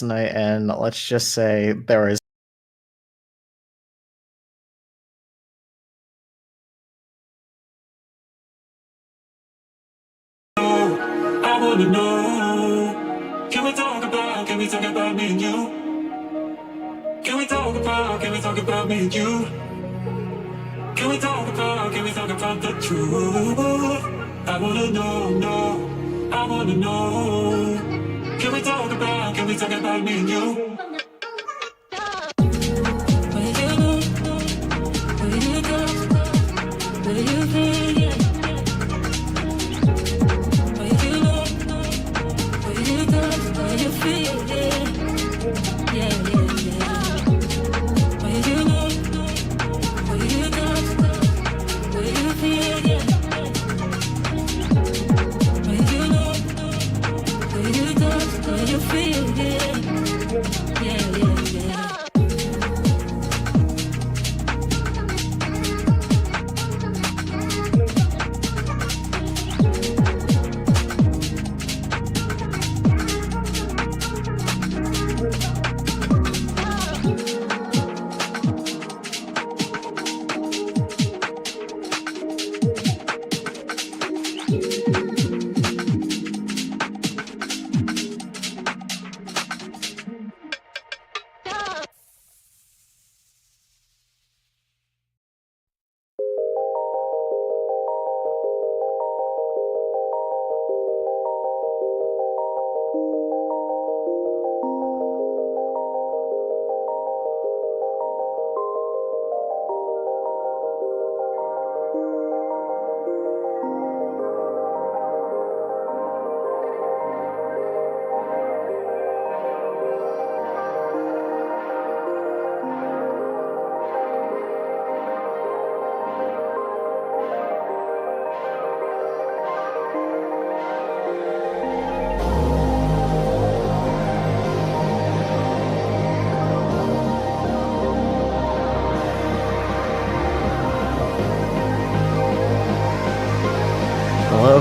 Night, and let's just say there is. I wanna know. Can we talk about me and you? Can we talk about me and you? Can we talk about the truth? I wanna know, no, I wanna know. Can we talk about me and you?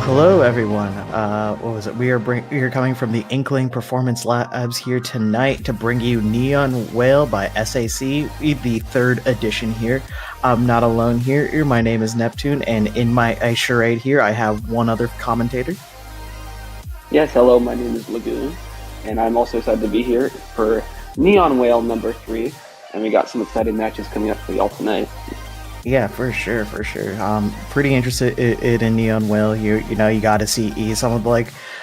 Hello, everyone. What was it? We are coming from the Inkling Performance Labs here tonight to bring you Neon Wail by SAC, the third edition here. I'm not alone here. My name is Neptune, and in my charade here, I have one other commentator. Yes, hello, my name is Lagoon, and I'm also excited to be here for Neon Wail number 3, and we got some exciting matches coming up for y'all tonight. Yeah, for sure. Pretty interested in Neon Wail here. You know, you got to see some of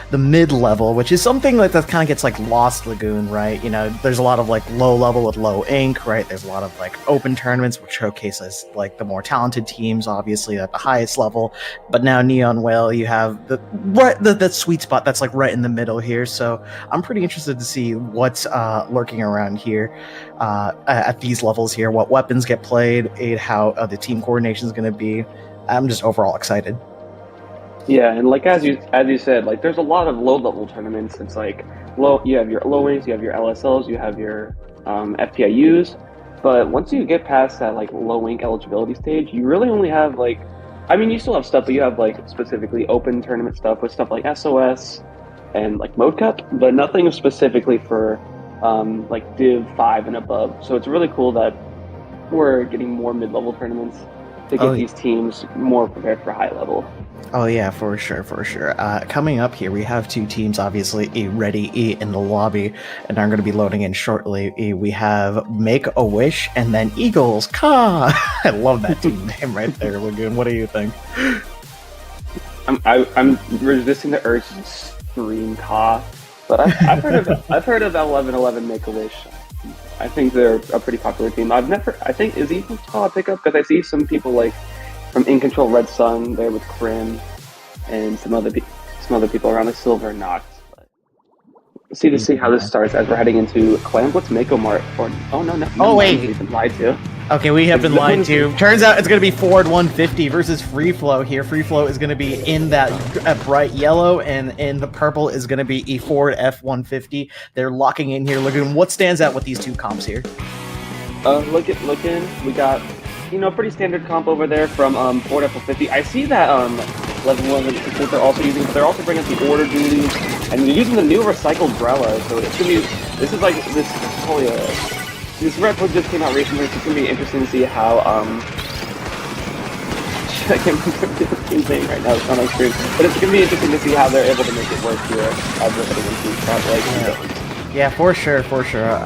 the mid-level, which is something like that kind of gets lost Lagoon, right? You know, there's a lot of low level with low ink, right? There's a lot of open tournaments which showcases the more talented teams, obviously at the highest level. But now Neon Wail, you have that sweet spot that's right in the middle here. So I'm pretty interested to see what's lurking around here at these levels here, what weapons get played, how the team coordination is going to be. I'm just overall excited. Yeah, and as you said, there's a lot of low level tournaments. It's you have your low wings, you have your LSLs, you have your FPIUs, but once you get past that low wing eligibility stage, you really only have you still have stuff, but you have specifically open tournament stuff with stuff like SOS and Mode Cup, but nothing specifically for Div 5 and above. So it's really cool that we're getting more mid-level tournaments to get these teams more prepared for high level. Oh yeah, for sure. Coming up here, we have two teams obviously ready in the lobby and are going to be loading in shortly. We have Make a Wish and then Eagles. Ka! I love that team name right there, Lagoon. What do you think? I'm resisting the urge to scream Ka, but I've heard of 1111 Make a Wish. I think they're a pretty popular team. I think, is Eagles Ka a pickup? Because I see some people from In Control Red Sun there with Krim and some other people around Silver Knox. To see how this starts as we're heading into Clan Blitz Mako Mart. Wait, we've been lied to. Okay, we have been lied to. Turns out it's going to be Ford 150 versus FreeFlow here. FreeFlow is going to be in that bright yellow, and in the purple is going to be Ford F150. They're locking in here. Lagoon, what stands out with these two comps here? Looking, we got pretty standard comp over there from Ford F150. I see that 1111 they're also using, but they're also bringing the order duties, and they're using the new recycled Brella, so it's gonna be this is like this probably this report just came out recently, so it's gonna be interesting to see how I can't remember the team's name right now, it's on my screen. But it's gonna be interesting to see how they're able to make it work here as we're heading into top like Yeah, for sure, for sure.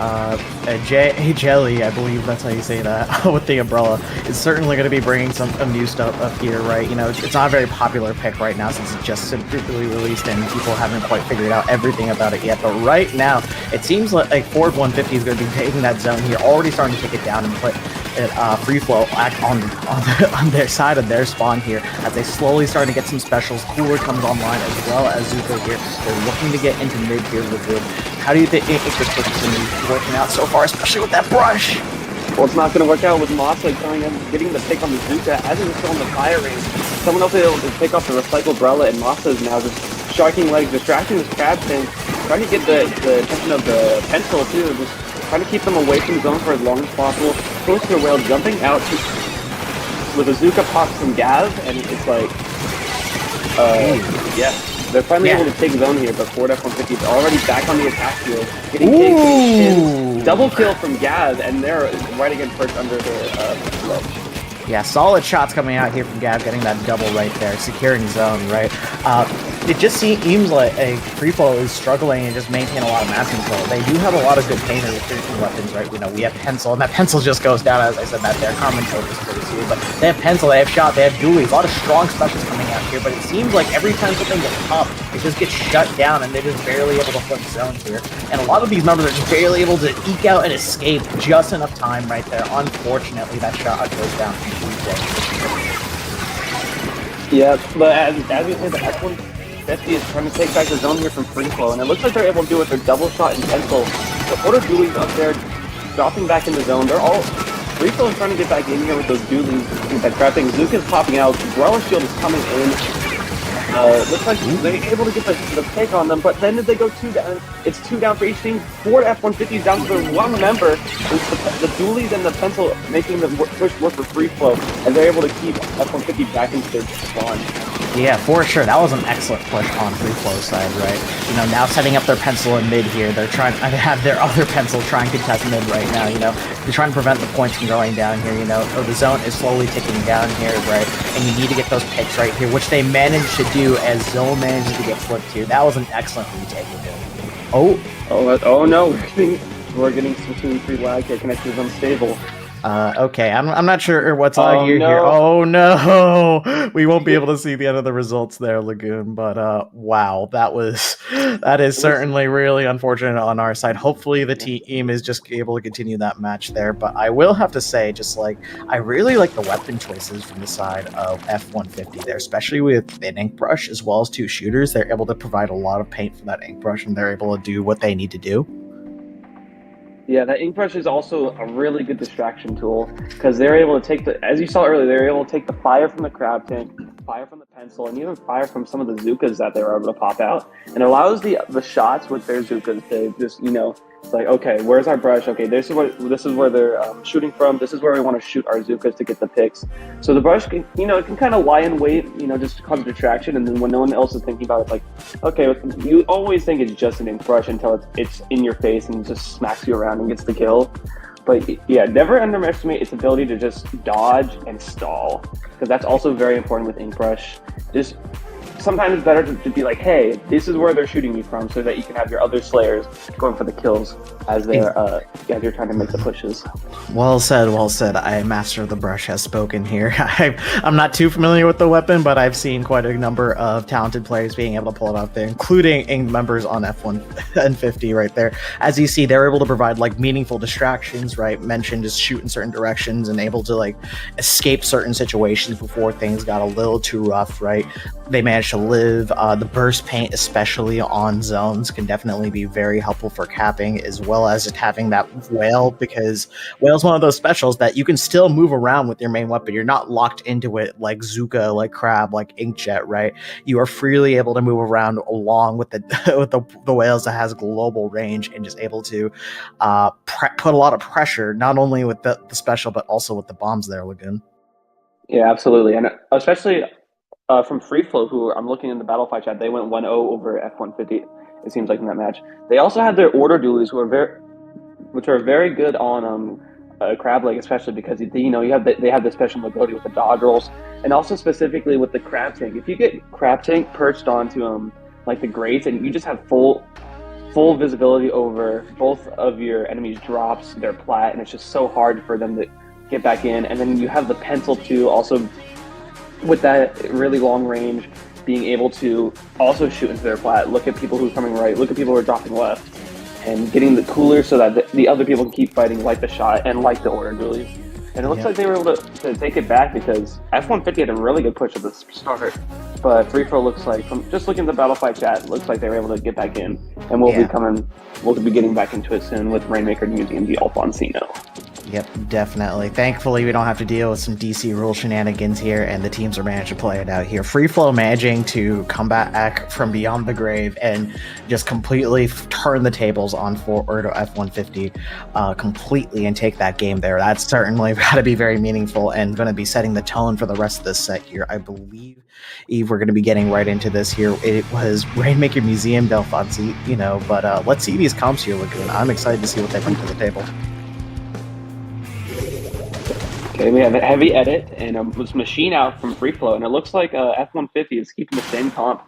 Jelly, I believe that's how you say that, with the umbrella, is certainly going to be bringing some new stuff up here, right? You know, it's not a very popular pick right now since it's just simply released and people haven't quite figured out everything about it yet. But right now, it seems like Ford 150 is going to be taking that zone here, already starting to take it down and put it, FreeFlow on their side of their spawn here as they slowly start to get some specials. Cooler comes online as well as Zuko here. They're looking to get into mid here with Wood. How do you think this is going to be working out so far, especially with that brush? Well, it's not going to work out with Masa getting the pick on the Zuka as he was still in the fire ring. Someone else is able to pick off the recycled umbrella, and Masa is now just sharking legs, distracting this crab thing, trying to get the attention of the pencil too, just trying to keep them away from the zone for as long as possible. Close to a Wail, jumping out with a Zuka pops from Gav, and it's like, yeah. They're finally able to take zone here, but Ford F-150 is already back on the attack field, getting taken shins. Double kill from Gav, and they're right again perched under the ledge. Yeah, solid shots coming out here from Gav, getting that double right there, securing zone, right? It just seems like FreeFlow is struggling and just maintain a lot of mass control. They do have a lot of good painter weapons, right? You know, we have Pencil, and that Pencil just goes down, as I said, that their Commentators is pretty sweet, but they have Pencil, they have Shot, they have Dualies, a lot of strong specials coming out here, but it seems like every time something gets up, it just gets shut down, and they're just barely able to flip zones here. And a lot of these members are just barely able to eke out and escape just enough time right there. Unfortunately, that shot goes down completely. Yeah, but as we said, the F-150 is trying to take back the zone here from FreeFlow, and it looks like they're able to do it with their double shot and Pencil. The order dualies up there, dropping back in the zone. They're all FreeFlow is trying to get back in here with those dualies, with that trapping. Zuka's popping out, Umbrella Shield is coming in. Looks like they're able to get the pick on them, but then as they go 2 down, it's 2 down for each team. 4 F-150s down to their 1 member. The dualies and the Pencil making the push work for FreeFlow, and they're able to keep F-150 back into their spawn. Yeah, for sure. That was an excellent push on FreeFlow's side, right? You know, now setting up their Pencil in mid here. They're trying to have their other Pencil try and contest mid right now, you know. They're trying to prevent the points from going down here, you know. Oh, the zone is slowly ticking down here, right? And you need to get those picks right here, which they managed to do as Zone manages to get flipped here. That was an excellent retake of it. Oh no, we're getting Splatoon 3 lag here. Connection is unstable. Okay, I'm not sure what's on here. Oh no, we won't be able to see the end of the results there, Lagoon. But wow, that is certainly really unfortunate on our side. Hopefully the team is just able to continue that match there. But I will have to say, just like I really like the weapon choices from the side of F-150 there, especially with an ink brush as well as 2 shooters. They're able to provide a lot of paint for that ink brush, and they're able to do what they need to do. Yeah, that ink brush is also a really good distraction tool because they're able to take as you saw earlier, they're able to take the fire from the crab tank, fire from the Pencil, and even fire from some of the Zukas that they were able to pop out. And it allows the shots with their Zukas to just, you know, it's like, okay, where's our brush? Okay, this is where they're shooting from. This is where we want to shoot our Zukas to get the picks. So the brush can, you know, it can kind of lie in wait, you know, just to cause distraction. And then when no one else is thinking about it, it's like, okay, you always think it's just an ink brush until it's in your face and just smacks you around and gets the kill. But yeah, never underestimate its ability to just dodge and stall, because that's also very important with ink brush. Just sometimes it's better to be like, hey, this is where they're shooting me from, so that you can have your other Slayers going for the kills as they're trying to make the pushes. Well said, well said. I, Master of the Brush, has spoken here. I'm not too familiar with the weapon, but I've seen quite a number of talented players being able to pull it out there, including members on F150 right there. As you see, they're able to provide like meaningful distractions, right? Mentioned just shoot in certain directions and able to like escape certain situations before things got a little too rough, right? They managed to live. The burst paint, especially on zones, can definitely be very helpful for capping, as well as just having that Wail, because Wail's one of those specials that you can still move around with your main weapon. You're not locked into it like Zuka, like Crab, like Inkjet, right? You are freely able to move around along with the with the Wails that has global range, and just able to put a lot of pressure, not only with the special, but also with the bombs there, Lagoon. Yeah, absolutely. And especially from FreeFlow, who I'm looking in the Battlefy chat, they went 1-0 over F-150. it seems like in that match. They also had their order duelies, which are very good on crab leg, especially because they have the special mobility with the dodge rolls, and also specifically with the crab tank. If you get crab tank perched onto like the grates, and you just have full visibility over both of your enemies' drops, their plat, and it's just so hard for them to get back in. And then you have the pencil too, also with that really long range, being able to also shoot into their plat, look at people who are coming right, look at people who are dropping left, and getting the cooler so that the other people can keep fighting like the shot and like the order dually. And it looks like they were able to take it back because F-150 had a really good push at the start. But FreeFlow looks like, from just looking at the Battle Fight chat, it looks like they were able to get back in. And we'll be getting back into it soon with Rainmaker using the Alfonsino. Yep, definitely. Thankfully, we don't have to deal with some DC rule shenanigans here, and the teams are managing to play it out here. FreeFlow managing to come back from beyond the grave and just completely turn the tables on F-150 completely and take that game there. That's certainly got to be very meaningful and going to be setting the tone for the rest of this set here. I believe, Eve, we're going to be getting right into this here. It was Rainmaker Museum Delfonsi, but let's see these comps here, Lagoon. I'm excited to see what they bring to the table. Okay, we have a heavy edit and this machine out from FreeFlow, and it looks like F-150 is keeping the same comp.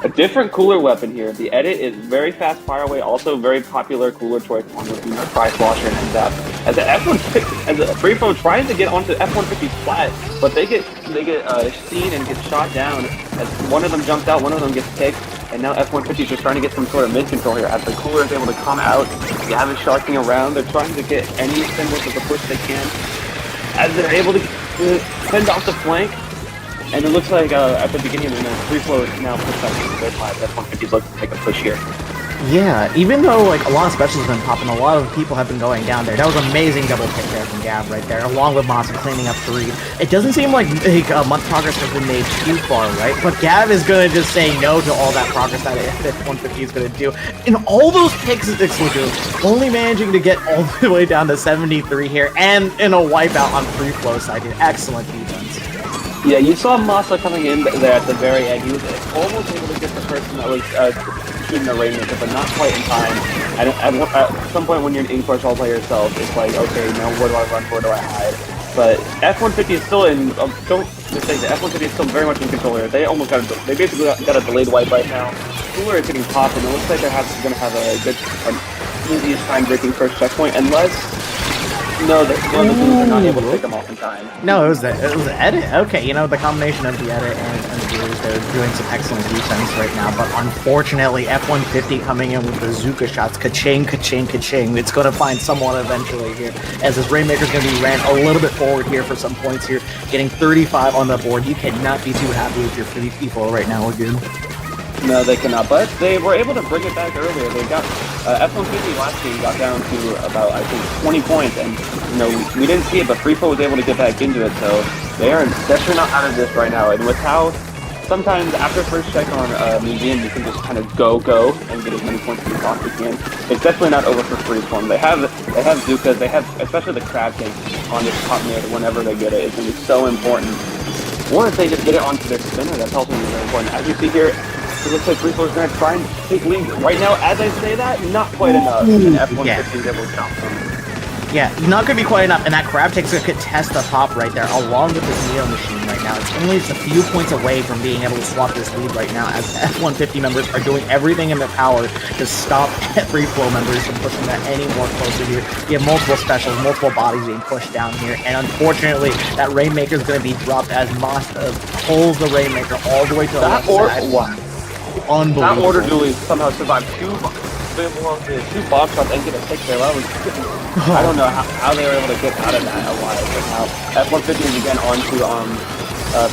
A different cooler weapon here. The edit is very fast fire away, also very popular cooler choice on the Price Washer and Zap. As the FreeFlow tries to get onto F-150's flat, but they get seen and get shot down as one of them jumps out, one of them gets picked, and now F-150 is just trying to get some sort of mid control here. As the cooler is able to come out, you have it sharking around. They're trying to get any symbols of the push they can. As they're able to fend off the flank, and it looks like at the beginning of the match, FreeFlow is now pushed up to the red line. F-150 is looking to take a push here. Yeah, even though like a lot of specials have been popping, a lot of people have been going down there. That was an amazing double pick there from Gav right there, along with Masa cleaning up 3. It doesn't seem like much progress has been made too far, right? But Gav is going to just say no to all that progress that F-150 is going to do. In all those picks it's Lagoon, only managing to get all the way down to 73 here, and in a wipeout on FreeFlow side here. Excellent defense. Yeah, you saw Masa coming in there at the very end. He was almost able to get the person that was shooting the Rainmaker, but not quite in time. At some point when you're an ink push all by yourself, it's like, okay, now where do I run, where do I hide? But F-150 is still in, don't mistake that, F-150 is still very much in control here. They basically got a delayed wipe right now. Cooler is getting popped, and it looks like they're going to have a good, easiest time breaking first checkpoint, unless... No, the dudes are not able to pick them off in time. No, it was the edit. Okay, the combination of the edit and the dudes, they're doing some excellent defense right now, but unfortunately, F-150 coming in with the Bazooka shots, ka-ching, ka-ching, ka-ching. It's going to find someone eventually here, as this Rainmaker's going to be ran a little bit forward here for some points here, getting 35 on the board. You cannot be too happy with your free people right now, Lagoon. No, they cannot, but they were able to bring it back earlier. They got F-150 last game got down to about, I think, 20 points, and we didn't see it, but FreeFlow was able to get back into it, so they're definitely not out of this right now. And with how sometimes after first check on Museum, you can just kind of go and get as many points as you possibly can. It's definitely not over for FreeFlow. They have Zukas, they have especially the crab tank on this top mid whenever they get it. It's going to be so important. Or if they just get it onto their spinner, that's also going to be very important. As you see here, it looks like FreeFlow is going to try and take lead. Right now, as I say that, not quite enough. And F-150 is able to jump them. Yeah, not going to be quite enough, and that crab tank's going to contest the top right there, along with this Neo machine right now. It's only just a few points away from being able to swap this lead right now, as F-150 members are doing everything in their power to stop FreeFlow members from pushing that any more closer here. You have multiple specials, multiple bodies being pushed down here, and unfortunately, that Rainmaker is going to be dropped as Masta pulls the Rainmaker all the way to the left side. Wow. Unbelievable. That order dually somehow survived two bomb shots and get a 6 there. I don't know how they were able to get out of that alive. But now F-150 is again onto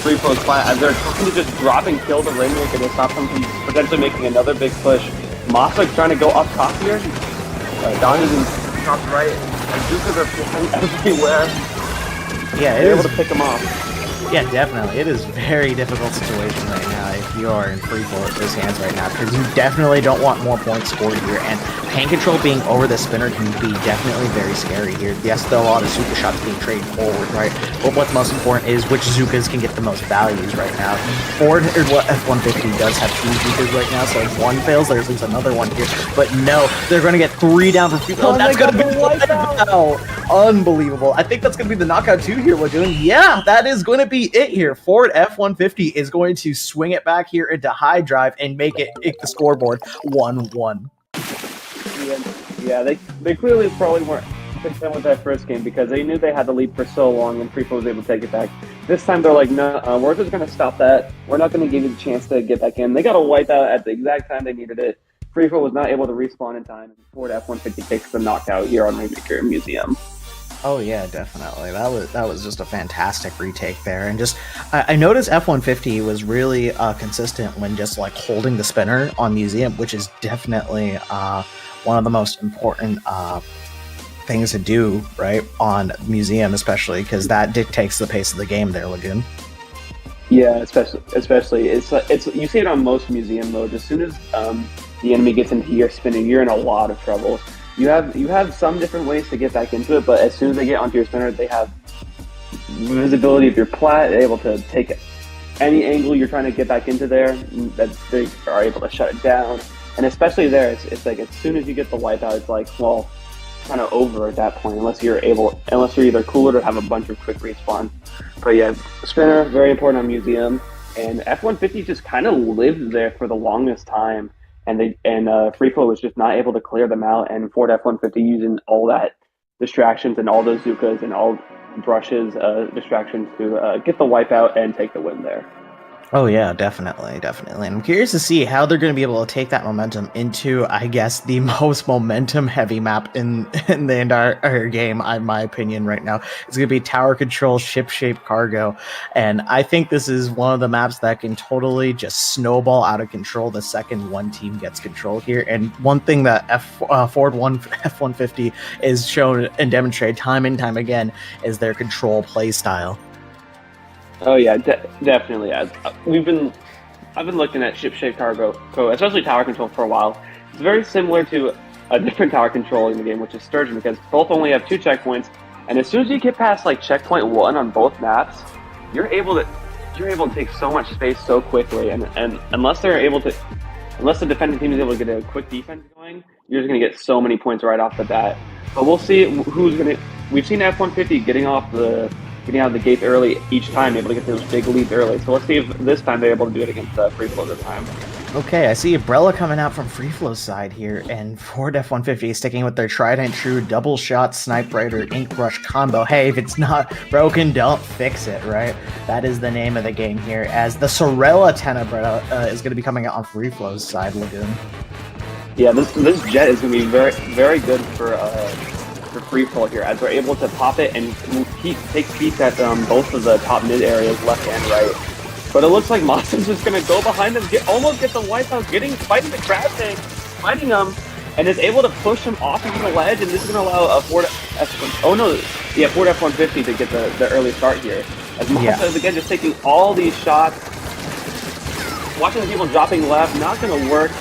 FreeFlow's flat as they're trying to just drop and kill the Rainmaker to stop them from potentially making another big push. Mossack trying to go up top here. Dodges and top right. And Zukas are flying everywhere. Yeah, they're able to pick them off. Yeah, definitely. It is a very difficult situation right now. If you are in FreeFlow's hands right now, because you definitely don't want more points scored here, and paint control being over the spinner can be definitely very scary here. Yes, there are a lot of Zuka shots being traded forward, right? But what's most important is which Zukas can get the most values right now. Ford or F-150 does have 2 Zukas right now, so if one fails, there's at least another one here. But no, they're going to get 3 down for FreeFlow. Oh, That's going to be the wipeout. Unbelievable. I think that's going to be the knockout 2 here, Lagoon. Yeah, that is going to be it here. Ford F-150 is going to swing it back here into high drive and make it the scoreboard 1-1. Yeah, they clearly probably weren't content with that first game because they knew they had the lead for so long and FreeFlow was able to take it back. This time they're like, no, we're just going to stop that. We're not going to give you the chance to get back in. They got a wipeout at the exact time they needed it. FreeFlow was not able to respawn in time. Ford F-150 takes the knockout here on Rainmaker Museum. Oh yeah, definitely. That was just a fantastic retake there, and just I noticed F-150 was really consistent when just like holding the spinner on Museum, which is definitely one of the most important things to do, right, on Museum, especially because that dictates the pace of the game there, Lagoon. Yeah, especially it's you see it on most Museum modes. As soon as the enemy gets into your spinning, you're in a lot of trouble. You have some different ways to get back into it, but as soon as they get onto your spinner, they have visibility of your plat, they're able to take any angle you're trying to get back into there, that they are able to shut it down. And especially there, it's like as soon as you get the wipeout, it's like, well, kind of over at that point, unless you're either cooler or have a bunch of quick respawn. But yeah, spinner, very important on Museum, and F-150 just kind of lived there for the longest time. And FreeFlow was just not able to clear them out, and Ford F-150 using all that distractions and all those Zukas and all brushes distractions to get the wipeout and take the win there. Oh yeah, definitely. And I'm curious to see how they're going to be able to take that momentum into, I guess, the most momentum-heavy map in the entire game, in my opinion, right now. It's going to be Tower Control, Ship-Shaped Cargo, and I think this is one of the maps that can totally just snowball out of control the second one team gets control here. And one thing that Ford F-150 is shown and demonstrated time and time again is their control play style. Oh yeah, definitely. I've been looking at Ship-Shaped Cargo, especially Tower Control, for a while. It's very similar to a different Tower Control in the game, which is Sturgeon, because both only have 2 checkpoints. And as soon as you get past like checkpoint 1 on both maps, you're able to take so much space so quickly. And unless the defending team is able to get a quick defense going, you're just gonna get so many points right off the bat. But we'll see who's gonna. We've seen F-150 getting out of the gate early each time, able to get those big leads early. So let's see if this time they're able to do it against FreeFlow this time. Okay, I see Umbrella coming out from FreeFlow's side here, and Ford F-150 is sticking with their tried and true double shot Snipe Raider Ink Brush combo. Hey, if it's not broken, don't fix it, right? That is the name of the game here, as the Sorella Tenebra is going to be coming out on FreeFlow's side, Lagoon. Yeah, this jet is going to be very, very good for FreeFlow here, as we're able to pop it and take peeks at both of the top mid areas, left and right. But it looks like Masa's just gonna go behind him, almost get the wipeout, fighting the crab tank, fighting him, and is able to push him off into the ledge. And this is gonna allow a Ford F-150 to get the early start here. As Masa is again just taking all these shots, watching the people dropping left, not gonna work.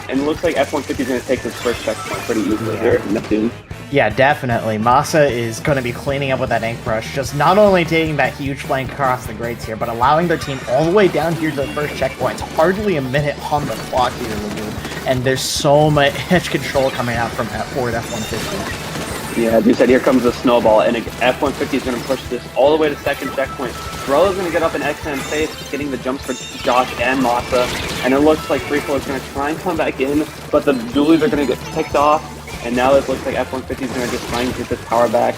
And it looks like F-150 is gonna take this first checkpoint pretty easily here in Neptune. Yeah, definitely. Masa is going to be cleaning up with that ink brush, just not only taking that huge flank across the grates here, but allowing their team all the way down here to the first checkpoint. It's hardly a minute on the clock here, Lagoon, and there's so much control coming out from Ford F-150. Yeah, as you said, here comes the snowball, and F-150 is going to push this all the way to second checkpoint. Brella's going to get up in XM safe, getting the jumps for Josh and Masa, and it looks like FreeFlow is going to try and come back in, but the dualies are going to get picked off. And now it looks like F-150 is going to just try and get this power back.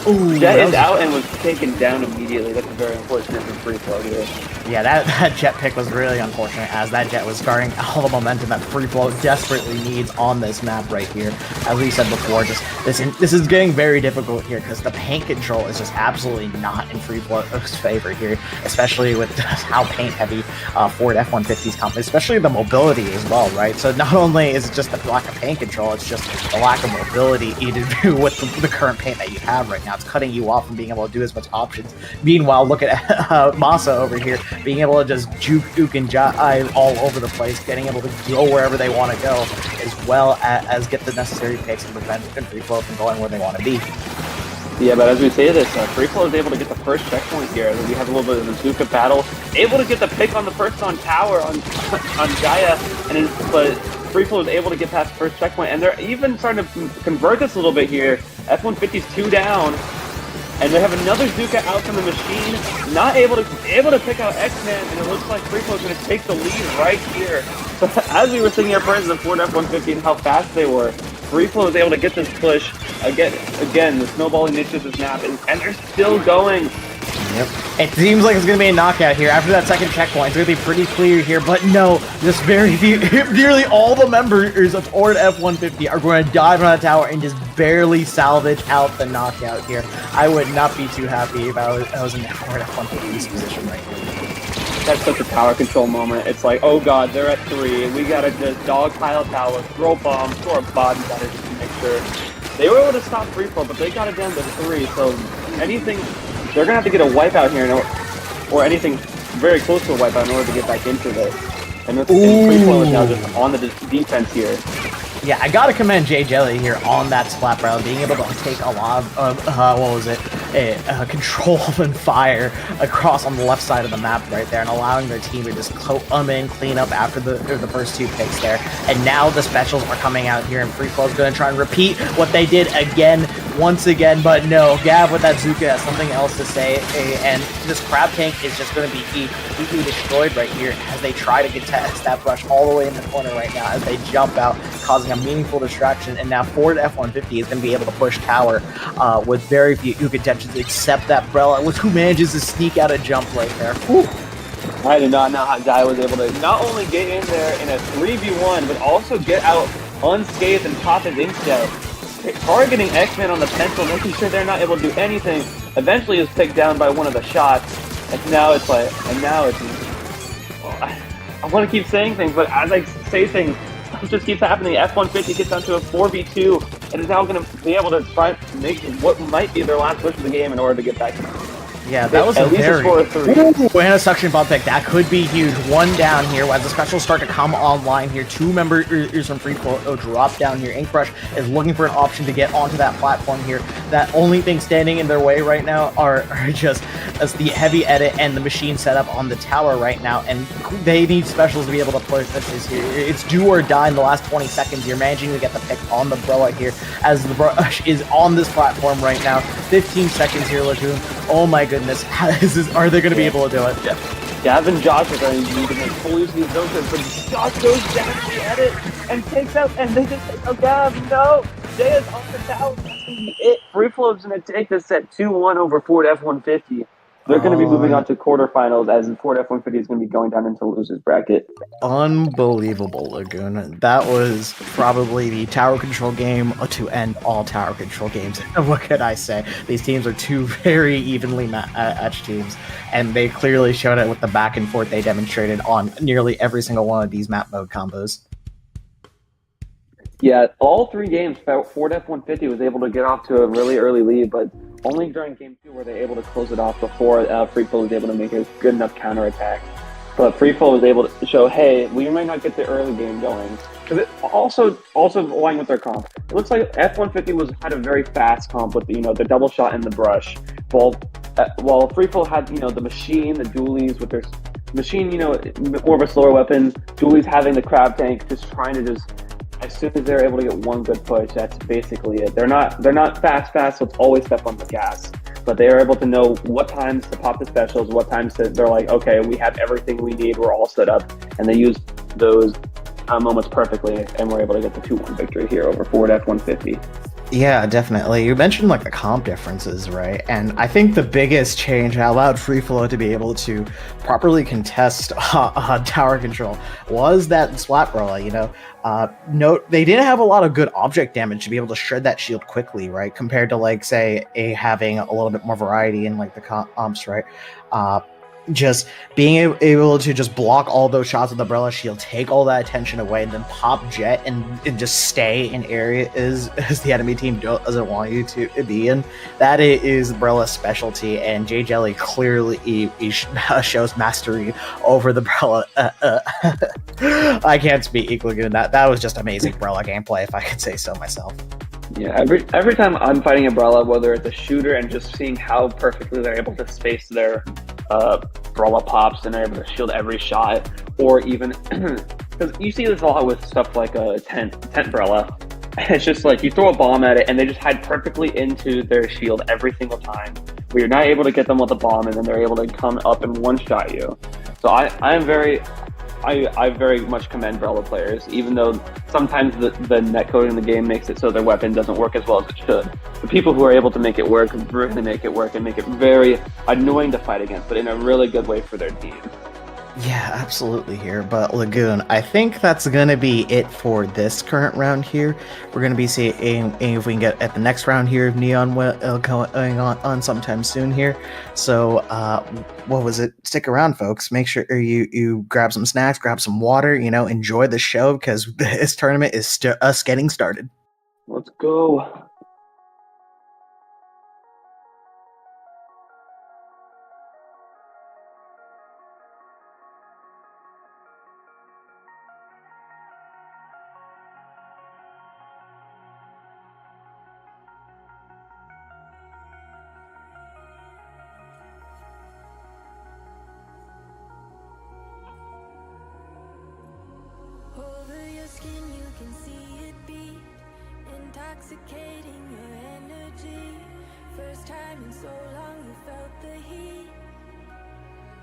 Ooh, Jet is out and was taken down immediately. That's very unfortunate for FreeFlow here. Yeah, that jet pick was really unfortunate, as that jet was guarding all the momentum that FreeFlow desperately needs on this map right here. As we said before, just this is getting very difficult here because the paint control is just absolutely not in FreeFlow's favor here, especially with how paint heavy Ford F-150's come, especially the mobility as well, right? So not only is it just the lack of paint control, it's just the lack of mobility to do with the current paint that you have right right now. It's cutting you off from being able to do as much options. Meanwhile, look at Masa over here, being able to just juke, duke, and jive all over the place, getting able to go wherever they want to go, as well as get the necessary picks to prevent FreeFlow from going where they want to be. Yeah, but as we say this, FreeFlow is able to get the first checkpoint here. We have a little bit of a Zuka battle. Able to get the pick on the first on tower on Jaya, but FreeFlow is able to get past the first checkpoint, and they're even starting to convert this a little bit here. F-150's 2 down, and they have another Zuka out from the machine, not able to pick out X-Man, and it looks like FreeFlow is going to take the lead right here. So as we were sitting here praising the Ford F-150 and how fast they were, FreeFlow is able to get this push. Again, the snowballing nature of this map, and they're still going. Yep. It seems like it's going to be a knockout here. After that second checkpoint, it's going to be pretty clear here, but no, just very few, nearly all the members of Ford F-150 are going to dive on that tower and just barely salvage out the knockout here. I would not be too happy if I was in Ford F-150's position right here. That's such a power control moment. It's like, oh god, they're at 3. We gotta just dogpile tower, throw bombs, throw our bodies at it just to make sure. They were able to stop FreeFlow, but they got it down to 3. So anything, they're gonna have to get a wipeout here, or anything very close to a wipeout in order to get back into this. And FreeFlow is now just on the defense here. Yeah, I gotta commend Jay Jelly here on that splat barrel, being able to take a lot of, control and fire across on the left side of the map right there, and allowing their team to just come in, clean up after the first 2 picks there. And now the specials are coming out here, and FreeFlow's gonna try and repeat what they did once again, but no, Gav with that Zuka has something else to say, and this crab tank is just gonna be completely destroyed right here as they try to get that brush all the way in the corner right now as they jump out, causing a meaningful distraction. And now Ford F-150 is going to be able to push tower with very few contentions except that Brella, who manages to sneak out a jump right there. Whew. I do not know how Jai was able to not only get in there in a 3v1, but also get out unscathed and pop his inkjet, targeting X-Men on the pencil, making sure they're not able to do anything. Eventually is picked down by one of the shots, and now it's well, I want to keep saying things, but as I say things, it just keeps happening. F-150 gets down to a 4v2 and is now going to be able to try and make what might be their last push of the game in order to get back. Yeah, that was at least a score of 3. Ooh, and a suction bump pick. That could be huge. 1 down here as the specials start to come online here. 2 members from FreeFlow drop down here. Inkbrush is looking for an option to get onto that platform here. That only thing standing in their way right now are just as the heavy edit and the machine setup on the tower right now, and they need specials to be able to push this here. It's do or die in the last 20 seconds. You're managing to get the pick on the Broa here as the Brush is on this platform right now. 15 seconds here, Lagoon. Oh my goodness, are they going to be able to do it? Yeah. Gav and Josh are going to need to make full use of these zones, but Josh goes down to the edit and takes out, and they just take out Gav. No! Jay is on the tower. That's going to be it. FreeFlow's going to take this set 2-1 over Ford F-150. They're going to be moving on to quarterfinals, as Ford F-150 is going to be going down into losers bracket. Unbelievable, Lagoon. That was probably the tower control game to end all tower control games. What could I say? These teams are 2 very evenly matched teams, and they clearly showed it with the back and forth they demonstrated on nearly every single one of these map mode combos. Yeah, all 3 games, Ford F-150 was able to get off to a really early lead, but only during Game 2 were they able to close it off before FreeFlow was able to make a good enough counterattack. But FreeFlow was able to show, hey, we might not get the early game going. Because it also aligned with their comp. It looks like F-150 had a very fast comp with the double shot and the brush, while FreeFlow had the machine, the dualies with their machine, more of a slower weapon. Dualies having the crab tank, just trying to as soon as they're able to get one good push, that's basically it. They're not fast, so it's always step on the gas. But they are able to know what times to pop the specials, what times they're like, okay, we have everything we need, we're all set up, and they use those moments perfectly, and we're able to get the 2-1 victory here over Ford F-150. Yeah, definitely. You mentioned the comp differences, right? And I think the biggest change that allowed FreeFlow to be able to properly contest tower control was that splat brawler. Note they didn't have a lot of good object damage to be able to shred that shield quickly, right? Compared to having a little bit more variety in the comps, right? just being able to just block all those shots with the umbrella shield, take all that attention away, and then pop jet and just stay in areas as the enemy team doesn't want you to be in. That is Umbrella's specialty, and J Jelly clearly shows mastery over the umbrella. I can't speak Inkling. That was just amazing umbrella gameplay, if I could say so myself. Yeah, every time I'm fighting Umbrella, whether it's a shooter and just seeing how perfectly they're able to space their Umbrella pops and they're able to shield every shot, or even because you see this a lot with stuff like a tent Umbrella. It's just like you throw a bomb at it and they just hide perfectly into their shield every single time. Where you're not able to get them with a bomb, and then they're able to come up and one shot you. So I very much commend Umbrella players, even though sometimes the netcode in the game makes it so their weapon doesn't work as well as it should. The people who are able to make it work really make it work and make it very annoying to fight against, but in a really good way for their team. Yeah, absolutely here. But Lagoon, I think that's going to be it for this current round here. We're going to be seeing if we can get at the next round here of Neon going on sometime soon here. So, what was it? Stick around, folks. Make sure you grab some snacks, grab some water, enjoy the show, because this tournament is us getting started. Let's go. Intoxicating your energy. First time in so long you felt the heat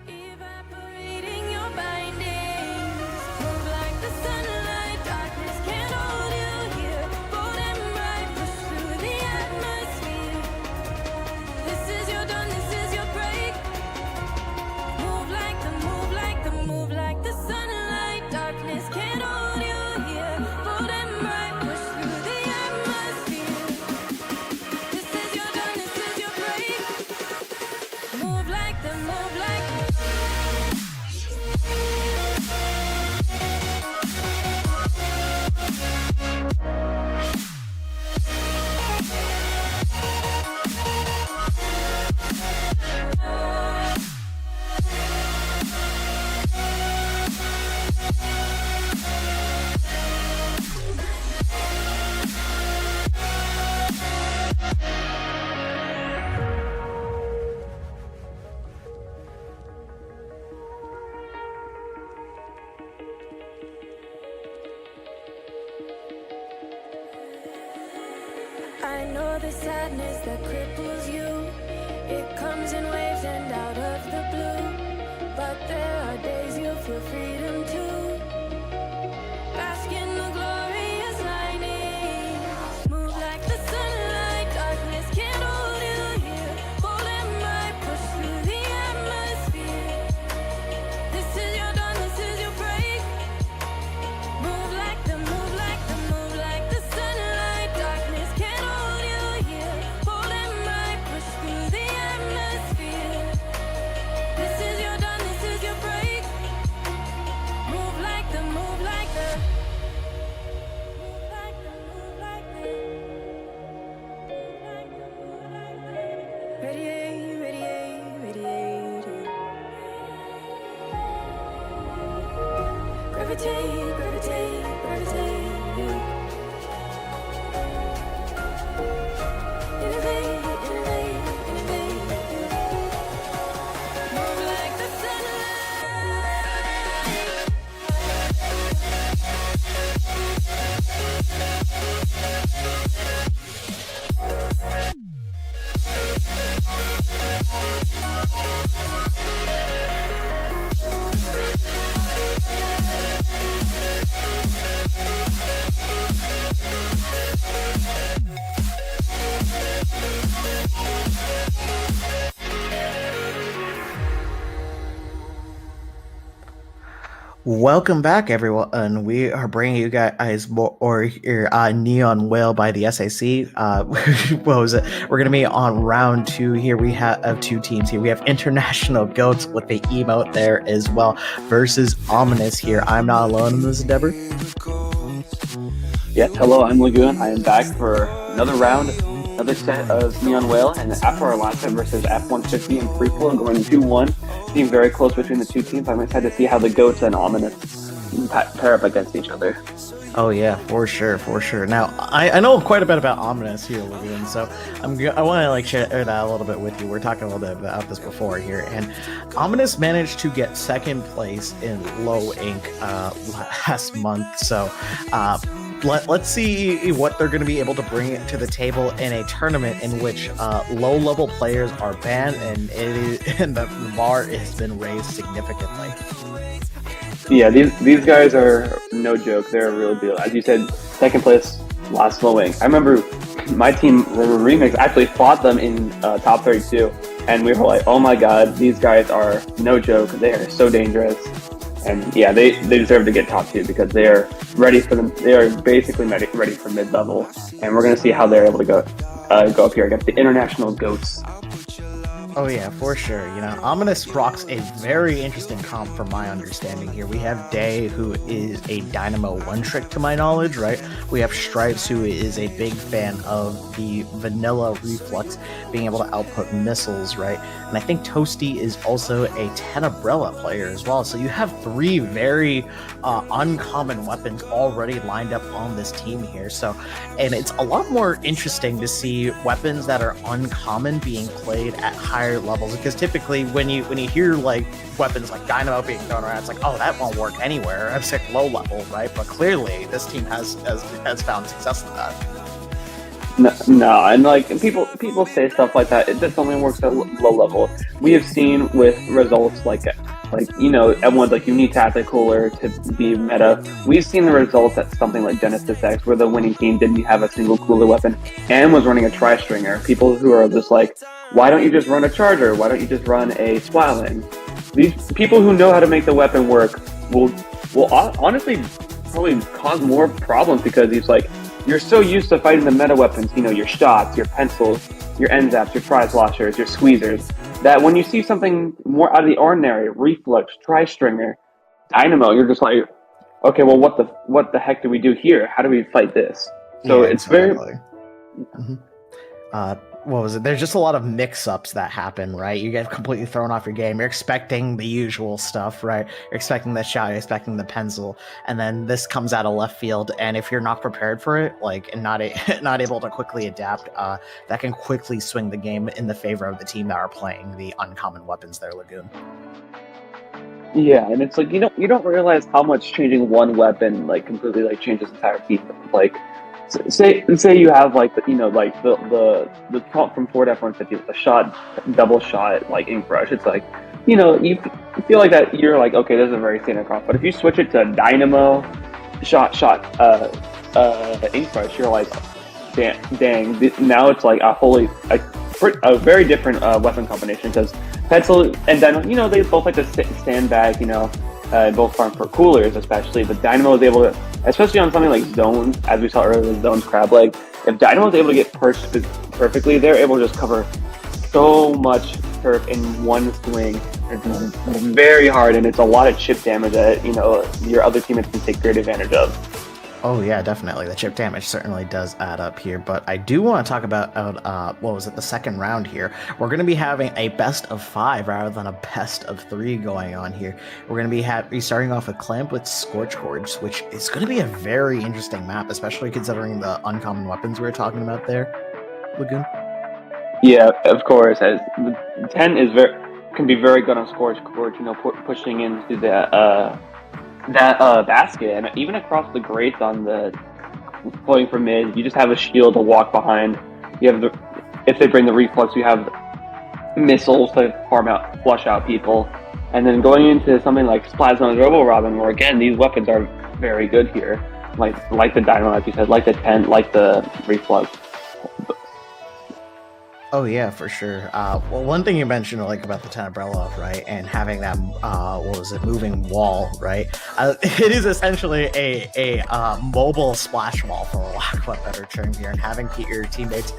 evaporating your bindings. Move like the sunlight, darkness can't hold you here. Bold and bright, push through the atmosphere. This is your dawn, this is your break. Move like the sunlight, darkness can't hold you here. Bold and bright, push through the atmosphere. This is your dawn, this is your break. Move like the I know the sadness that cripples you. It comes in waves and out of the blue. But there are days you feel freedom too. Bask in the glorious lightning. Move like the sunlight, darkness can't hold you here. Bold and bright, push through the atmosphere. This is your dawn, this is your break. Move like the sunlight, darkness can't hold you here. Bold and bright, push through the atmosphere. This is your dawn, this is your break. Move like the radiate, radiate, radiate. Gravitate, gravitate, gravitate. Innovate, innovate, innovate. Move like the sunlight. Welcome back, everyone. And we are bringing you guys more your Neon Whale by the SAC. What was it? We're going to be on round 2 here. We have two teams here. We have International Goats with the emote there as well versus Ominous here. I'm not alone in this endeavor. Yes, hello, I'm Lagoon. I am back for another round, another set of Neon Whale, and after our last time versus F-150 and FreeFlow going 2-1, seemed very close between the two teams. I'm excited to see how the Goats and Ominous pair up against each other. Oh yeah, for sure. Now I know quite a bit about Ominous here, Lagoon, so I want to share that a little bit with you. We're talking a little bit about this before here, and Ominous managed to get second place in Low Ink last month. So let's see what they're going to be able to bring to the table in a tournament in which low-level players are banned, and the bar has been raised significantly. Yeah, these guys are no joke. They're a real deal. As you said, second place last Low Ink. I remember my team, Remix, actually fought them in top 32, and we were like, oh my god, these guys are no joke. They are so dangerous. And yeah, they deserve to get top 2 because they are ready for them. They are basically ready for mid-level, and we're going to see how they're able to go up here against the International Goats. Oh yeah, for sure. Ominous rocks a very interesting comp from my understanding here. We have Day, who is a Dynamo one-trick to my knowledge, right? We have Stripes, who is a big fan of the vanilla reflux, being able to output missiles, right? And I think Toasty is also a Tenebrella player as well. So you have 3 very uncommon weapons already lined up on this team here. And it's a lot more interesting to see weapons that are uncommon being played at higher levels, because typically when you hear weapons like Dynamo being thrown around, it's like, oh, that won't work anywhere. I'm sick low level, right? But clearly this team has found success in that. No, and people say stuff like that. This only works at low level. We have seen with results everyone's like, you need Tactic Cooler to be meta. We've seen the results at something like Genesis X, where the winning team didn't have a single cooler weapon and was running a Tri-Stringer. People who are just like, why don't you just run a Charger? Why don't you just run a Swaling? These people who know how to make the weapon work will honestly probably cause more problems, because it's like, you're so used to fighting the meta weapons, your shots, your pencils, your end zaps, your prize washers, your squeezers, that when you see something more out of the ordinary, Reflux, Tri-Stringer, Dynamo, you're just like, okay, well, what the heck do we do here? How do we fight this? So yeah, it's very... Mm-hmm. What was it? There's just a lot of mix-ups that happen, right? You get completely thrown off your game. You're expecting the usual stuff, right? You're expecting the shot, you're expecting the pencil, and then this comes out of left field. And if you're not prepared for it, and not able to quickly adapt, that can quickly swing the game in the favor of the team that are playing the uncommon weapons there, Lagoon. Yeah, and it's like, you don't realize how much changing one weapon completely changes the entire team. Say you have the prompt from Ford F-150, the shot, double shot, ink brush. It's like, you feel like that, you're like, okay, this is a very standard prompt. But if you switch it to Dynamo shot ink brush, you're like, dang, now it's like a very different weapon combination, because pencil and Dynamo, they both like to stand back, both farm for coolers, especially. But Dynamo is able to, especially on something like Zones, as we saw earlier with Zones Crab Leg, if Dynamo is able to get perched perfectly, they're able to just cover so much turf in one swing. It's very hard, and it's a lot of chip damage that, your other teammates can take great advantage of. Oh yeah, definitely. The chip damage certainly does add up here, but I do want to talk about the second round here. We're going to be having a best of 5 rather than a best of 3 going on here. We're going to be starting off with Clamp with Scorch Gorge, which is going to be a very interesting map, especially considering the uncommon weapons we were talking about there, Lagoon. Yeah, of course. As 10 can be very good on Scorch Gorge, pushing into the basket, and even across the grates on the floating from mid, you just have a shield to walk behind. You have if they bring the reflux, you have missiles to flush out people, and then going into something like Splatzone and Robo Robin, where again these weapons are very good here, like the Dynamo, like you said, like the Tent, like the reflux. Oh yeah, for sure. Well, one thing you mentioned, like about the Tenebrella, right, and having that, what was it, moving wall, right? It is essentially a mobile splash wall, for lack of a better term here, and having your teammates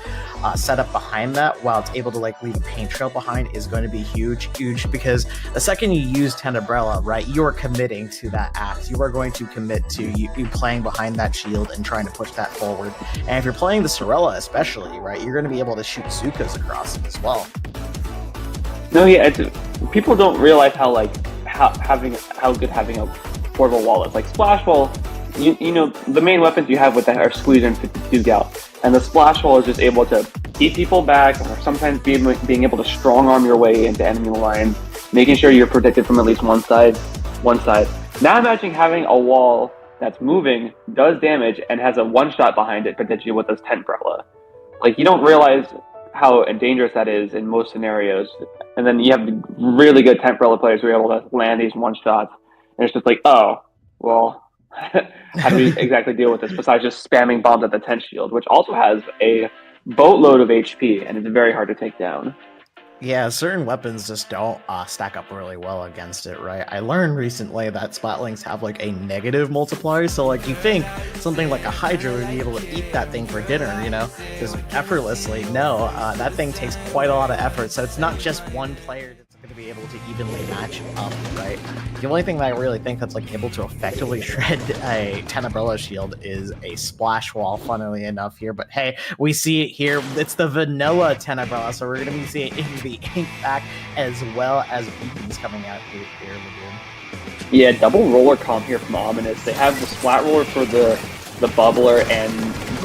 set up behind that while it's able to like leave a paint trail behind is going to be huge, because the second you use Tenebrella, right, you are committing to that act. You are going to commit to you playing behind that shield and trying to push that forward. And if you're playing the Sorella especially, right, you're going to be able to shoot Zukas across it as well. No, yeah, people don't realize how good having a portable wall is. Like Splash Wall, you know, the main weapons you have with that are Squeezer and 52 Gal, and the Splash Wall is just able to keep people back, or sometimes being able to strong arm your way into enemy lines, making sure you're protected from at least one side. Now imagine having a wall that's moving, does damage, and has a one-shot behind it, potentially with this Tenebrella. Like, you don't realize how dangerous that is in most scenarios. And then you have really good Tenebrella players who are able to land these one-shots. And it's just like, oh, well, how do we exactly deal with this besides just spamming bombs at the tent shield, which also has a boatload of HP, and it's very hard to take down. Yeah, certain weapons just don't stack up really well against it, right? I learned recently that Splatlinks have like a negative multiplier, so like you think something like a Hydra would be able to eat that thing for dinner, you know, just effortlessly. No, that thing takes quite a lot of effort, so it's not just one player that's going to be able to evenly match up, right? The only thing that I really think that's like able to effectively shred a Tenebrella shield is a splash wall, funnily enough here. But hey, we see it here. It's the vanilla Tenebrella, so we're going to be seeing the ink pack as well as beacons coming out here, Lagoon. Yeah, double roller comp here from Ominous. They have the splat roller for the bubbler and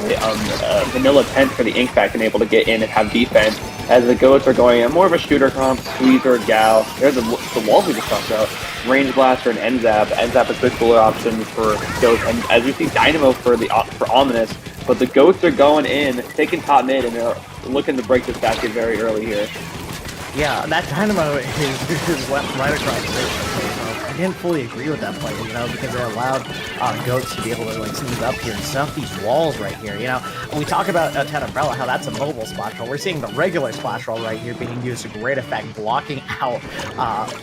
the vanilla tent for the ink pack, and able to get in and have defense. As the goats are going in more of a shooter comp, Squeezer, Gal. There's the walls we just talked about. Range Blaster and Enzap. Enzap is a good cooler option for goats, and as we see Dynamo for Ominous. But the goats are going in, taking top mid, and they're looking to break this basket very early here. Yeah, that Dynamo is left right across the face. I didn't fully agree with that play, you know, because it allowed goats to be able to like sneak up here and stuff these walls right here. You know, when we talk about Tenebrella, how that's a mobile splash roll, we're seeing the regular splash roll right here being used to great effect, blocking out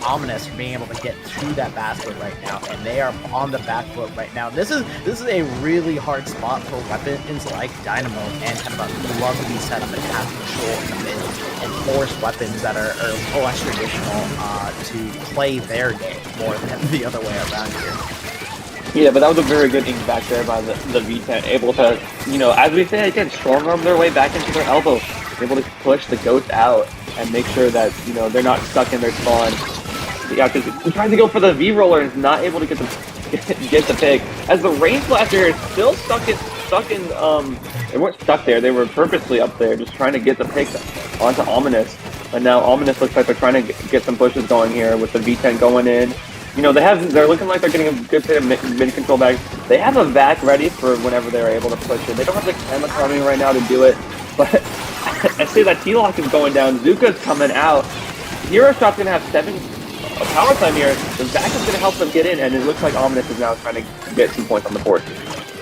Ominous from being able to get through that basket right now, and they are on the back foot right now. This is a really hard spot for weapons like Dynamo and Tenebrella who love to be set up and have control in the mid and force weapons that are less traditional to play their game more than the other way around here. Yeah, but that was a very good ink back there by the V10, able to, you know, as we say again, strong arm their way back into their elbow, able to push the goats out and make sure that, you know, they're not stuck in their spawn. Yeah, because he tries to go for the V roller and is not able to get the pick. As the range blaster is still stuck in, they weren't stuck there, they were purposely up there, just trying to get the pick onto Ominous. But now Ominous looks like they're trying to get some pushes going here with the V10 going in. You know, they're looking like they're getting a good bit of mid-control back. They have a vac ready for whenever they're able to push it. They don't have the camera coming right now to do it, but I see that T-Lock is going down. Zuka's coming out. Hero Shot's going to have 7 power time here. The vac is going to help them get in, and it looks like Ominous is now trying to get some points on the board.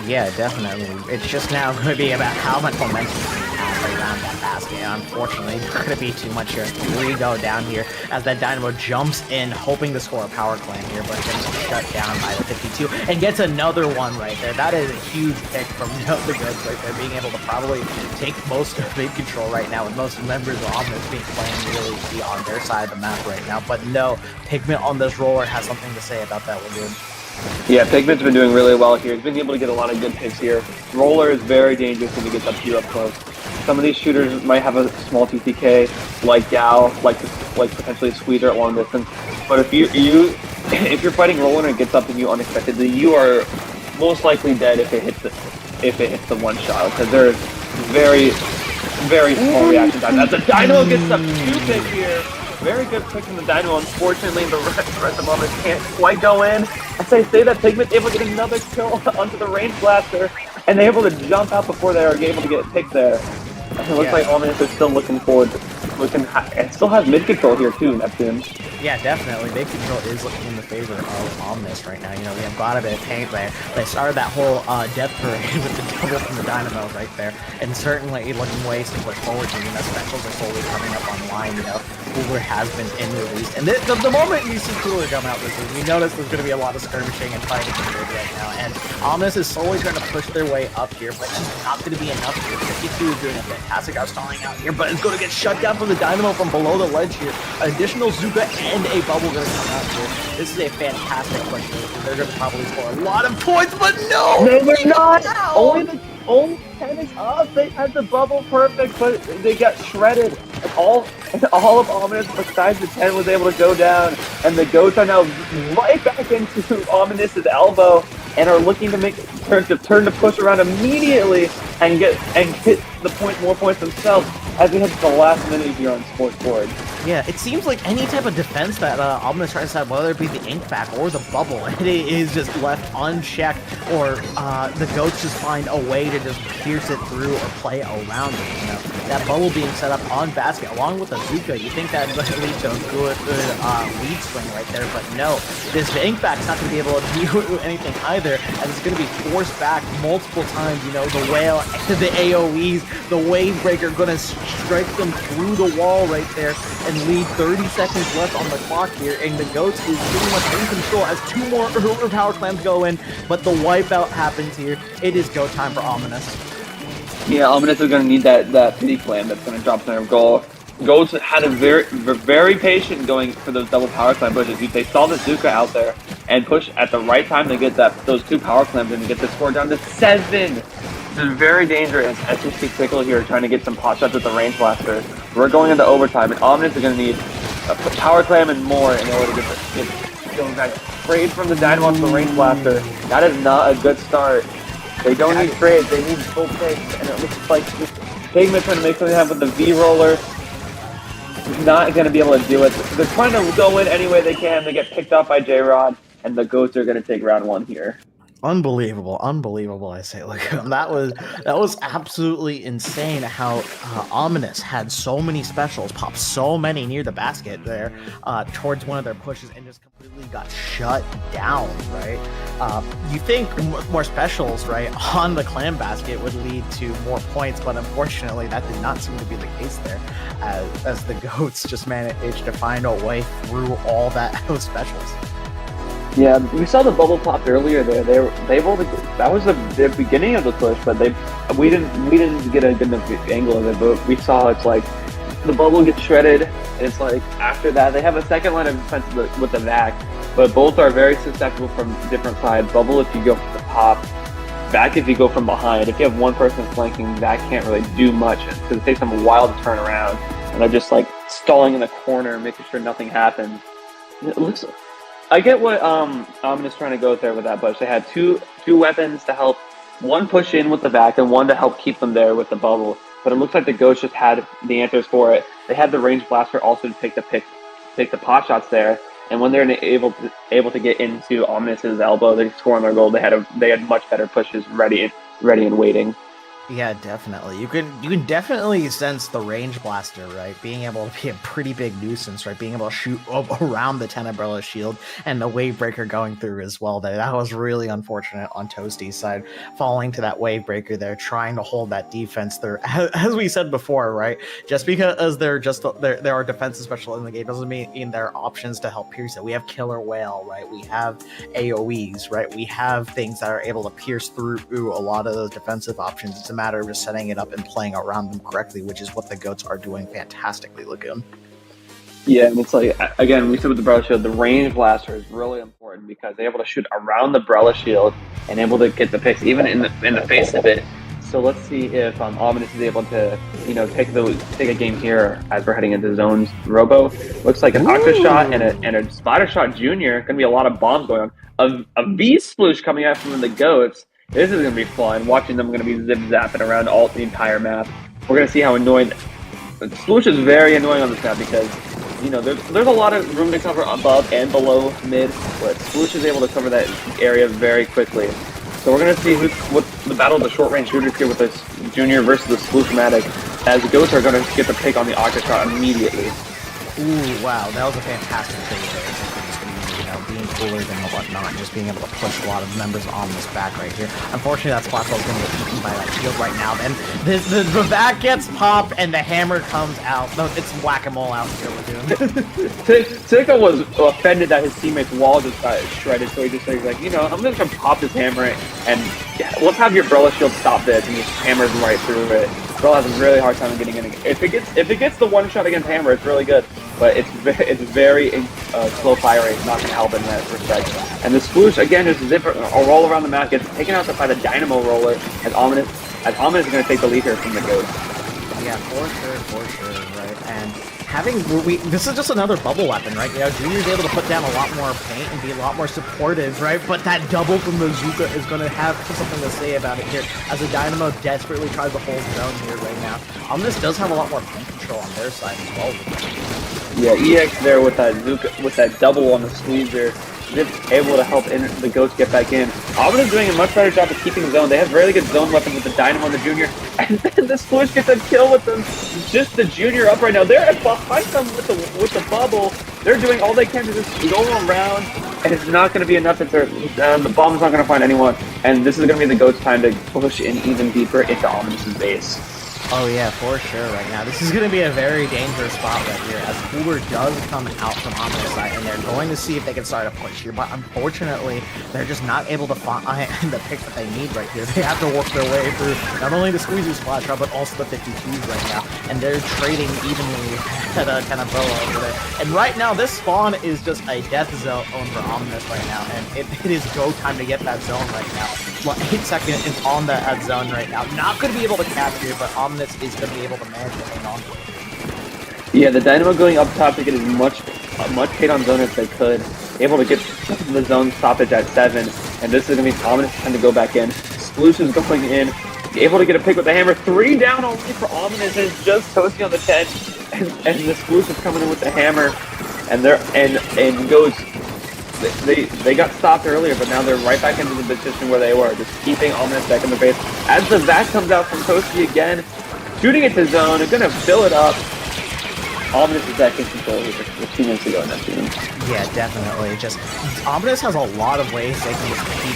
Yeah, definitely. It's just now going to be about how much momentum you have around that basket. Unfortunately, not going to be too much here. 3 go down here as that Dynamo jumps in, hoping to score a power clan here, but gets shut down by the 52 and gets another one right there. That is a huge pick from the goats right there, being able to probably take most of mid control right now, with most members of Ominous being playing really be on their side of the map right now. But no, Pigment on this roller has something to say about that, Lagoon. Yeah, Pigment's been doing really well here. He's been able to get a lot of good picks here. Roller is very dangerous when he gets up here up close. Some of these shooters might have a small TTK, like Gal, like potentially Squeezer at long distance. But if you're fighting Roller and it gets up to you unexpectedly, you are most likely dead if it hits the one shot, because there's very small reaction time. As the Dynamo gets up 2 picks here. Very good pick from the Dynamo. Unfortunately, the rest of them can't quite go in. As I say that, Pigment's able to get another kill onto the range blaster, and they're able to jump out before they are able to get picked there. It looks like Ominous is still looking forward who can and still has mid control here too, Neptune. Yeah, definitely. Big control is looking in the favor of Omnis right now. You know, we have got a bit of paint there. They started that whole death parade with the double from the Dynamo right there, and certainly looking ways to push forward. You know, specials are slowly coming up online. You know, Cooler has been in release, and the moment you see Cooler come out this week, we notice there's going to be a lot of skirmishing and fighting right now. And Omnis is slowly trying to push their way up here, but it's just not going to be enough here. 52 is doing a fantastic job stalling out here, but it's going to get shut down from the Dynamo from below the ledge here. Additional Zuka and a bubble going to come out here. This is a fantastic push. They're going to probably score a lot of points, but no! No, they're not! No! Only 10 is up. They had the bubble perfect, but they got shredded. And all of Ominous besides the 10 was able to go down, and the Goats are now right back into Ominous's elbow and are looking to turn to push around immediately and hit the more points themselves as we head to the last minute here on Sports Board. Yeah, it seems like any type of defense that Omnis tries to have, whether it be the ink back or the bubble, it is just left unchecked, or the Goats just find a way to just pierce it through or play around it. You know, that bubble being set up on basket along with the Zuka, you think that would lead to a good lead swing right there, but no, this ink back's not going to be able to do anything either, and it's going to be forced back multiple times. You know, the Wail, the AoEs, the Wave Breaker going to strike them through the wall right there, and lead 30 seconds left on the clock here, and the Goats is pretty much in control as 2 more power clams go in, but the wipeout happens here. It is go time for Ominous. Yeah, Ominous is going to need that pity clam that's going to drop their goal. Goats had a very patient going for those double power clam pushes. They saw the Zuka out there and push at the right time to get those 2 power clams and get the score down to 7. This is very dangerous as we see Pickle here trying to get some pot shots with the range blaster. We're going into overtime, and Ominous is going to need a power clam and more in order to get going back. Trade from the Dynamo to the range blaster. That is not a good start. They don't need trades, they need full picks, and it looks like Pigment trying to make something happen with the V-roller. Not going to be able to do it. They're trying to go in any way they can. They get picked up by J-Rod, and the Goats are going to take round 1 here. Unbelievable, I say. Look, that was absolutely insane how Ominous had so many specials, popped so many near the basket there towards one of their pushes and just completely got shut down, right? You think more specials, right, on the clam basket would lead to more points, but unfortunately that did not seem to be the case there, as the Goats just managed to find a way through all those specials. Yeah, we saw the bubble pop earlier there. That was the beginning of the push, but we didn't get a good enough angle of it. But we saw it's like the bubble gets shredded, and it's like after that they have a second line of defense with the vac, but both are very susceptible from different sides. Bubble if you go from the top, vac if you go from behind. If you have one person flanking, vac can't really do much because it takes them a while to turn around, and they're just like stalling in the corner, making sure nothing happens. It looks. I get what Ominous trying to go there with that push. They had two weapons to help, one push in with the back and one to help keep them there with the bubble. But it looks like the Ghost just had the answers for it. They had the range blaster also to take the pot shots there. And when they're able to get into Ominous's elbow, they score on their goal. They had much better pushes ready and waiting. Yeah, definitely. You can definitely sense the range blaster, right? Being able to be a pretty big nuisance, right? Being able to shoot around the 10 umbrella shield and the wave breaker going through as well. That was really unfortunate on Toasty's side, falling to that wave breaker there, trying to hold that defense there. As we said before, right? Just because there are defensive special in the game doesn't mean there are options to help pierce it. We have Killer Wail, right? We have AoEs, right? We have things that are able to pierce through a lot of those defensive options. It's a matter of just setting it up and playing around them correctly, which is what the Goats are doing fantastically, Lagoon. Yeah, and it's like, again, we said with the Brella Shield, the range blaster is really important because they're able to shoot around the Brella Shield and able to get the picks even in the face of it. So let's see if Ominous is able to, take a game here as we're heading into zones. Robo looks like an Octa shot and a Spider shot Junior. Going to be a lot of bombs going on. A V sploosh coming out from the Goats. This is going to be fun. Watching them going to be zip-zapping around the entire map. We're going to see how annoying... Sploosh is very annoying on this map because, there's a lot of room to cover above and below mid, but Sploosh is able to cover that area very quickly. So we're going to see what the battle of the short-range shooters here with this Junior versus the Sploosh-matic. as the Goats are going to get the pick on the Octa shot immediately. Ooh, wow, that was a fantastic thing there. Just being cooler than whatnot, just being able to push a lot of members on this back right here. Unfortunately, that Splatoon is going to get eaten by that shield right now. Then the back gets popped and the hammer comes out. No, it's whack-a-mole out here we're doing. Tickle was offended that his teammate's wall just got shredded, so he just said, like, I'm just going to pop this hammer and let's have your Brella shield stop this, and just hammers right through it. Brella has a really hard time getting in. If it gets the one shot against hammer, it's really good, but it's very slow firing. It's not going to help in that respect. And the sploosh again just roll around the map, gets taken out by the Dynamo roller as Ominous is going to take the lead here from the Ghost. Yeah, for sure, right? And this is just another bubble weapon, right? Junior's able to put down a lot more paint and be a lot more supportive, right? But that double from the Zuka is going to have something to say about it here, as the Dynamo desperately tries to hold zone here right now. Ominous does have a lot more paint control on their side as well. Yeah, EX there with that Zuka, with that double on the squeezer, just able to help the Ghost get back in. Auburn is doing a much better job of keeping zone. They have really good zone weapons with the Dynamo and the Junior, and then the Sploosh gets a kill with them. Just the Junior up right now. They're behind them with the bubble. They're doing all they can to just go around, and it's not going to be enough. The bomb's not going to find anyone, and this is going to be the Ghost's time to push in even deeper into Ominous's base. Oh yeah, for sure right now. This is going to be a very dangerous spot right here, as Cooler does come out from Omino's side, and they're going to see if they can start a push here, but unfortunately, they're just not able to find the pick that they need right here. They have to work their way through not only the Squeezy splash drop, but also the 52s right now, and they're trading evenly at a kind of bow over there. And right now, this spawn is just a death zone for Ominous right now, and it is go time to get that zone right now. 8 seconds is on that zone right now. Not going to be able to capture, but Ominous is going to be able to manage to hang on to it. Yeah, the Dynamo going up top to get as much hate on zone as they could. Able to get the zone stoppage at 7, and this is going to be Ominous time to go back in. Sploosh is going in, able to get a pick with the hammer. 3 down only for Ominous, and it's just Toasty on the 10, and the Sploosh is coming in with the hammer, and goes. They got stopped earlier, but now they're right back into the position where they were, just keeping Ominous back in the base. As the Vac comes out from Toasty again, shooting it to zone, they're going to fill it up. Ominous is back in control with 2 minutes ago in that team. Yeah, definitely. Just Ominous has a lot of ways they can just keep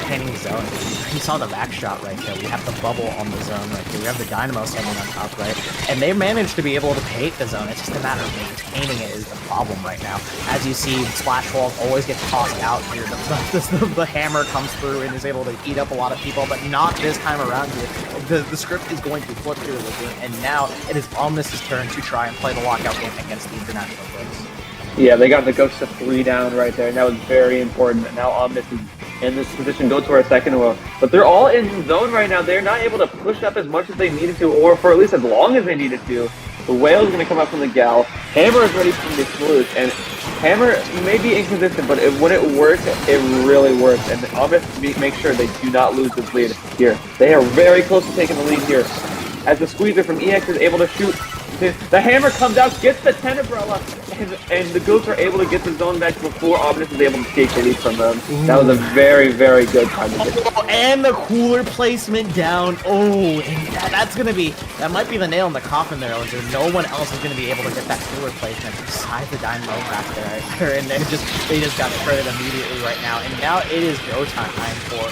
painting zone. You saw the back shot right there. We have the bubble on the zone right here. We have the Dynamo standing on top, right? And they managed to be able to paint the zone. It's just a matter of maintaining it is the problem right now. As you see, splash walls always get tossed out here. The hammer comes through and is able to eat up a lot of people, but not this time around here. The script is going to flip here, and now it is Ominous's turn to try and play the lockout game against the international players. Yeah, they got the Ghost to 3 down right there, and that was very important. And now Omnis is in this position, go to our second row. But they're all in zone right now. They're not able to push up as much as they needed to, or for at least as long as they needed to. The Wail is going to come up from the Gal. Hammer is ready from the Smooth, and Hammer may be inconsistent, but when it works, it really works. And Omnis make sure they do not lose this lead here. They are very close to taking the lead here. As the Squeezer from EX is able to shoot, the hammer comes out, gets the 10 umbrella, and the Ghosts are able to get the zone back before Omnis is able to take the lead from them. Ooh. That was a very, very good time to get it. Oh, and the cooler placement down. Oh, and that might be the nail in the coffin there. No one else is going to be able to get that cooler placement besides the Dynamo back there. And they just got shredded immediately right now. And now it is go time for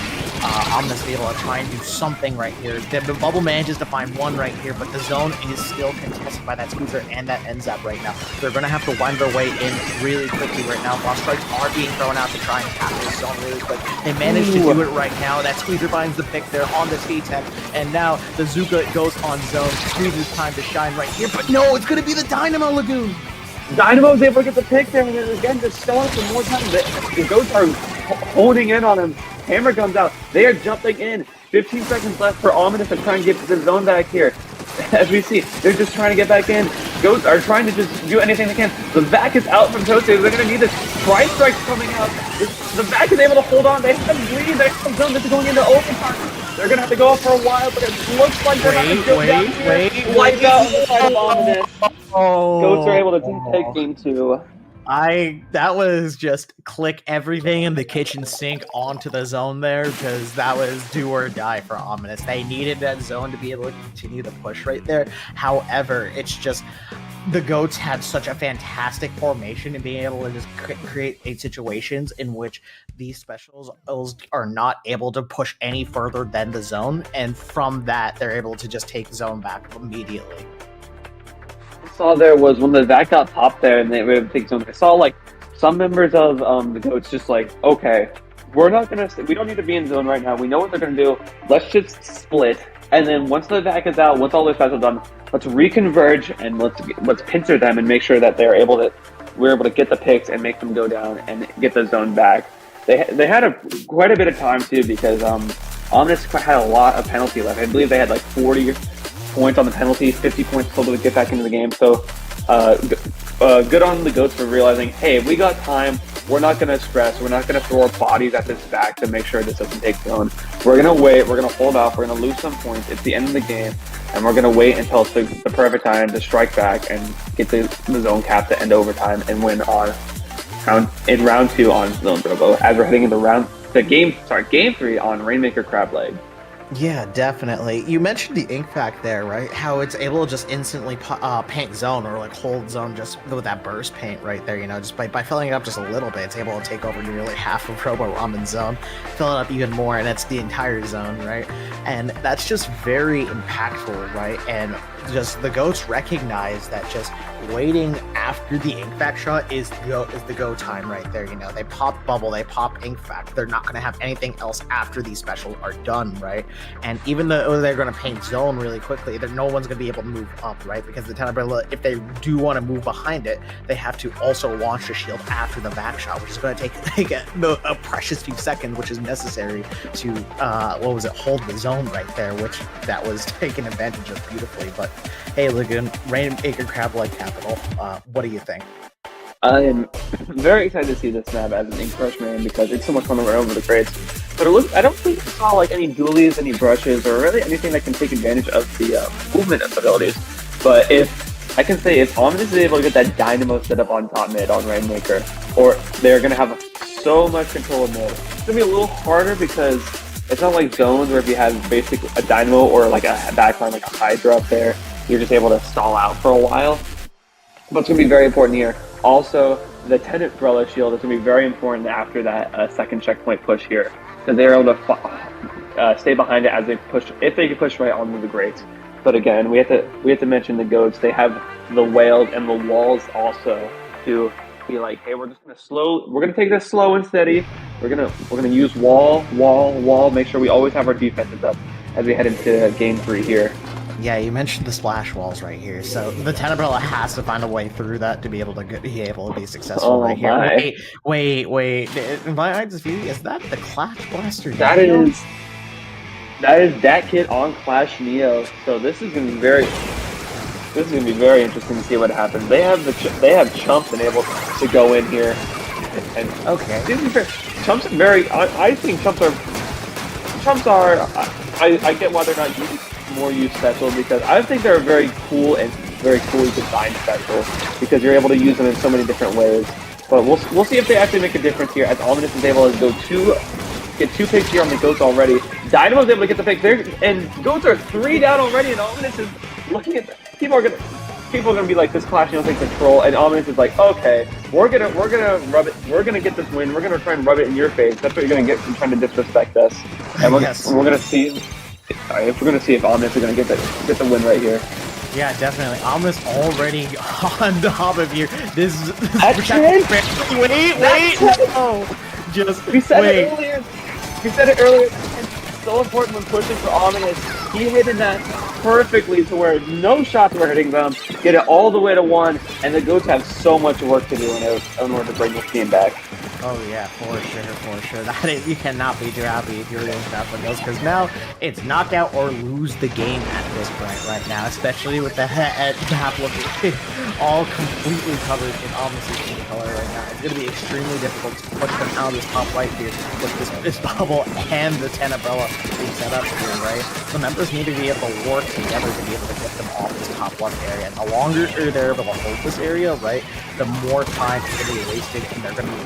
Omnis to be able to try and do something right here. The bubble manages to find one right here, but the zone is still contested by that Squeezer and that Enzap right now. They're going to have to wind their way in really quickly right now. Boss strikes are being thrown out to try and capture the zone really quick. They managed to do it right now. That Squeezer finds the pick there on the T10, and now the Zuka goes on zone. Squeezer's time to shine right here, but no, it's going to be the Dynamo Lagoon. Dynamo is able to get the pick there, and then again, just showing some more time. The Ghosts are honing in on him. Hammer comes out. They are jumping in. 15 seconds left for Ominous to try and get the zone back here. As we see, they're just trying to get back in. Ghosts are trying to just do anything they can. The Vac is out from Toasty. They're going to need this. Price Strike's coming out. The Vac is able to hold on. They have to lead. They have zone. This is going into overtime. They're going to have to go up for a while, but it looks like they're not going to go down here. Wipe out on the side of Ominous. Oh. Ghosts are able to take game 2. That was just click everything in the kitchen sink onto the zone there, because that was do or die for Ominous. They needed that zone to be able to continue to push right there. However, it's just the goats had such a fantastic formation and being able to just create situations in which these specials are not able to push any further than the zone, and from that they're able to just take zone back immediately. Saw there was when the vac got popped there and they were able to take zone. I saw like some members of the goats just like, okay, we don't need to be in zone right now. We know what they're gonna do. Let's just split, and then once the vac is out, once all those guys are done, let's reconverge and let's pincer them and make sure that we're able to get the picks and make them go down and get the zone back. They had quite a bit of time too, because Ominous had a lot of penalty left. I believe they had like 40 points on the penalty, 50 points total to get back into the game. So good on the goats for realizing, hey, we got time. We're not going to stress. We're not going to throw our bodies at this back to make sure this doesn't take zone. We're going to wait. We're going to hold off. We're going to lose some points. It's the end of the game, and we're going to wait until it's the perfect time to strike back and get the zone cap to end overtime and win in round 2 on Zone Turbo, as we're heading into game 3 on Rainmaker Crab Leg. Yeah, definitely. You mentioned the ink fact there, right? How it's able to just instantly paint zone or like hold zone just with that burst paint right there, just by filling it up just a little bit, it's able to take over nearly half of Robo Ramen zone, fill it up even more, and it's the entire zone, right? And that's just very impactful, right? And just the goats recognize that just waiting after the ink fact shot is the go time right there. They pop bubble, they pop ink fact. They're not going to have anything else after these specials are done, right? And even though they're going to paint zone really quickly, no one's going to be able to move up, right? Because the Tenebella, if they do want to move behind it, they have to also launch the shield after the back shot, which is going to take a precious few seconds, which is necessary to hold the zone right there, which that was taken advantage of beautifully. But hey, Lagoon, Rainmaker Crab Leg Capital, what do you think? I am very excited to see this map as an ink brush man, because it's so much fun to run over the crates. But I don't think I saw like any dualies, any brushes, or really anything that can take advantage of the movement abilities. But if Ominous is able to get that dynamo set up on top mid on Rainmaker, or they're going to have so much control of mid, it's going to be a little harder because it's not like zones where if you have basically a dynamo or like a backline, like a Hydra up there, you're just able to stall out for a while. But it's going to be very important here. Also, the Tenet Umbrella Shield is going to be very important after that second checkpoint push here, because they're able to stay behind it as they push, if they can push right onto the grates. But again, we have to mention the goats. They have the Wails and the walls also to be like, hey, we're gonna take this slow and steady. We're gonna use wall, make sure we always have our defenses up as we head into game 3 here. Yeah, you mentioned the splash walls right here, so the Tenebella has to find a way through that to be able to be successful right here. Wait! In my eyes, is that the Clash Blaster? That is that kid on Clash Neo. So this is gonna be very interesting to see what happens. They have Chumps and able to go in here. And okay, Chumps are very. I think Chumps are. I get why they're not more used special, because I think they're very cool and very coolly designed special, because you're able to use them in so many different ways. But we'll see if they actually make a difference here, as Ominous is able to get 2 picks here on the goats already. Dynamo's able to get the pick there, and goats are 3 down already, and Ominous is looking at people are gonna be like, this Clash don't take control, and Ominous is like, okay, we're gonna rub it, we're gonna get this win, we're gonna try and rub it in your face. That's what you're gonna get from trying to disrespect us. And we're gonna see. We're gonna see if Ominous is gonna get the win right here. Yeah, definitely. Ominous already on top of you. Wait. No. Just we said it earlier. It's so important when pushing for Ominous. He hit that perfectly to where no shots were hitting them. Get it all the way to 1, and the goats have so much work to do in order to bring this team back. Oh yeah, for sure. That is, you cannot be too happy if you're doing that for those, because now it's knockout or lose the game at this point right now, especially with the head map looking all completely covered in Omnis's team color right now. It's going to be extremely difficult to push them out of this top right here with this bubble and the Tenebella being set up here, right? The members need to be able to work together to be able to get them off this top left area. And the longer they're able to hold this area, right, the more time is going to be wasted, and they're going to be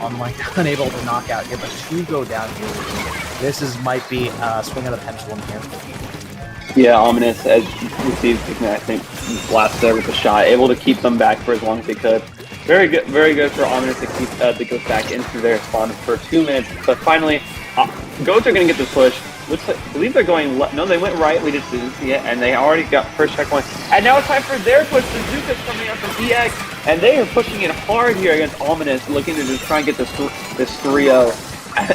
unable to knock out here. But two go down here. This might be a swing of the pendulum here. Yeah, Ominous, as you see, I think last there with the shot, able to keep them back for as long as they could. Very good for Ominous to keep the Goats back into their spawn for 2 minutes. But finally, Goats are going to get this push. Looks like, I believe they're going left. No, they went right. We just didn't see it, and they already got first checkpoint. And now it's time for their push. Bazooka's coming out from EX, and they are pushing it hard here against Ominous, looking to just try and get this 3-0.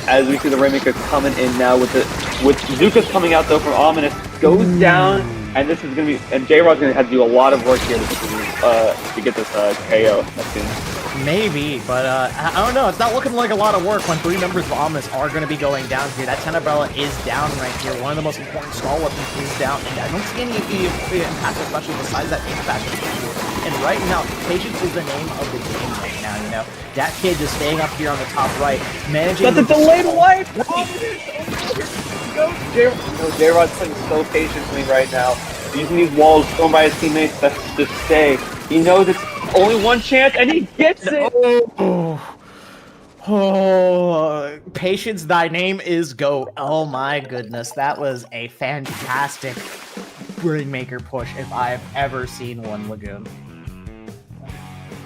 As we see the Rainmaker coming in now with Bazooka's coming out though from Ominous, goes down, and this is gonna be, and J-Rod's gonna have to do a lot of work here to get this KO. Maybe, but I don't know. It's not looking like a lot of work when 3 members of Omnis are going to be going down here. That Tenebella is down right here. One of the most important stall weapons is down, and I don't see any impact, especially besides that impact. And right now, patience is the name of the game right now, you know. That kid just staying up here on the top right, managing... That's a delayed wipe! J-Rod's playing so patiently right now, using these walls thrown by his teammates to stay. He knows it's only one chance, and he gets it! Oh, Patience, thy name is Goat. Oh my goodness, that was a fantastic Rainmaker push if I've ever seen one, Lagoon.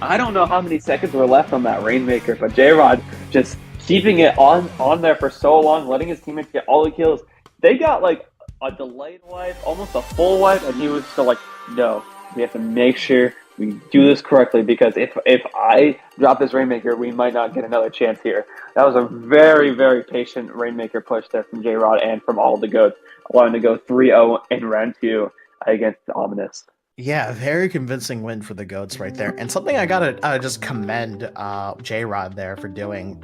I don't know how many seconds were left on that Rainmaker, but J-Rod just keeping it on there for so long, letting his teammates get all the kills. They got like a delayed wipe, almost a full wipe, and he was still like, no, we have to make sure we do this correctly, because if I drop this Rainmaker, we might not get another chance here. That was a very patient Rainmaker push there from J-Rod and from all the Goats, allowing to go 3-0 in round 2 against Ominous. Yeah, very convincing win for the Goats right there. And something I gotta just commend J-Rod there for doing,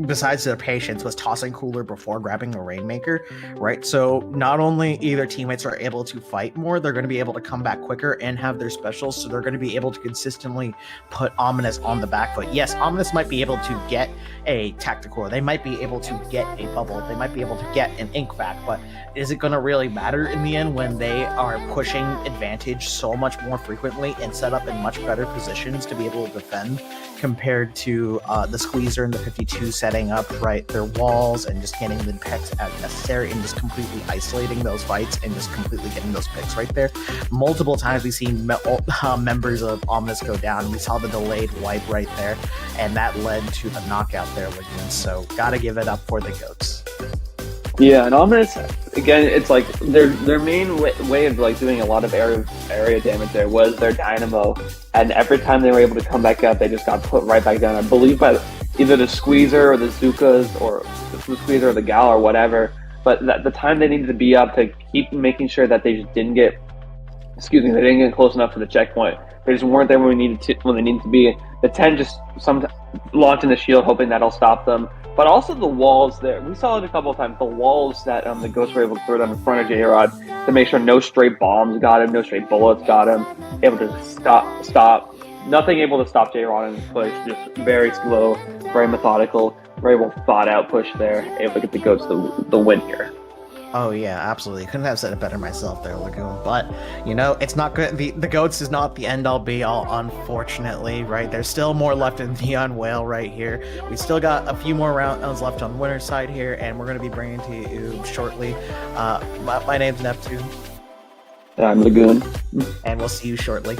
besides their patience, was tossing Cooler before grabbing the Rainmaker, right? So not only either teammates are able to fight more, they're going to be able to come back quicker and have their specials, so they're going to be able to consistently put Ominous on the back foot. Yes, Ominous might be able to get a Tactical, they might be able to get a Bubble, they might be able to get an Ink back, but is it going to really matter in the end when they are pushing advantage so much more frequently and set up in much better positions to be able to defend, compared to the Squeezer and the 52 setting up right their walls and just getting the picks as necessary and just completely isolating those fights and just completely getting those picks right there. Multiple times we've seen members of Omnis go down. We saw the delayed wipe right there, and that led to the knockout there, Lignans. So gotta give it up for the Goats. Yeah, and Ominous, again, it's like their main way of like doing a lot of area damage there was their Dynamo, and every time they were able to come back up, they just got put right back down. I believe by either the Squeezer or the Zukas or the Squeezer or the Gal or whatever. But the time they needed to be up to keep making sure that they just didn't get, they didn't get close enough to the checkpoint. They just weren't there when they needed to be. The 10 just launching the shield, hoping that'll stop them. But also the walls there. We saw it a couple of times. The walls that the Ghosts were able to throw down in front of J-Rod to make sure no straight bombs got him, no straight bullets got him. Able to stop. Nothing able to stop J-Rod in his push. Just very slow, very methodical, very well thought out push there. Able to get the Ghosts the win here. Oh yeah, absolutely. Couldn't have said it better myself there, Lagoon. But, you know, it's not good. The Goats is not the end-all be-all, unfortunately, right? There's still more left in Neon Wail right here. We still got a few more rounds left on winner's side here, and we're going to be bringing to you shortly. My name's Neptune. I'm Lagoon. And we'll see you shortly.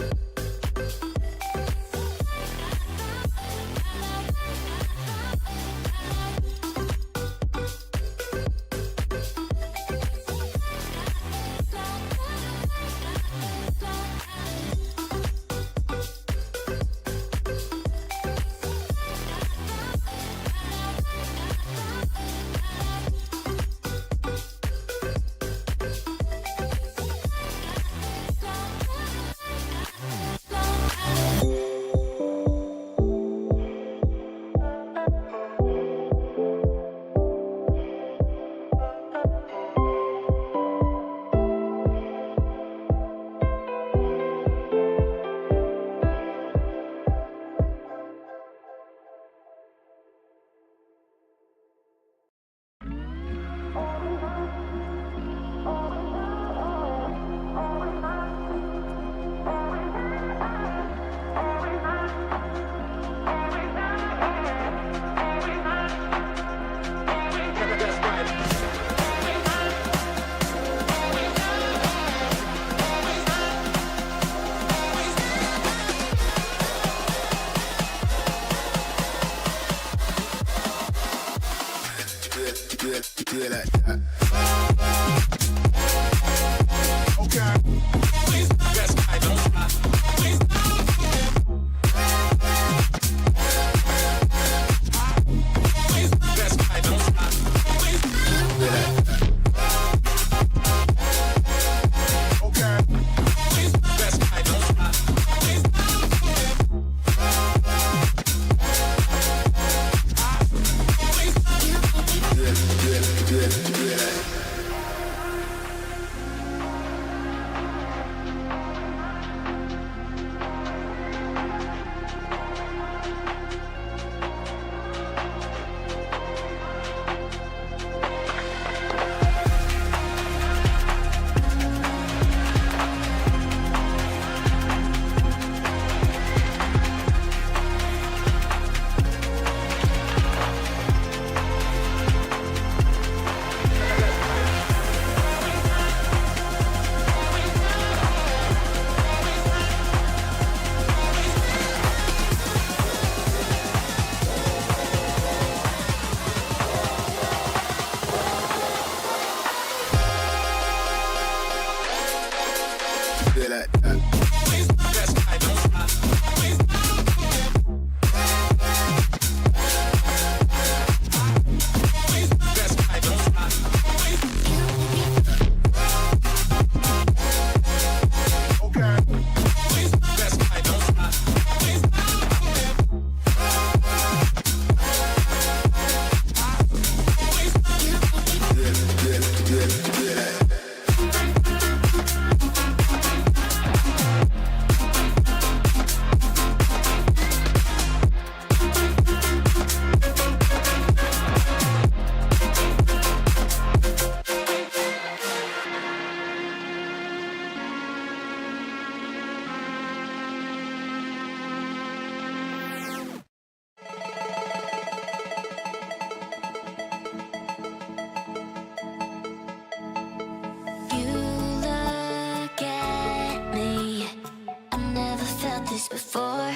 before.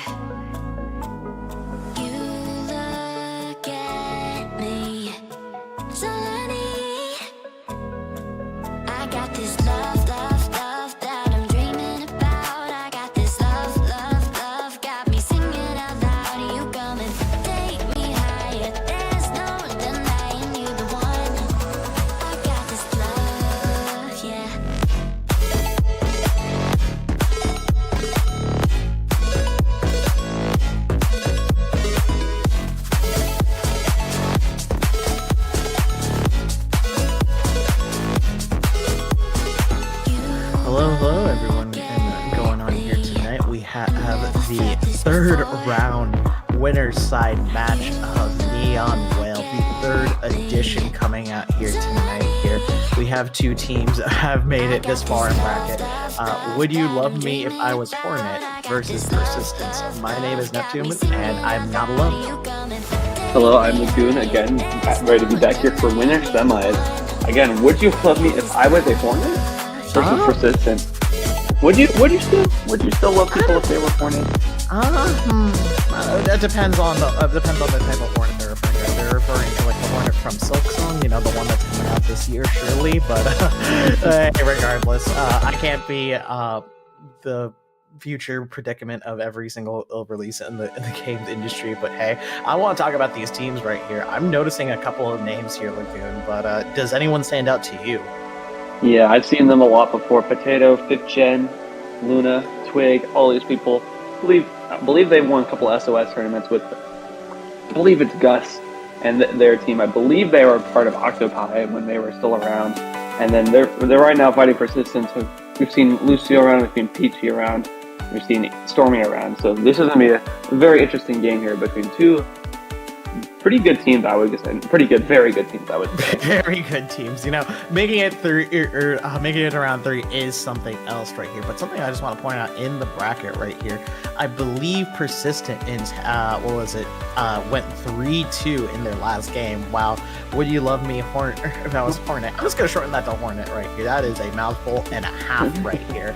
You look at me, it's all I need. I got this love, love, love that I'm dreaming about. I got this love, love, love, got me singing out loud. You come and take me higher. There's no denying you the one. I got this love, yeah. Hello, everyone, and going on here tonight. We have the third round winner's side match of Neon Wail, the third edition coming out here tonight. Here we have two teams that have made it this far in bracket. Would you love me if I was Hornet versus Persistence? My name is Neptune, and I'm not alone. Hello, I'm Lagoon again, ready to be back here for winner semis. Again, would you love me if I was a Hornet versus Persistent? Would you still love people if they were Hornet? That depends on the type of Hornet they're referring to. They're referring to like the Hornet from Silksong, you know, the one that's coming out this year, surely. But regardless, I can't be the future predicament of every single release in the games industry. But hey, I want to talk about these teams right here. I'm noticing a couple of names here, Lagoon. But does anyone stand out to you? Yeah, I've seen them a lot before. Potato, 5th Gen, Luna, Twig, all these people. I believe they won a couple SOS tournaments with, I believe it's Gus and their team. I believe they were part of Octopi when they were still around. And then they're right now fighting Persistence. We've seen Lucio around, we've seen Peachy around, we've seen Stormy around. So this is going to be a very interesting game here between two pretty good teams, I would say. Very good teams, I would say. Very good teams. You know, making it around 3 is something else right here. But something I just want to point out in the bracket right here, I believe Persistent went 3-2 in their last game. Wow. Would you love me, Hornet? If I was Hornet, I'm just gonna shorten that to Hornet right here. That is a mouthful and a half right here.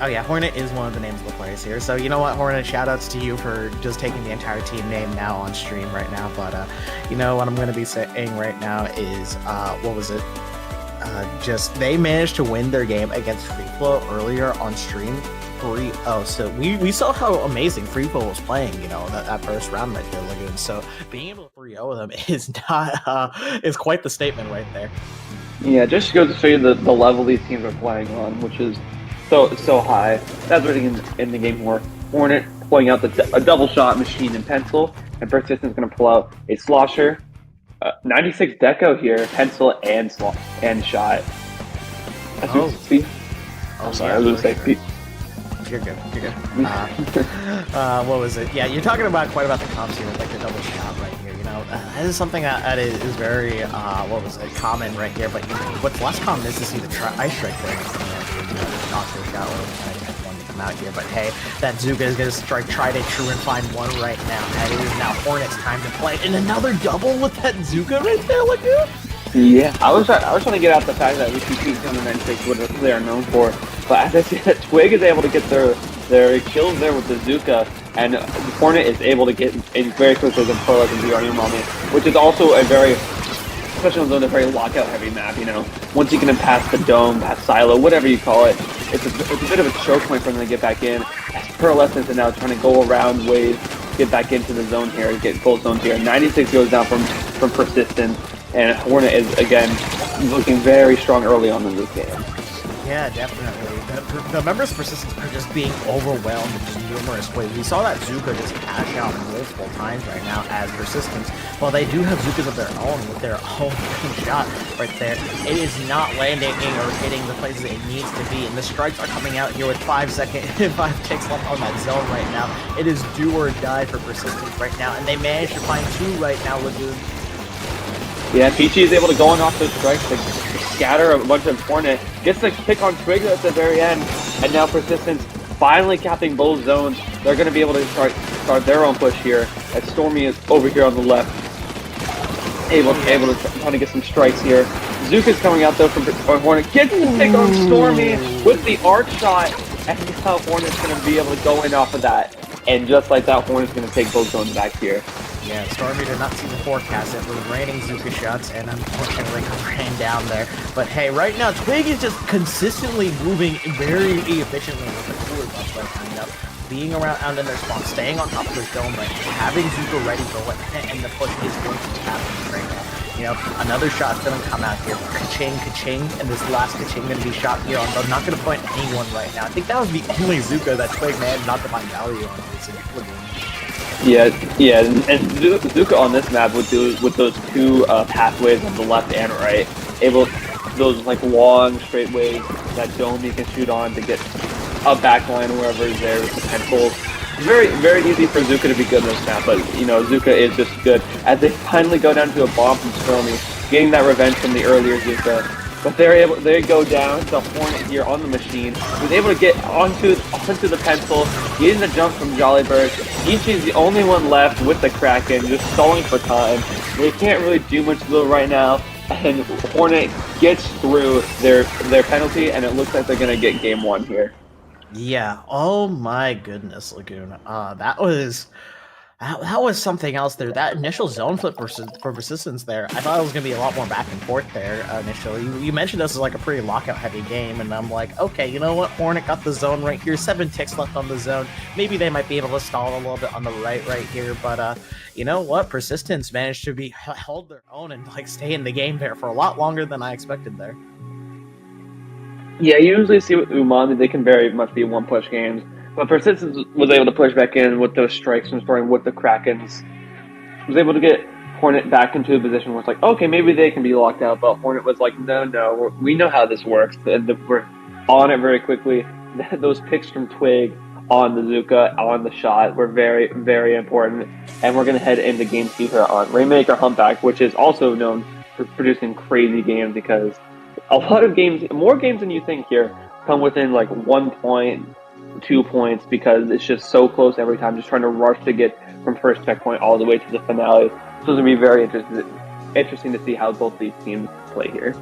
Oh yeah, Hornet is one of the names of the players here. So you know what, Hornet, shoutouts to you for just taking the entire team name now on stream right now. But you know what I'm going to be saying right now is, just they managed to win their game against FreeFlow earlier on stream 3-0. So we saw how amazing FreeFlow was playing, you know, that first round right there, Lagoon. So being able to 3-0 with them is quite the statement right there. Yeah, just goes to show you the level these teams are playing on, which is so high. That's what in the game more. Hornet pulling out a double shot machine and pencil, and Persistent's going to pull out a slosher, 96 deco here, pencil and shot. Sorry, I was going to say speed. You're good. What was it? Yeah, you're talking about quite about the comps here with like the double shot right here. You know, that is something that is very common right here. But what's less common is to see the ice strike there. Doctor shot or one to come out here. But hey, that Zuka is going to try to true and find one right now. And it is now Hornet's time to play. And another double with that Zuka right there. Look at it. Yeah, I was trying to get out the fact that we can keep 296 what they are known for. But as I see that Twig is able to get their kills there with the Zuka, and Hornet is able to get in very quickly the Pearl and the Arnium Mommy, which is also a very, especially on a very lockout heavy map, you know. Once you can pass the dome, past silo, whatever you call it, it's a bit of a choke point for them to get back in. As Pearlescence is now trying to go around waves, get back into the zone here, get full zones here. 96 goes down from Persistence, and Hornet is again looking very strong early on in this game. Yeah, definitely. The members of Persistence are just being overwhelmed in numerous ways. We saw that Zuka just cash out multiple times right now as Persistence. While they do have Zukas of their own with their own shot right there, it is not landing or hitting the places it needs to be. And the strikes are coming out here with 5 ticks left on that zone right now. It is do or die for Persistence right now. And they managed to find 2 right now, Lagoon. Yeah, Peachy is able to go on off those strikes to scatter a bunch of Hornet. Gets the pick on Twig at the very end, and now Persistence finally capping both zones. They're going to be able to start their own push here, as Stormy is over here on the left, able to try to get some strikes here. Zuka's coming out though from Hornet, gets the pick on Stormy with the arc shot, and now Hornet's going to be able to go in off of that. And just like that, Hornet's going to take both zones back here. Yeah, Stormy did not see the forecast. It was raining Zuka shots, and unfortunately ran down there. But hey, right now, Twig is just consistently moving very efficiently with the cooler buff right now. You know, being around out in their spawn, staying on top of their dome, like having Zuka ready for what, and the push is going to be happening right now. You know, another shot's gonna come out here. Ka-ching, ka-ching, and this last ka-ching gonna be shot here on. I'm not gonna point anyone right now. I think that was the only Zuka that Twig managed not to find value on. Yeah, and Zuka on this map with those two pathways on the left and right, those like long straight ways that dome you can shoot on to get a backline wherever is there with the pencils. Very, very easy for Zuka to be good in this map, but you know Zuka is just good as they finally go down to a bomb from Stormy, getting that revenge from the earlier Zuka. But they go down to Hornet here on the machine. He's able to get onto the pencil, getting the jump from Jollybird. Ichi's the only one left with the Kraken, just stalling for time. They can't really do much though right now, and Hornet gets through their penalty, and it looks like they're gonna get game 1 here. Yeah. Oh my goodness, Lagoon. That was something else there. That initial zone flip for Persistence there, I thought it was going to be a lot more back and forth there initially. You mentioned this as like a pretty lockout-heavy game, and I'm like, okay, you know what? Hornet got the zone right here. 7 ticks left on the zone. Maybe they might be able to stall a little bit on the right here, but you know what? Persistence managed to hold their own and like stay in the game there for a lot longer than I expected there. Yeah, you usually see with Umami, they can very much be one-push games. But Persistence was able to push back in with those strikes and starting with the Krakens. Was able to get Hornet back into a position where it's like, okay, maybe they can be locked out. But Hornet was like, no, we know how this works. And we're on it very quickly. Those picks from Twig on the Zuka, on the shot, were very, very important. And we're going to head into game 2 here on Rainmaker Humpback, which is also known for producing crazy games because a lot of games, more games than you think here, come within like 1 point, 2 points because it's just so close every time, just trying to rush to get from first checkpoint all the way to the finale. So it's going to be very interesting to see how both these teams play here.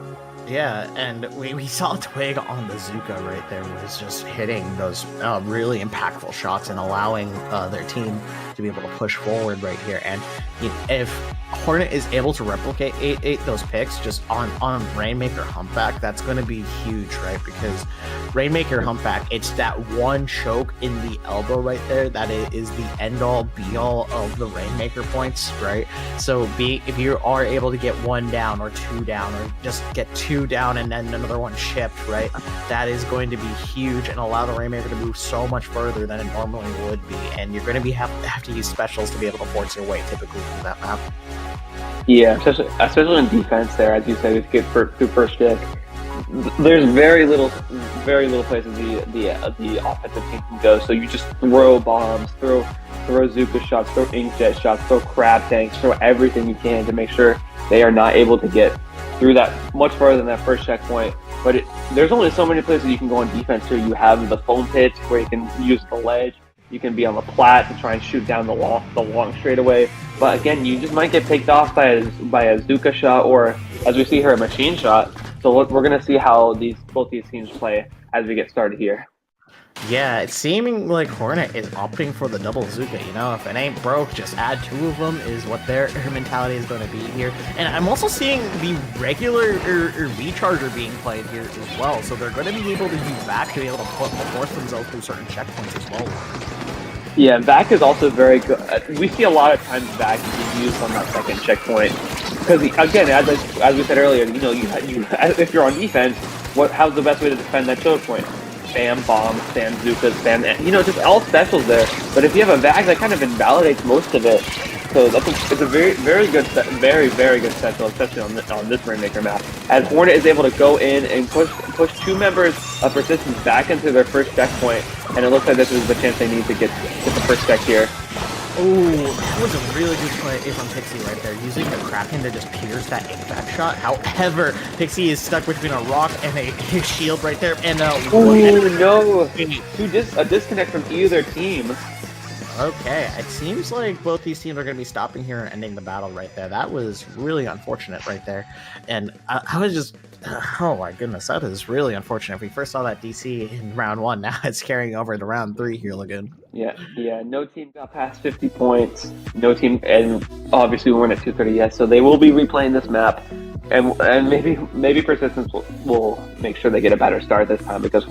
Yeah, and we saw Twig on the Zuka right there was just hitting those really impactful shots and allowing their team to be able to push forward right here. And if Hornet is able to replicate those picks just on Rainmaker Humpback, that's going to be huge, right? Because Rainmaker Humpback, it's that one choke in the elbow right there that is the end-all, be-all of the Rainmaker points, right? So if you are able to get 1 down or 2 down or just get 2 down and then another one chipped, right? That is going to be huge and allow the Rainmaker to move so much further than it normally would be. And you're going to have to use specials to be able to force your way typically through that map. Yeah, especially in defense there, as you said, if you get through first pick. There's very little places the offensive team can go. So you just throw bombs, throw Zuka shots, throw inkjet shots, throw crab tanks, throw everything you can to make sure they are not able to get through that much farther than that first checkpoint. But there's only so many places you can go on defense here. You have the foam pits where you can use the ledge. You can be on the plat to try and shoot down the long straightaway. But again, you just might get picked off by a Zuka shot or, as we see here, a machine shot. So we're going to see how both these teams play as we get started here. Yeah, it's seeming like Hornet is opting for the double Zuka, you know? If it ain't broke, just add 2 of them is what their mentality is going to be here. And I'm also seeing the regular V-Charger being played here as well, so they're going to be able to use back to be able to force themselves through certain checkpoints as well. Yeah, back is also very good. We see a lot of times back is used on that second checkpoint. Because, again, as we said earlier, you know, if you're on defense, how's the best way to defend that choke point? Spam bombs, spam Zukas, spam, just all specials there. But if you have a VAC, that kind of invalidates most of it. So it's a very, very good, very, very good special, especially on this Rainmaker map. As Hornet is able to go in and push 2 members of Persistence back into their first checkpoint, and it looks like this is the chance they need to get the first check here. Oh, that was a really good play from Pixie right there, using the Kraken to just pierce that impact shot. However, Pixie is stuck between a rock and a shield right there, and no! A disconnect from either team. Okay, it seems like both these teams are going to be stopping here and ending the battle right there. That was really unfortunate right there. And I was just Oh my goodness, that is really unfortunate. We first saw that DC in round 1, now it's carrying over to round 3 here, Lagoon. Yeah. No team got past 50 points. No team, and obviously we weren't at 230 yet, so they will be replaying this map, and maybe Persistence will make sure they get a better start this time because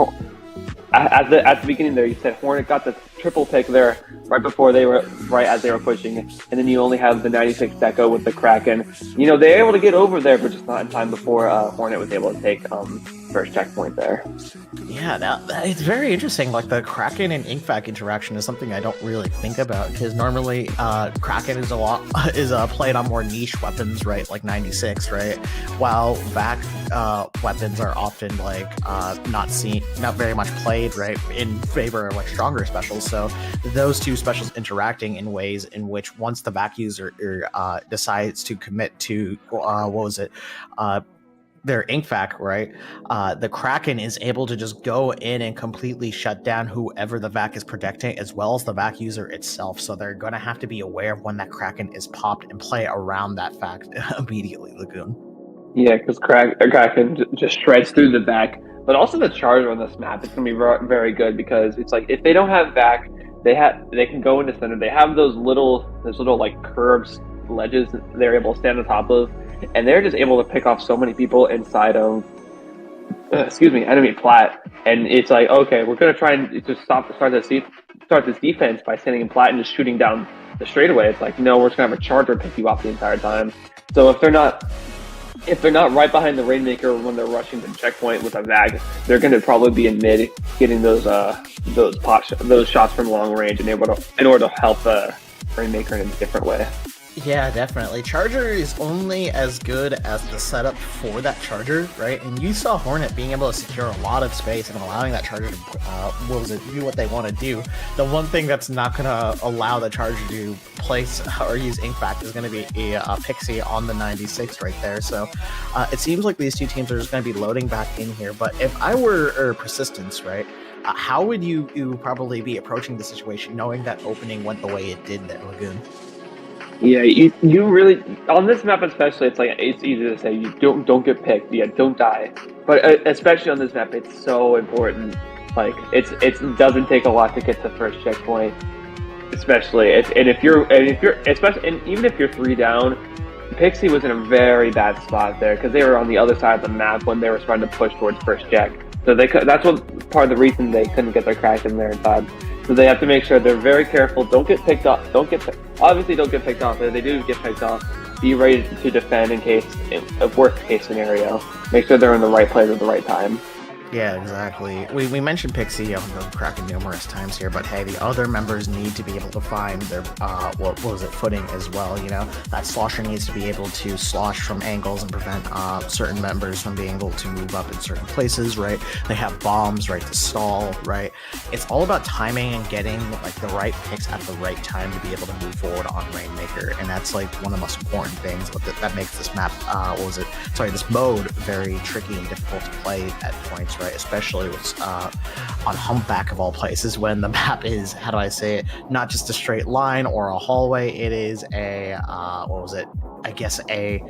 at the beginning there, you said Hornet got the triple pick there right as they were pushing, and then you only have the 96 Deco with the Kraken. They're able to get over there, but just not in time before Hornet was able to take first checkpoint there. Yeah, now it's very interesting. Like the Kraken and Inkvac interaction is something I don't really think about because normally Kraken is played on more niche weapons, right? Like 96, right? While Vac weapons are often like not very much played, right, in favor of like stronger specials. So those two specials interacting in ways in which once the Vac user decides to commit to their Inkvac, right? The Kraken is able to just go in and completely shut down whoever the Vac is protecting, as well as the Vac user itself. So they're going to have to be aware of when that Kraken is popped and play around that fact immediately, Lagoon. Yeah, because Kraken just shreds through the Vac, but also the Charger on this map is going to be very good because it's like if they don't have Vac, they can go into center. They have those little like curves ledges that they're able to stand on top of, and they're just able to pick off so many people inside of enemy plat. And it's like, okay, we're gonna try and just start this defense by standing in plat and just shooting down the straightaway. It's like, no, we're just gonna have a Charger pick you off the entire time. So if they're not right behind the Rainmaker when they're rushing to checkpoint with a VAG, they're going to probably be in mid, getting those shots from long range, and in order to help the Rainmaker in a different way. Yeah, definitely. Charger is only as good as the setup for that Charger, right? And you saw Hornet being able to secure a lot of space and allowing that Charger to do what they want to do. The one thing that's not going to allow the Charger to place or use Inkvac is going to be a Pixie on the 96 right there. So it seems like these two teams are just going to be loading back in here. But if I were Persistence, right, how would you probably be approaching the situation knowing that opening went the way it did there, Lagoon? Yeah, you really, on this map especially, it's easy to say you don't get picked. Yeah, don't die. But especially on this map, it's so important. Like it doesn't take a lot to get the first checkpoint, especially even if you're 3 down. Pixie was in a very bad spot there because they were on the other side of the map when they were starting to push towards first check. So that's what part of the reason they couldn't get their crack in there in time. So they have to make sure they're very careful. Don't get picked off. Obviously don't get picked off. If they do get picked off, be ready to defend in case of worst case scenario. Make sure they're in the right place at the right time. Yeah, exactly. We mentioned Pixie on the Kraken numerous times here, but hey, the other members need to be able to find their footing as well. That slosher needs to be able to slosh from angles and prevent certain members from being able to move up in certain places, right? They have bombs, right, to stall, right? It's all about timing and getting like the right picks at the right time to be able to move forward on Rainmaker, and that's like one of the most important things that makes this map, this mode very tricky and difficult to play at points. Right, especially with on Humpback of all places, when the map is, how do I say it, not just a straight line or a hallway, it is a I guess a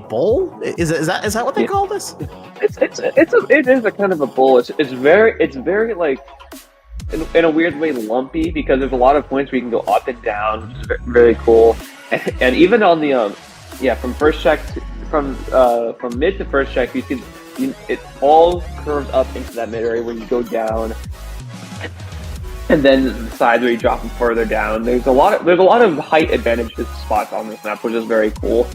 bowl. Is that what they call this? It is a kind of a bowl. It's very like in a weird way lumpy because there's a lot of points where you can go up and down, which is very cool. And even on the from first check from mid to first check, you see. It all curves up into that mid area where you go down, and then the sides where you drop them further down. There's a lot of height advantage spots on this map, which is very cool.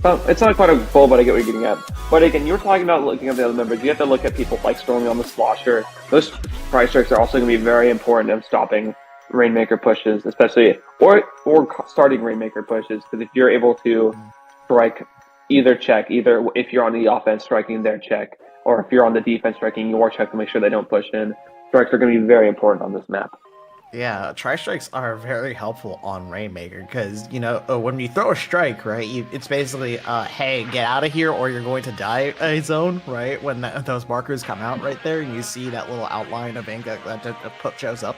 It's not quite a bowl, but I get what you're getting at. But again, you were talking about looking at the other members. You have to look at people like Stormy on the Slosher. Those price strikes are also going to be very important in stopping Rainmaker pushes, especially or starting Rainmaker pushes. Because if you're able to strike either if you're on the offense striking their check, or if you're on the defense striking your check to make sure they don't push in, strikes are going to be very important on this map. Yeah, tri-strikes are very helpful on Rainmaker because, when you throw a strike, right, it's basically, hey, get out of here or you're going to die zone, right, when those markers come out right there and you see that little outline of ink that shows up,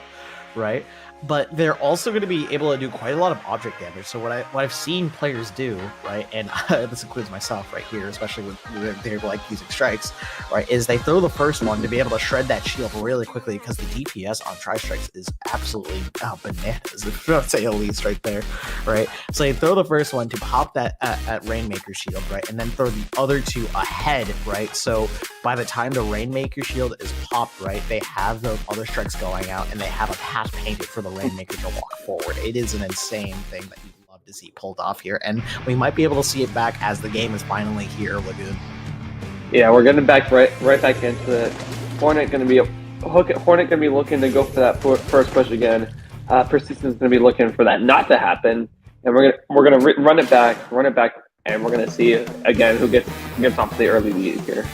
right? But they're also going to be able to do quite a lot of object damage. So what I've seen players do, right, and this includes myself right here, especially when they're like using strikes, right, is they throw the first one to be able to shred that shield really quickly because the DPS on tri-strikes is absolutely bananas, if I say the least, right there, right? So they throw the first one to pop that at Rainmaker shield, right, and then throw the other two ahead, right? So by the time the Rainmaker shield is popped, right, they have those other strikes going out, and they have a path painted for the Rainmaker to walk forward. It is an insane thing that you'd love to see pulled off here, and we might be able to see it back as the game is finally here, Lagoon. Yeah, we're getting back right back into it. Hornet gonna be looking to go for that first push again. Persistence gonna be looking for that not to happen, and we're gonna run it back, and we're gonna see again who gets off the early lead here.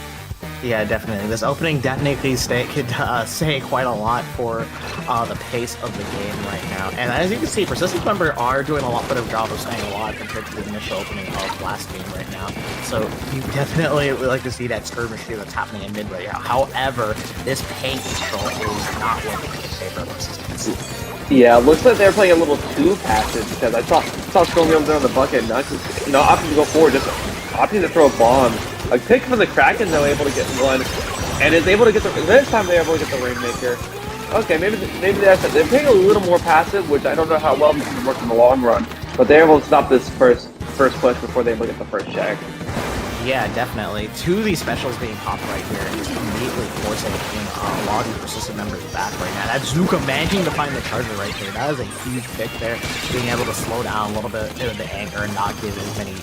Yeah, definitely. This opening definitely could say quite a lot for the pace of the game right now. And as you can see, Persistence members are doing a lot better job of staying alive compared to the initial opening of last game right now. So you definitely would like to see that skirmish here that's happening in mid right now. However, this paint control is not working in favor of Persistence. Yeah, it looks like they're playing a little too passive because I saw Chromium there on the bucket, not opting to go forward, just opting to throw a bomb. A pick from the Kraken though, able to get one, and is able to get this time they're able to get the Rainmaker. Okay, maybe that's it. They're playing a little more passive, which I don't know how well this can work in the long run, but they're able to stop this first push before they able to get the first check. Yeah, definitely. Two of these specials being popped right here and just immediately forcing a lot of these Persistent members back right now. That's Zuka managing to find the charger right there. That is a huge pick there. Being able to slow down a little bit of the anger and not give as many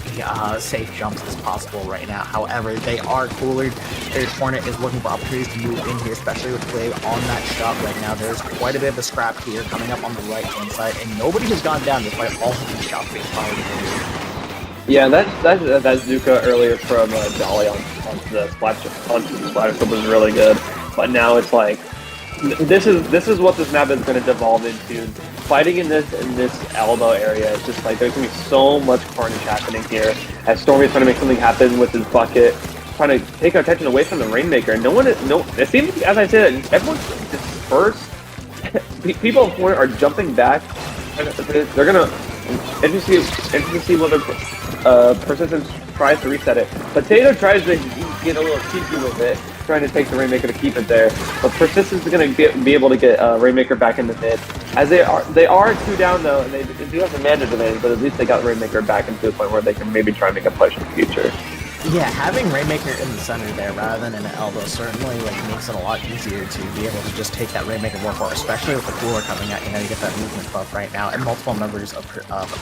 safe jumps as possible right now. However, they are cooler. Hornet is looking for opportunities to move in here, especially with Wail on that shot right now. There's quite a bit of a scrap here coming up on the right-hand side, and nobody has gone down despite all of these shots being fired. Yeah, that Zuka earlier from Dolly onto the splatter clip was really good, but now it's like this is what this map is going to devolve into. Fighting in this elbow area, it's just like there's going to be so much carnage happening here. As Stormy's trying to make something happen with his bucket, trying to take our attention away from the Rainmaker. It seems as I said, everyone's dispersed. People are jumping back. They're gonna. Interesting to see whether Persistence tries to reset it. Potato tries to get a little cheeky with it, trying to take the Rainmaker to keep it there. But Persistence is going to be able to get Rainmaker back in the mid. As they are 2 down though, and they do have the mana advantage, but at least they got Rainmaker back into the point where they can maybe try and make a push in the future. Yeah, having Rainmaker in the center there rather than in an elbow certainly makes it a lot easier to be able to just take that Rainmaker more far, especially with the cooler coming out. You know, you get that movement buff right now, and multiple members of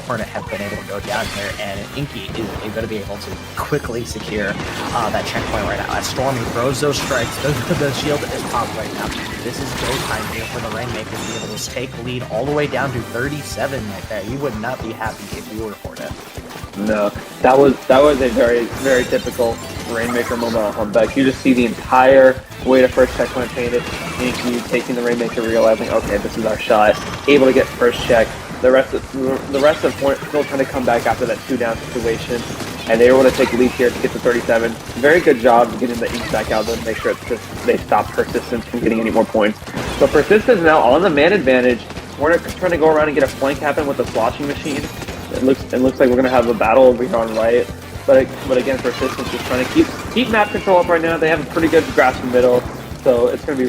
Hornet have been able to go down here, and Inky is going to be able to quickly secure that checkpoint right now. As Stormy throws those strikes, the shield is popped right now. This is go time here for the Rainmaker to be able to take lead all the way down to 37 right there. You would not be happy if you were Hornet. No, that was a very, very typical Rainmaker moment on Beck. You just see the entire way to first checkpoint painted. Inky taking the Rainmaker, realizing, okay, this is our shot. Able to get first check. The rest of Hornet still trying to come back after that 2 down situation, and they were able to take lead here to get to 37. Very good job getting the Ink back out there to make sure they stop Persistence from getting any more points. So Persistence now on the man advantage. Hornet trying to go around and get a flank happen with the sloshing machine. It looks like we're gonna have a battle over here on right, but again, Persistence is trying to keep map control up right now. They have a pretty good grasp in the middle, so it's gonna be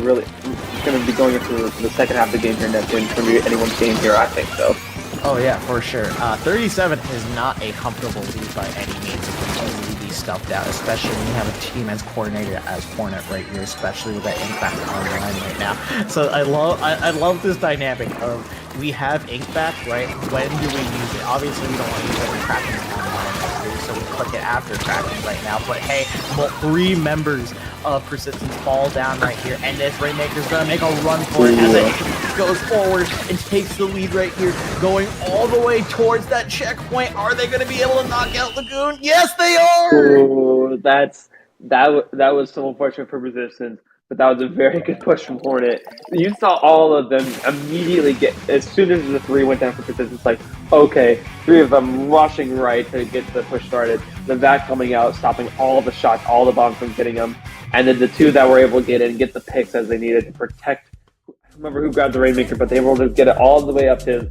going into the second half of the game here next. It's gonna be anyone's game here, I think so. Oh yeah, for sure. 37 is not a comfortable lead by any means. It can easily be stuffed out, especially when you have a team as coordinated as Hornet right here, especially with that Ink back online right now. So I love this dynamic of we have Ink back, right? When do we use it? Obviously we don't want to use it when Kraken is online, so we click it after Kraken right now. But hey, 3 members of Persistence fall down right here, and this Rainmaker's gonna make a run for it as it goes forward and takes the lead right here, going all the way towards that checkpoint. Are they gonna be able to knock out Lagoon? Yes, they are! Ooh, that was so unfortunate for Persistence, but that was a very good push from Hornet. You saw all of them immediately get, as soon as the 3 went down for Persistence, like, okay, 3 of them rushing right to get the push started. The vac coming out, stopping all the shots, all the bombs from getting them. And then the 2 that were able to get in, get the picks as they needed to protect remember who grabbed the Rainmaker, but they were able to get it all the way up to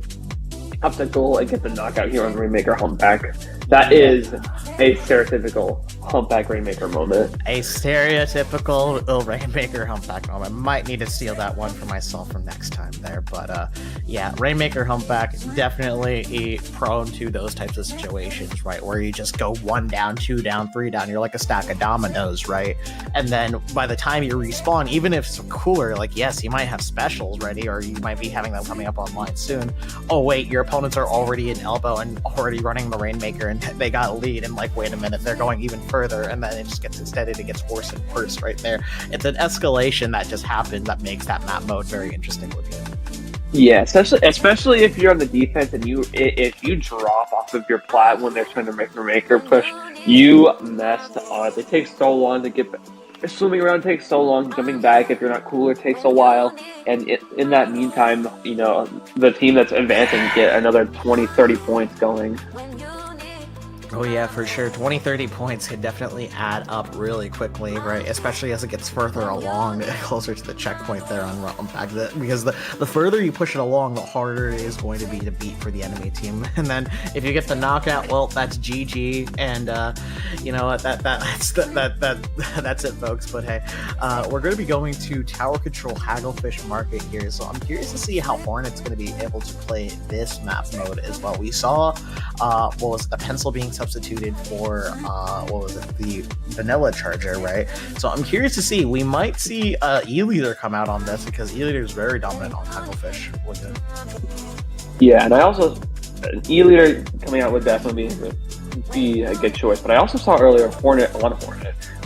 goal and get the knockout here on the Rainmaker humpback. That is a stereotypical humpback Rainmaker moment. A stereotypical Rainmaker humpback moment. Might need to steal that one for myself for next time there. But yeah, Rainmaker humpback is definitely prone to those types of situations, right? Where you just go 1 down, 2 down, 3 down. You're like a stack of dominoes, right? And then by the time you respawn, even if it's cooler, like yes, you might have specials ready, or you might be having them coming up online soon. Oh wait, your opponents are already in elbow and already running the Rainmaker, and they got a lead, and like, wait a minute, they're going even further, and then it just gets instead it gets worse and worse right there. It's an escalation that just happens that makes that map mode very interesting with you. Yeah, especially if you're on the defense and if you drop off of your plat when they're trying to make a Rainmaker push, you messed up. It takes so long to get back. Swimming around takes so long. Jumping back, if you're not cooler, takes a while. And in that meantime, you know, the team that's advancing get another 20, 30 points going. Oh yeah, for sure. 20, 30 points could definitely add up really quickly, right? Especially as it gets further along, closer to the checkpoint there on back. Because the further you push it along, the harder it is going to be to beat for the enemy team. And then if you get the knockout, well, that's GG. And you know what? That's it, folks. But hey, we're going to be going to Tower Control Hagglefish Market here, so I'm curious to see how Hornet's going to be able to play this map mode as well. We saw what was a pencil being substituted for what was it, the vanilla charger, right? So I'm curious to see. We might see E-Leader come out on this, because E-Leader is very dominant on Hagglefish with it. Yeah, and I also E-Leader coming out would definitely be a good choice. But I also saw earlier Hornet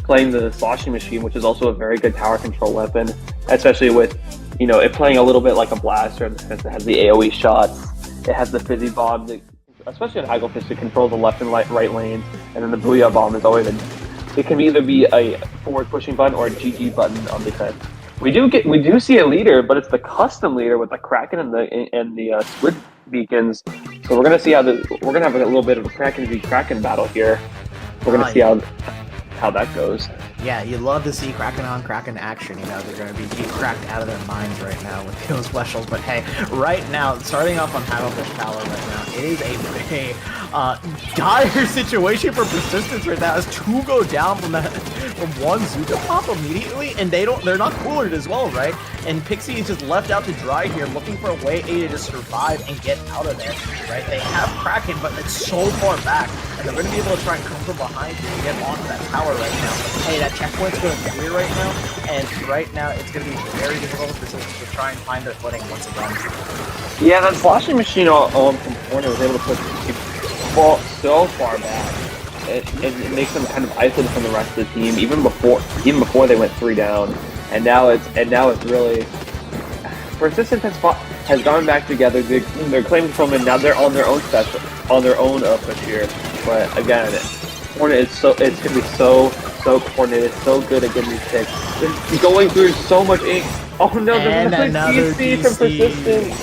playing the sloshing machine, which is also a very good tower control weapon, especially with, you know, it playing a little bit like a blaster in the sense it has the AoE shots, it has the fizzy bomb, especially on Hagglefish, to control the left and right lanes, and then the Booyah Bomb is always it can either be a forward pushing button or a GG button on defense. We do see a leader, but it's the custom leader with the Kraken and the Squid beacons. So we're gonna see we're gonna have a little bit of a Kraken v Kraken battle here. We're gonna see how that goes. Yeah, you love to see Kraken on Kraken action. You know, they're going to be cracked out of their minds right now with those specials. But hey, right now, starting off on Hagglefish Tower right now, it is a dire situation for Persistence right now, as 2 go down from one Zuka pop immediately, and they're not coolered as well, right? And Pixie is just left out to dry here, looking for a way to just survive and get out of there, right? They have Kraken, but it's so far back, and they're going to be able to try and come from behind here and get onto that tower right now. Hey, that checkpoint's going to clear right now, and right now it's going to be very difficult for Persistence to try and find their footing once again. Yeah, that sloshing machine from Hornet was able to put ball so far back. It makes them kind of isolated from the rest of the team, even before they went 3 down. And now it's really Persistence has gone back together. They're claiming from, and now they're on their own push here. But again, Hornet is it's gonna be so coordinated, so good at getting these picks. They're going through so much ink. Oh no, there's another DC from Persistence.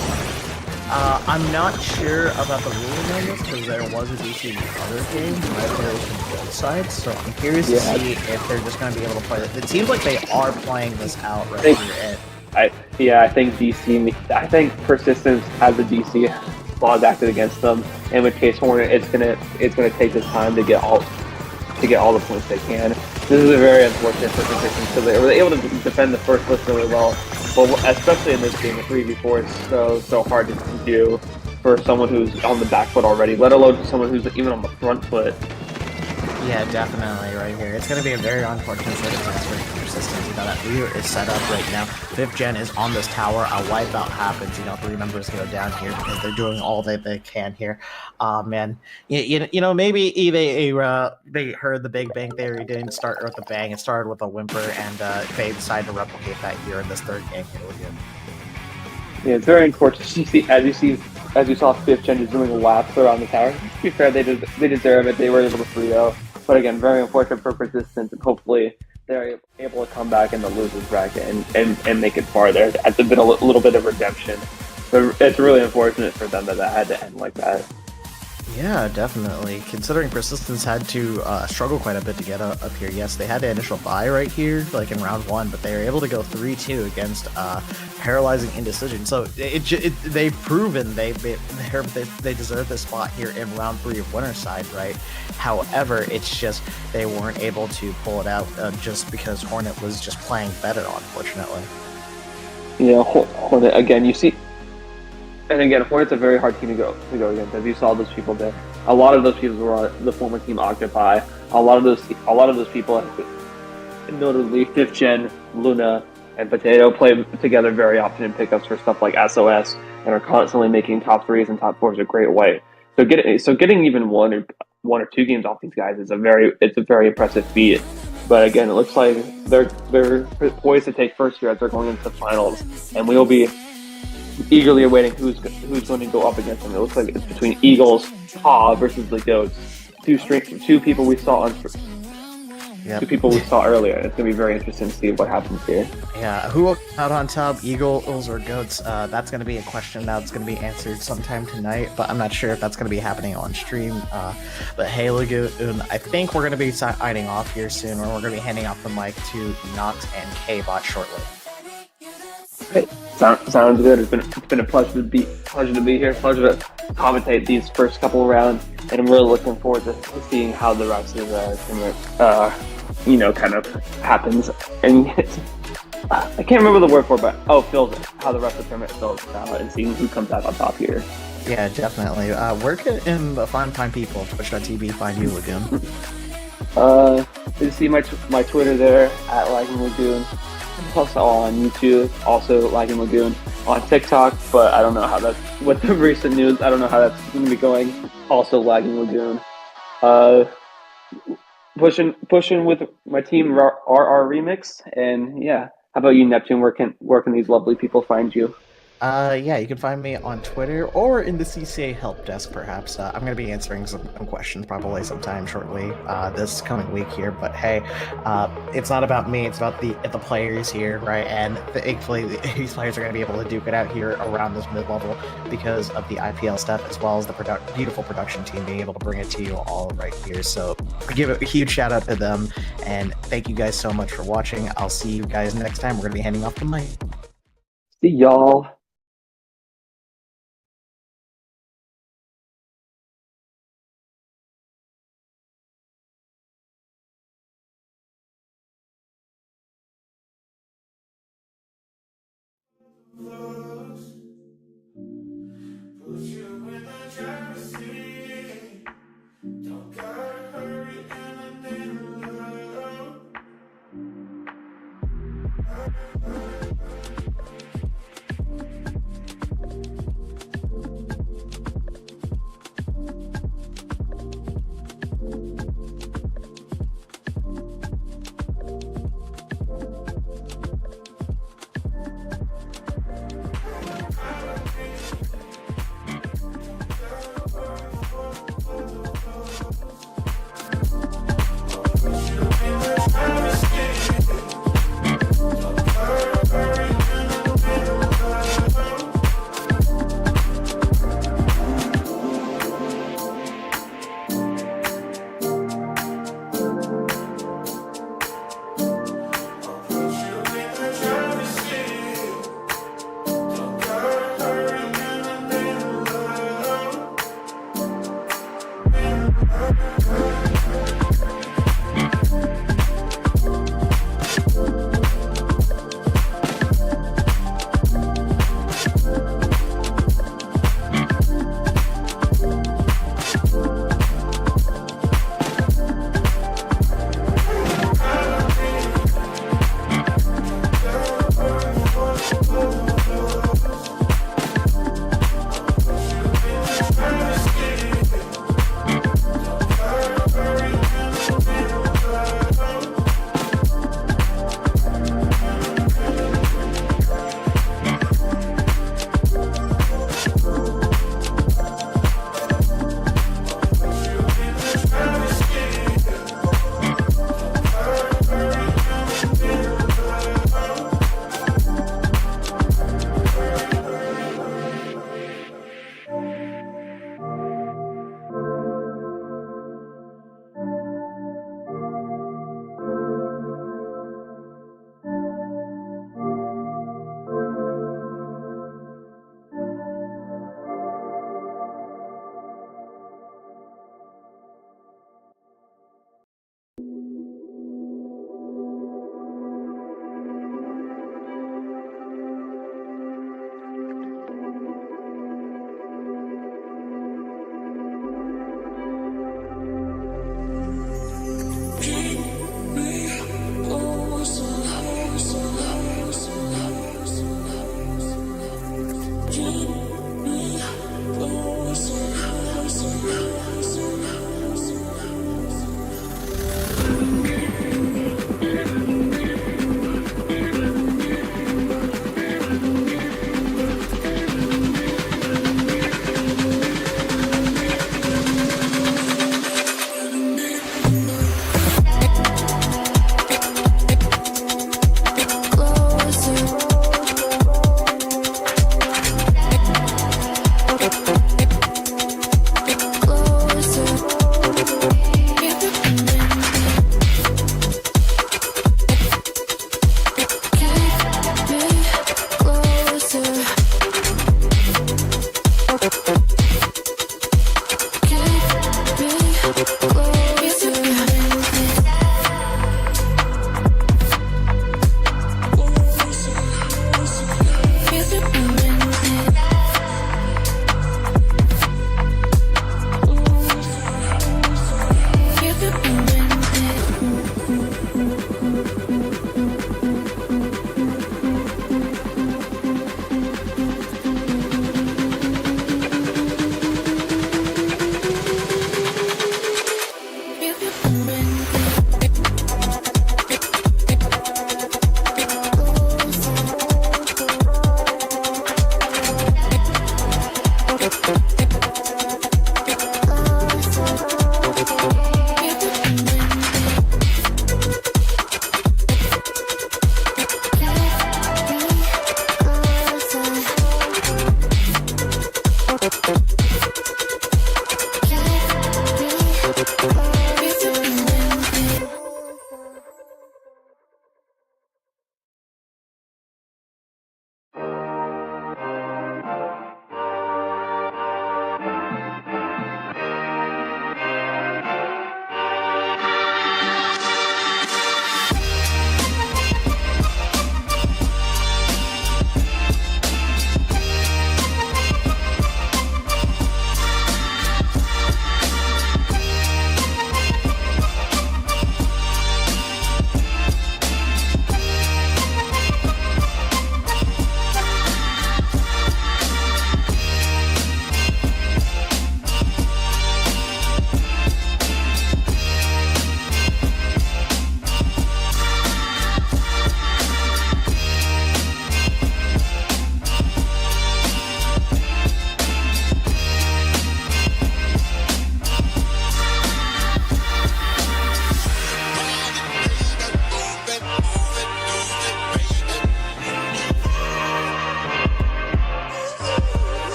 I'm not sure about the ruling on this, because there was a DC in the other game, right? There was from both sides, so I'm curious to see if they're just going to be able to play it. It seems like they are playing this out right here. I think Persistence has the DC laws acted against them, and with Case Hornet, it's gonna take this time to get all the points they can. This is a very unfortunate for Persistence, because they were able to defend the first list really well. But especially in this game, the 3v4 is so hard to do for someone who's on the back foot already, let alone someone who's even on the front foot. Yeah, definitely right here. It's going to be a very unfortunate circumstance for Persistence. You know, that leader is set up right now. 5th gen is on this tower. A wipeout happens. You know, 3 members go down here because they're doing all that they can here. Man, you know, maybe they heard the Big Bang Theory didn't start with a bang. It started with a whimper, and they decided to replicate that here in this 3rd game here with you. Yeah, it's very unfortunate. As you saw 5th gen just doing laps around the tower. To be fair, they deserve it. They were able to 3-0. But again, very unfortunate for Persistence, and hopefully they're able to come back in the losers bracket and make it farther. It's been a little bit of redemption. But it's really unfortunate for them that had to end like that. Yeah, definitely. Considering Persistence had to struggle quite a bit to get up here. Yes, they had the initial bye right here, like in round 1, but they were able to go 3-2 against Paralyzing Indecision. So they've proven they deserve this spot here in round 3 of Winter Side, right? However, it's just they weren't able to pull it out just because Hornet was just playing better, unfortunately. Yeah, Hornet again. You see, and again, Hornet's a very hard team to go against. As you saw, those people there, a lot of those people were on the former team Octopi. A lot of those people, notably 5th Gen, Luna, and Potato, play together very often in pickups for stuff like SOS, and are constantly making top 3s and top 4s a great way. So getting even one or two games off these guys is a very impressive feat. But again, it looks like they're poised to take first here as they're going into the finals, and we will be eagerly awaiting who's going to go up against them. It looks like it's between Eagles, Paw versus the Goats. Two people we saw on Yep. two people we saw earlier. It's going to be very interesting to see what happens here. Yeah, who will come out on top, Eagles or Goats? That's going to be a question that's going to be answered sometime tonight, but I'm not sure if that's going to be happening on stream. But hey, Lagoon, I think we're going to be signing off here soon, or we're going to be handing off the mic to Nox and K-Bot shortly. Great. Sounds good. It's been a pleasure to be here. Pleasure to commentate these first couple of rounds, and I'm really looking forward to seeing how the rest of the tournament, kind of happens. And I can't remember the word for it, but fills it. How the rest of the tournament fills out, and seeing who comes out on top here. Yeah, definitely. Where can find people? Twitch.tv find you, Lagoon. You see my Twitter there at Lagging Lagoon. Also on YouTube, also Lagging Lagoon on TikTok, but I don't know how that's with the recent news. I don't know how that's going to be going. Also Lagging Lagoon. Pushing with my team RR Remix, and yeah. How about you, Neptune? Where can these lovely people find you? Yeah, you can find me on Twitter or in the CCA help desk, perhaps. I'm going to be answering some questions probably sometime shortly this coming week here. But hey, it's not about me. It's about the players here, right? And thankfully, these players are going to be able to duke it out here around this mid-level because of the IPL stuff, as well as the beautiful production team being able to bring it to you all right here. So give a huge shout out to them, and thank you guys so much for watching. I'll see you guys next time. We're going to be handing off the mic. See y'all. Put you in the driver's seat. Don't gotta hurry and I need love.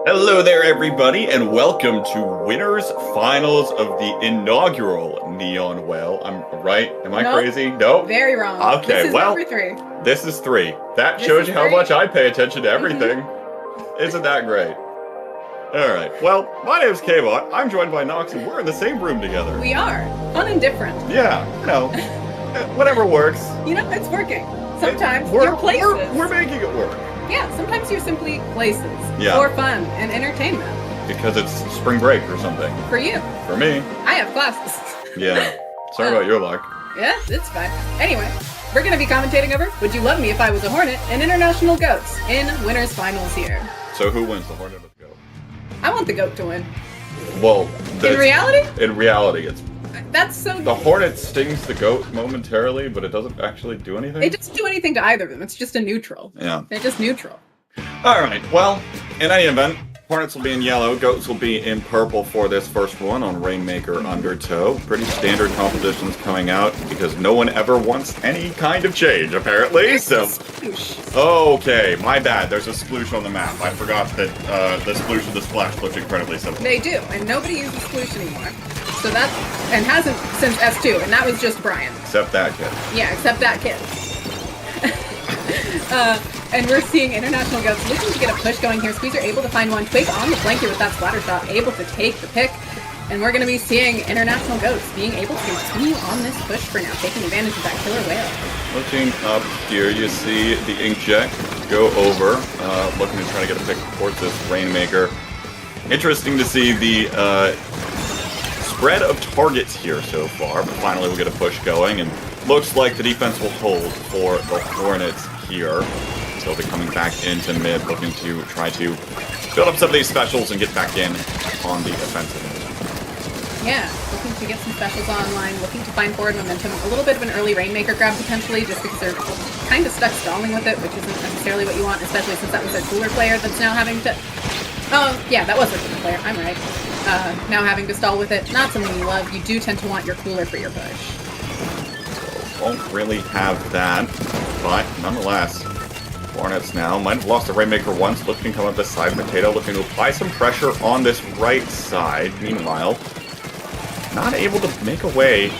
Hello there, everybody, and welcome to winners finals of the inaugural Neon Wail. I'm right? Am I Nope. crazy? No? Very wrong. Okay, This is well, number 3. this is 3. That This shows is you how 3. much I pay attention to everything. Isn't that great? Alright, well, my name's K-Bot. I'm joined by Nox, and we're in the same room together. We are. Fun and different. Yeah, you know, whatever works. You know, it's working. Sometimes We're- you're places. We're making it work. Yeah, sometimes you're simply places. Yeah. For fun and entertainment. Because it's spring break or something. For you. For me, I have classes. yeah. Sorry about your luck. Yeah, it's fine. Anyway, we're going to be commentating over Would You Love Me If I Was a Hornet and International Goats in Winners Finals here. So who wins, the Hornet or the Goat? I want the goat to win. Well, In reality? In reality, it's That's so... the Hornet stings the goat momentarily, but it doesn't actually do anything. It doesn't do anything to either of them. It's just a neutral. Yeah. They're just neutral. Alright, well, in any event, Hornets will be in yellow, Goats will be in purple for this first one on Rainmaker Undertow. Pretty standard compositions coming out because no one ever wants any kind of change, apparently. There's So, a sploosh. okay, my bad. There's a sploosh on the map. I forgot that the sploosh and the splash looked incredibly simple. They do, and nobody uses sploosh anymore. So that's... and hasn't since S2, and that was just Brian. Except that kid. Yeah, except that kid. And we're seeing International Goats looking to get a push going here. Squeezer able to find one. Twig on the flank here with that splatter shot, able to take the pick. And we're going to be seeing International Goats being able to continue on this push for now, taking advantage of that killer whale. Looking up here, you see the Inkjet go over, looking to try to get a pick towards this Rainmaker. Interesting to see the spread of targets here so far, but finally we'll get a push going, and looks like the defense will hold for the Hornets here. So they'll be coming back into mid, looking to try to build up some of these specials and get back in on the offensive. Yeah, looking to get some specials online, looking to find forward momentum. A little bit of an early Rainmaker grab potentially, just because they're kind of stuck stalling with it, which isn't necessarily what you want, especially since that was their cooler player that's now having to... Oh, yeah, that was their cooler player, I'm right. Now having to stall with it, not something you love. You do tend to want your cooler for your push. Won't really have that, but nonetheless, Hornets now might have lost the Rainmaker once, looking to come up this side. Potato looking to apply some pressure on this right side. Meanwhile, not able to make a way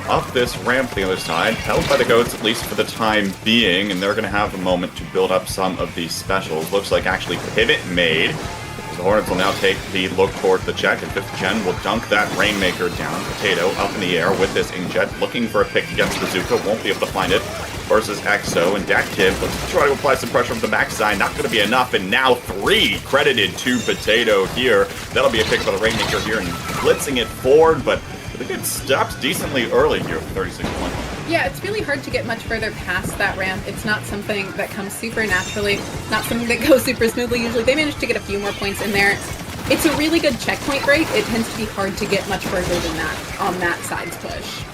up this ramp to the other side. Held by the Goats, at least for the time being, and they're going to have a moment to build up some of these specials. Looks like actually pivot made. The Hornets will now take the look toward the check, and 5th Gen will dunk that Rainmaker down. Potato up in the air with this Inkjet, looking for a pick against Bazooka, won't be able to find it. Versus Exo, and Dat Kid looks to try to apply some pressure from the backside, not going to be enough, and now 3 credited to Potato here. That'll be a pick by the Rainmaker here, and blitzing it forward, but I think it stops decently early here for 36 points. Yeah, it's really hard to get much further past that ramp. It's not something that comes super naturally, not something that goes super smoothly. Usually they manage to get a few more points in there. It's a really good checkpoint break. It tends to be hard to get much further than that on that side's push.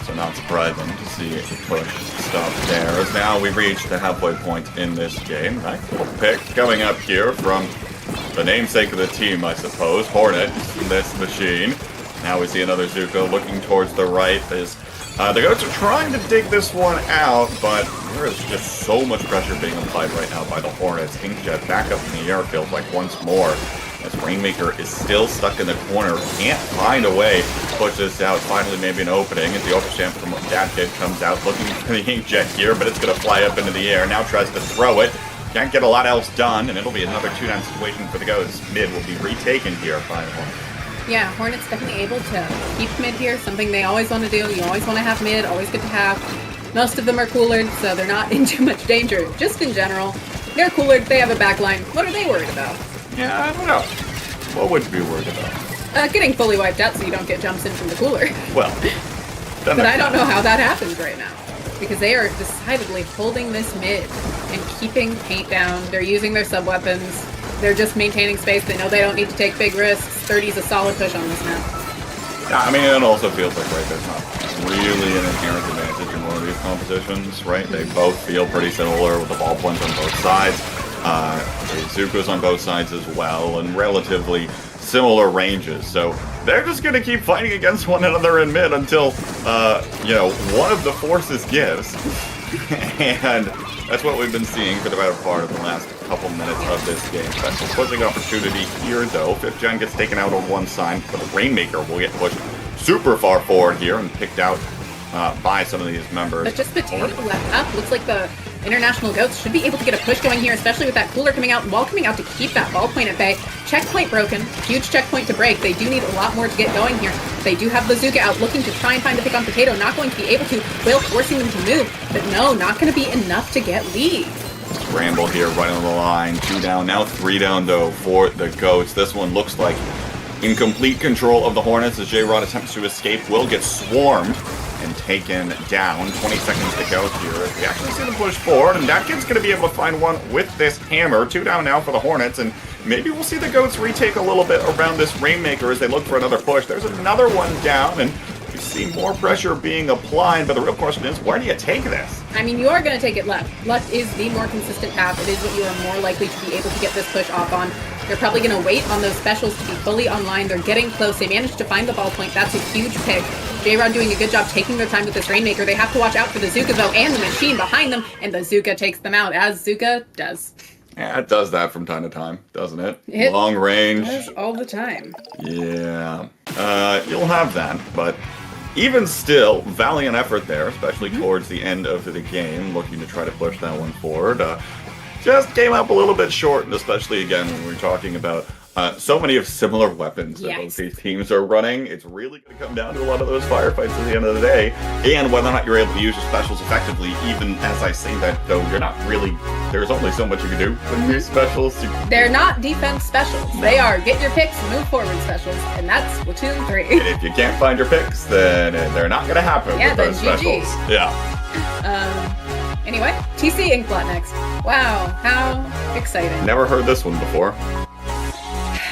So not surprising to see the push stop there, as now we reach the halfway point in this game. Nice little pick coming up here from the namesake of the team, I suppose, Hornet, in this machine. Now we see another Zuko looking towards the right. As the Goats are trying to dig this one out, but there is just so much pressure being applied right now by the Hornets. Inkjet back up in the air, feels like once more. As Rainmaker is still stuck in the corner, can't find a way to push this out. Finally, maybe an opening as the overstamp from Dat Kid comes out, looking for the Inkjet here, but it's going to fly up into the air. Now tries to throw it. Can't get a lot else done, and it'll be another 2-down situation for the Goats. Mid will be retaken here by the Hornets. Yeah, Hornets definitely able to keep mid here, something they always want to do. You always want to have mid, always good to have. Most of them are coolered, so they're not in too much danger. Just in general, they're coolered, they have a backline. What are they worried about? Yeah, I don't know. What would you be worried about? Getting fully wiped out so you don't get jumps in from the cooler. Well, But I don't know how that happens right now. Because they are decidedly holding this mid and keeping paint down. They're using their sub-weapons. They're just maintaining space. They know they don't need to take big risks. 30's a solid push on this map. Yeah, I mean, it also feels like, right, there's not really an inherent advantage in one of these compositions, right? They both feel pretty similar with the ball points on both sides. The Zuko's on both sides as well, and relatively similar ranges. So they're just going to keep fighting against one another in mid until, you know, one of the forces gives. And that's what we've been seeing for the better part of the last couple minutes of this game. Special pushing opportunity here, though. 5th Gen gets taken out on one side, but the Rainmaker will get pushed super far forward here and picked out by some of these members. But just Potato left up. Looks like the International Goats should be able to get a push going here, especially with that cooler coming out, and Wall coming out to keep that ballpoint at bay. Checkpoint broken. Huge checkpoint to break. They do need a lot more to get going here. They do have Bazooka out, looking to try and find a pick on Potato. Not going to be able to. Wail forcing them to move. But no, not going to be enough to get lead. Scramble here right on the line. 2 down, now 3 down, though, for the Goats. This one looks like in complete control of the Hornets as J-Rod attempts to escape. Will get swarmed and taken down. 20 seconds to go here. We actually see them push forward, and that kid's going to be able to find one with this hammer. 2 down now for the Hornets, and maybe we'll see the Goats retake a little bit around this Rainmaker as they look for another push. There's another one down, and we see more pressure being applied, but the real question is, where do you take this? I mean, you are going to take it left. Left is the more consistent path. It is what you are more likely to be able to get this push off on. They're probably going to wait on those specials to be fully online. They're getting close. They managed to find the ballpoint. That's a huge pick. J-Rod doing a good job taking their time with this Rainmaker. They have to watch out for the Zuka, though, and the machine behind them, and the Zuka takes them out, as Zuka does. Yeah, it does that from time to time, doesn't it? It Long range. does all the time. Yeah. You'll have that, but even still, valiant effort there, especially towards the end of the game, looking to try to push that one forward. Just came up a little bit short, and especially, again, when we're talking about so many of similar weapons that both these teams are running, it's really going to come down to a lot of those firefights at the end of the day, and whether or not you're able to use your specials effectively. Even as I say that, though, you're not really, there's only so much you can do with these specials. They're not defense specials. They are get your picks, move forward specials, and that's Splatoon 3. And if you can't find your picks, then they're not going to happen with those then GG. specials. Yeah. Anyway, TC Inkblot next. Wow, how exciting. Never heard this one before.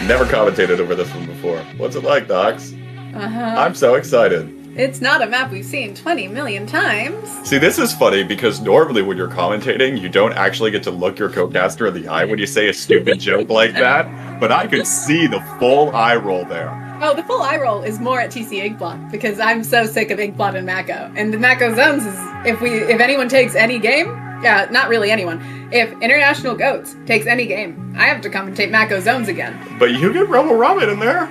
Never commentated over this one before. What's it like, Docs? I'm so excited. It's not a map we've seen 20 million times. See, this is funny because normally when you're commentating, you don't actually get to look your co-caster in the eye when you say a stupid joke like that. But I could see the full eye roll there. Oh, the full eye roll is more at TC Inkblot because I'm so sick of Inkblot and Mako. And the Mako zones is if anyone takes any game, yeah, not really anyone. If International Goats takes any game, I have to commentate Mako zones again. But you get Rebel Rabbit in there.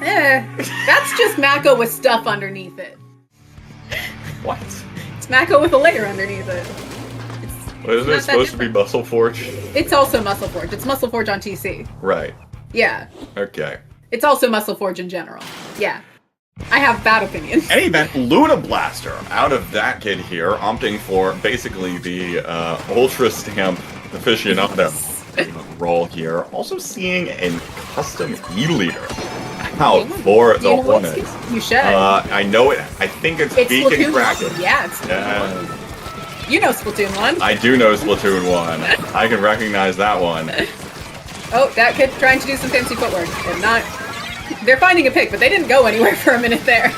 That's just Mako with stuff underneath it. What? It's Mako with a layer underneath it. Isn't it supposed to be Muscle Forge? It's also Muscle Forge. It's Muscle Forge on TC. Right. Yeah. Okay. It's also Muscle Forge in general. Yeah. I have bad opinions. Any event, Luna Blaster out of that kid here, opting for basically the Ultra Stamp aficionado role here. Also seeing a custom E-Leader out for the Hornets. You should. I know it. I think it's Beacon Splatoon Kraken. 1. Yeah, it's Splatoon 1. You know Splatoon 1. I do know Splatoon 1. I can recognize that one. Oh, that kid trying to do some fancy footwork. They're finding a pick, but they didn't go anywhere for a minute there.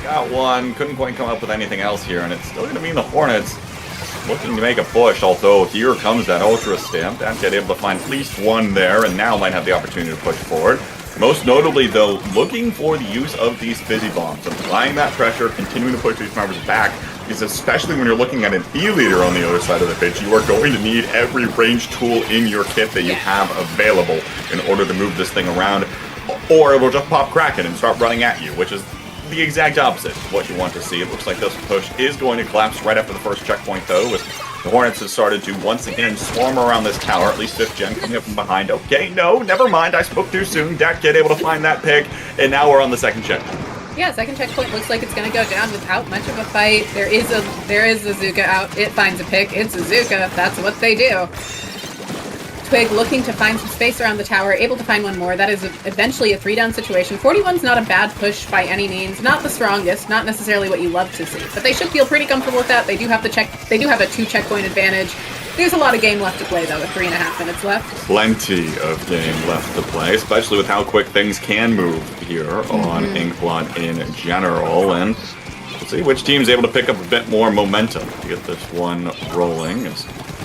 Got one. Couldn't quite come up with anything else here, and it's still going to mean the Hornets looking to make a push, although here comes that Ultra Stamp. That kid able to find at least one there, and now might have the opportunity to push forward. Most notably, though, looking for the use of these Fizzy Bombs, applying that pressure, continuing to push these members back, because especially when you're looking at an E-Leader on the other side of the pitch, you are going to need every range tool in your kit that you have available in order to move this thing around, or it will just pop Kraken and start running at you, which is the exact opposite of what you want to see. It looks like this push is going to collapse right after the first checkpoint, though, as the Hornets have started to once again swarm around this tower, at least 5th Gen coming up from behind. Okay, no, never mind, I spoke too soon. Dat kid able to find that pick, and now we're on the second checkpoint. Yeah, second checkpoint looks like it's going to go down without much of a fight. There is a Zuka out. It finds a pick. It's a Zuka. That's what they do. Twig looking to find some space around the tower, able to find one more. That is eventually a 3-down situation. 41's not a bad push by any means. Not the strongest, not necessarily what you love to see, but they should feel pretty comfortable with that. They do have a 2-checkpoint advantage. There's a lot of game left to play, though, with 3.5 minutes left. Plenty of game left to play, especially with how quick things can move here on Inkblot in general, and we'll see which team's able to pick up a bit more momentum to get this one rolling.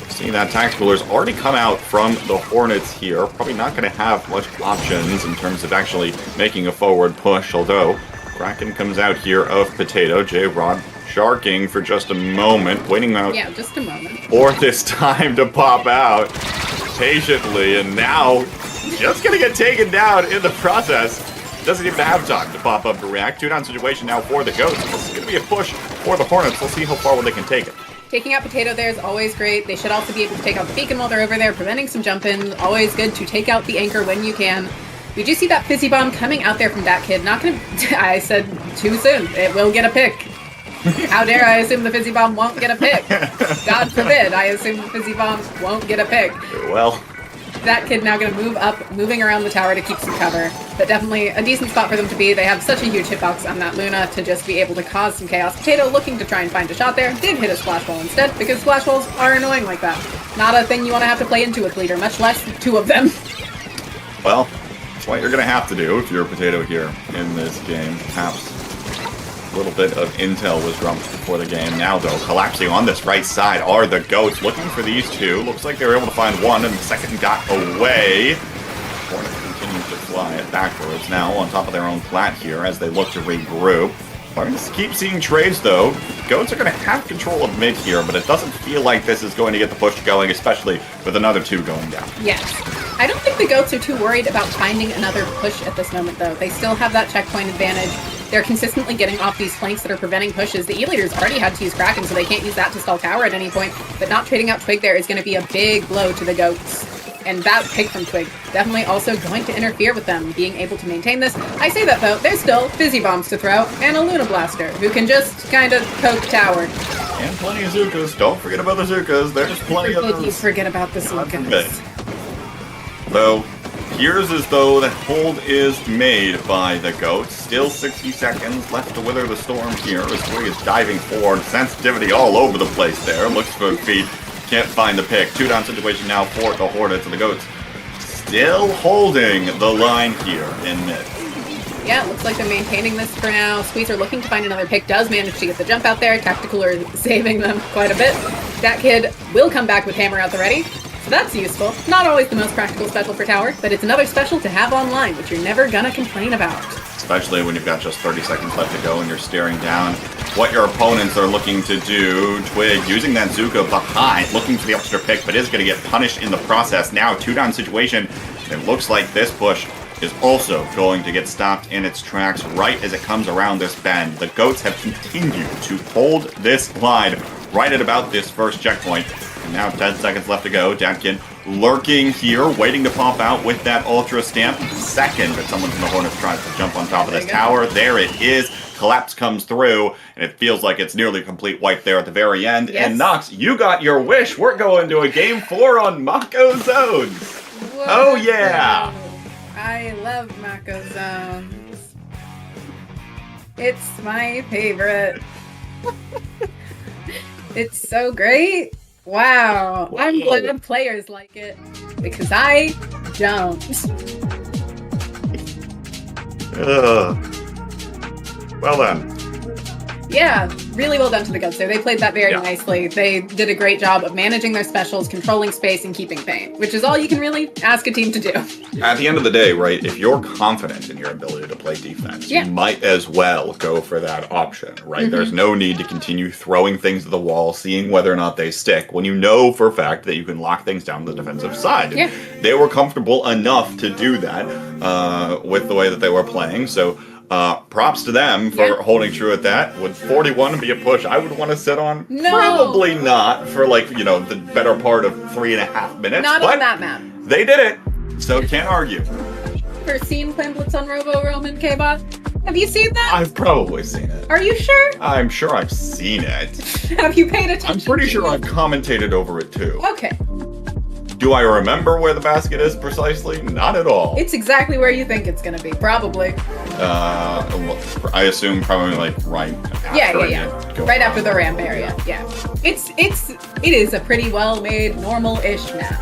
See that Tax Cooler's already come out from the Hornets here. Probably not going to have much options in terms of actually making a forward push, although Kraken comes out here of Potato. J-Rod sharking for just a moment, waiting out just a moment for this time to pop out. patiently, and now just gonna get taken down in the process. Doesn't even have time to pop up to react. 2-down situation now for the Goats. This is gonna be a push for the Hornets. We'll see how far they can take it. Taking out Potato there is always great. They should also be able to take out the Beacon while they're over there, preventing some jump-in. Always good to take out the Anchor when you can. We do see that Fizzy Bomb coming out there from that kid. Not gonna... I said too soon. It will get a pick. How dare I assume the Fizzy Bomb won't get a pick? God forbid I assume the Fizzy Bomb won't get a pick. Well, That kid now going to move up, moving around the tower to keep some cover. But definitely a decent spot for them to be. They have such a huge hitbox on that Luna to just be able to cause some chaos. Potato looking to try and find a shot there. Did hit a splash wall instead, because splash walls are annoying like that. Not a thing you want to have to play into with leader, much less two of them. well, that's what you're gonna have to do if you're a Potato here in this game. Perhaps a little bit of intel was dropped before the game. Now, though, collapsing on this right side are the Goats, looking for these two. Looks like they were able to find one, and the second got away. Hornet continues to fly it backwards now on top of their own plat here as they look to regroup. Starting to keep seeing trades, though. Goats are going to have control of mid here, but it doesn't feel like this is going to get the push going, especially with another two going down. Yes. I don't think the Goats are too worried about finding another push at this moment, though. They still have that checkpoint advantage. They're consistently getting off these flanks that are preventing pushes. The E-leaders already had to use Kraken, so they can't use that to stall Tower at any point. But not trading out Twig there is going to be a big blow to the Goats. And that pick from Twig definitely also going to interfere with them being able to maintain this. I say that, though, there's still Fizzy Bombs to throw and a Luna Blaster, who can just kind of poke Tower. And plenty of Zukas. Don't forget about the Zukas. There's plenty of Did you those. forget about the Zukas? Though, appears as though the hold is made by the Goats. Still 60 seconds left to wither the storm here as Twig is diving forward. Sensitivity all over the place there. Looks for feet. Can't find the pick. 2-down situation now for the Hornets, and the Goats still holding the line here in mid. Yeah, it looks like they're maintaining this for now. Squeezer looking to find another pick, does manage to get the jump out there. Tacticooler saving them quite a bit. That kid will come back with Hammer out the ready. So that's useful. Not always the most practical special for Tower, but it's another special to have online, which you're never gonna complain about. Especially when you've got just 30 seconds left to go and you're staring down what your opponents are looking to do. Twig using that Zuka behind, looking for the extra pick, but is going to get punished in the process. Now, 2-down situation. It looks like this push is also going to get stopped in its tracks right as it comes around this bend. The Goats have continued to hold this line right at about this first checkpoint. And now 10 seconds left to go. Dadkin lurking here, waiting to pop out with that Ultra Stamp. Second that someone from the Hornets tries to jump on top of this tower. There it is. Collapse comes through, and it feels like it's nearly a complete wipe there at the very end. Yes. And Nox, you got your wish. We're going to a Game 4 on Mako Zones. Whoa. Oh, yeah. I love Mako Zones. It's my favorite. It's so great. Wow. I'm glad players like it, because I don't. Well then. Yeah, really well done to the Goats there. They played that very Yeah. nicely. They did a great job of managing their specials, controlling space, and keeping pain, which is all you can really ask a team to do. At the end of the day, right, if you're confident in your ability to play defense, Yeah. you might as well go for that option, right? There's no need to continue throwing things at the wall, seeing whether or not they stick, when you know for a fact that you can lock things down on the defensive side. Yeah. They were comfortable enough to do that with the way that they were playing, so props to them for Yeah. holding true at that. Would 41 be a push I would want to sit on? No. Probably not for, like, you know, the better part of 3.5 minutes. Not but on that map. they did it, so can't argue. Ever seen Plan Blitz on Robo Roman K-Bot? Have you seen that? I've probably seen it. Are you sure? I'm sure I've seen it. Have you paid attention? I'm pretty sure I've commentated over it too. Okay. Do I remember where the basket is precisely? Not at all. It's exactly where you think it's gonna be, probably. Well, I assume probably like right after Yeah. it goes Right after on. the ramp area. Yeah. It is a pretty well-made, normal-ish map.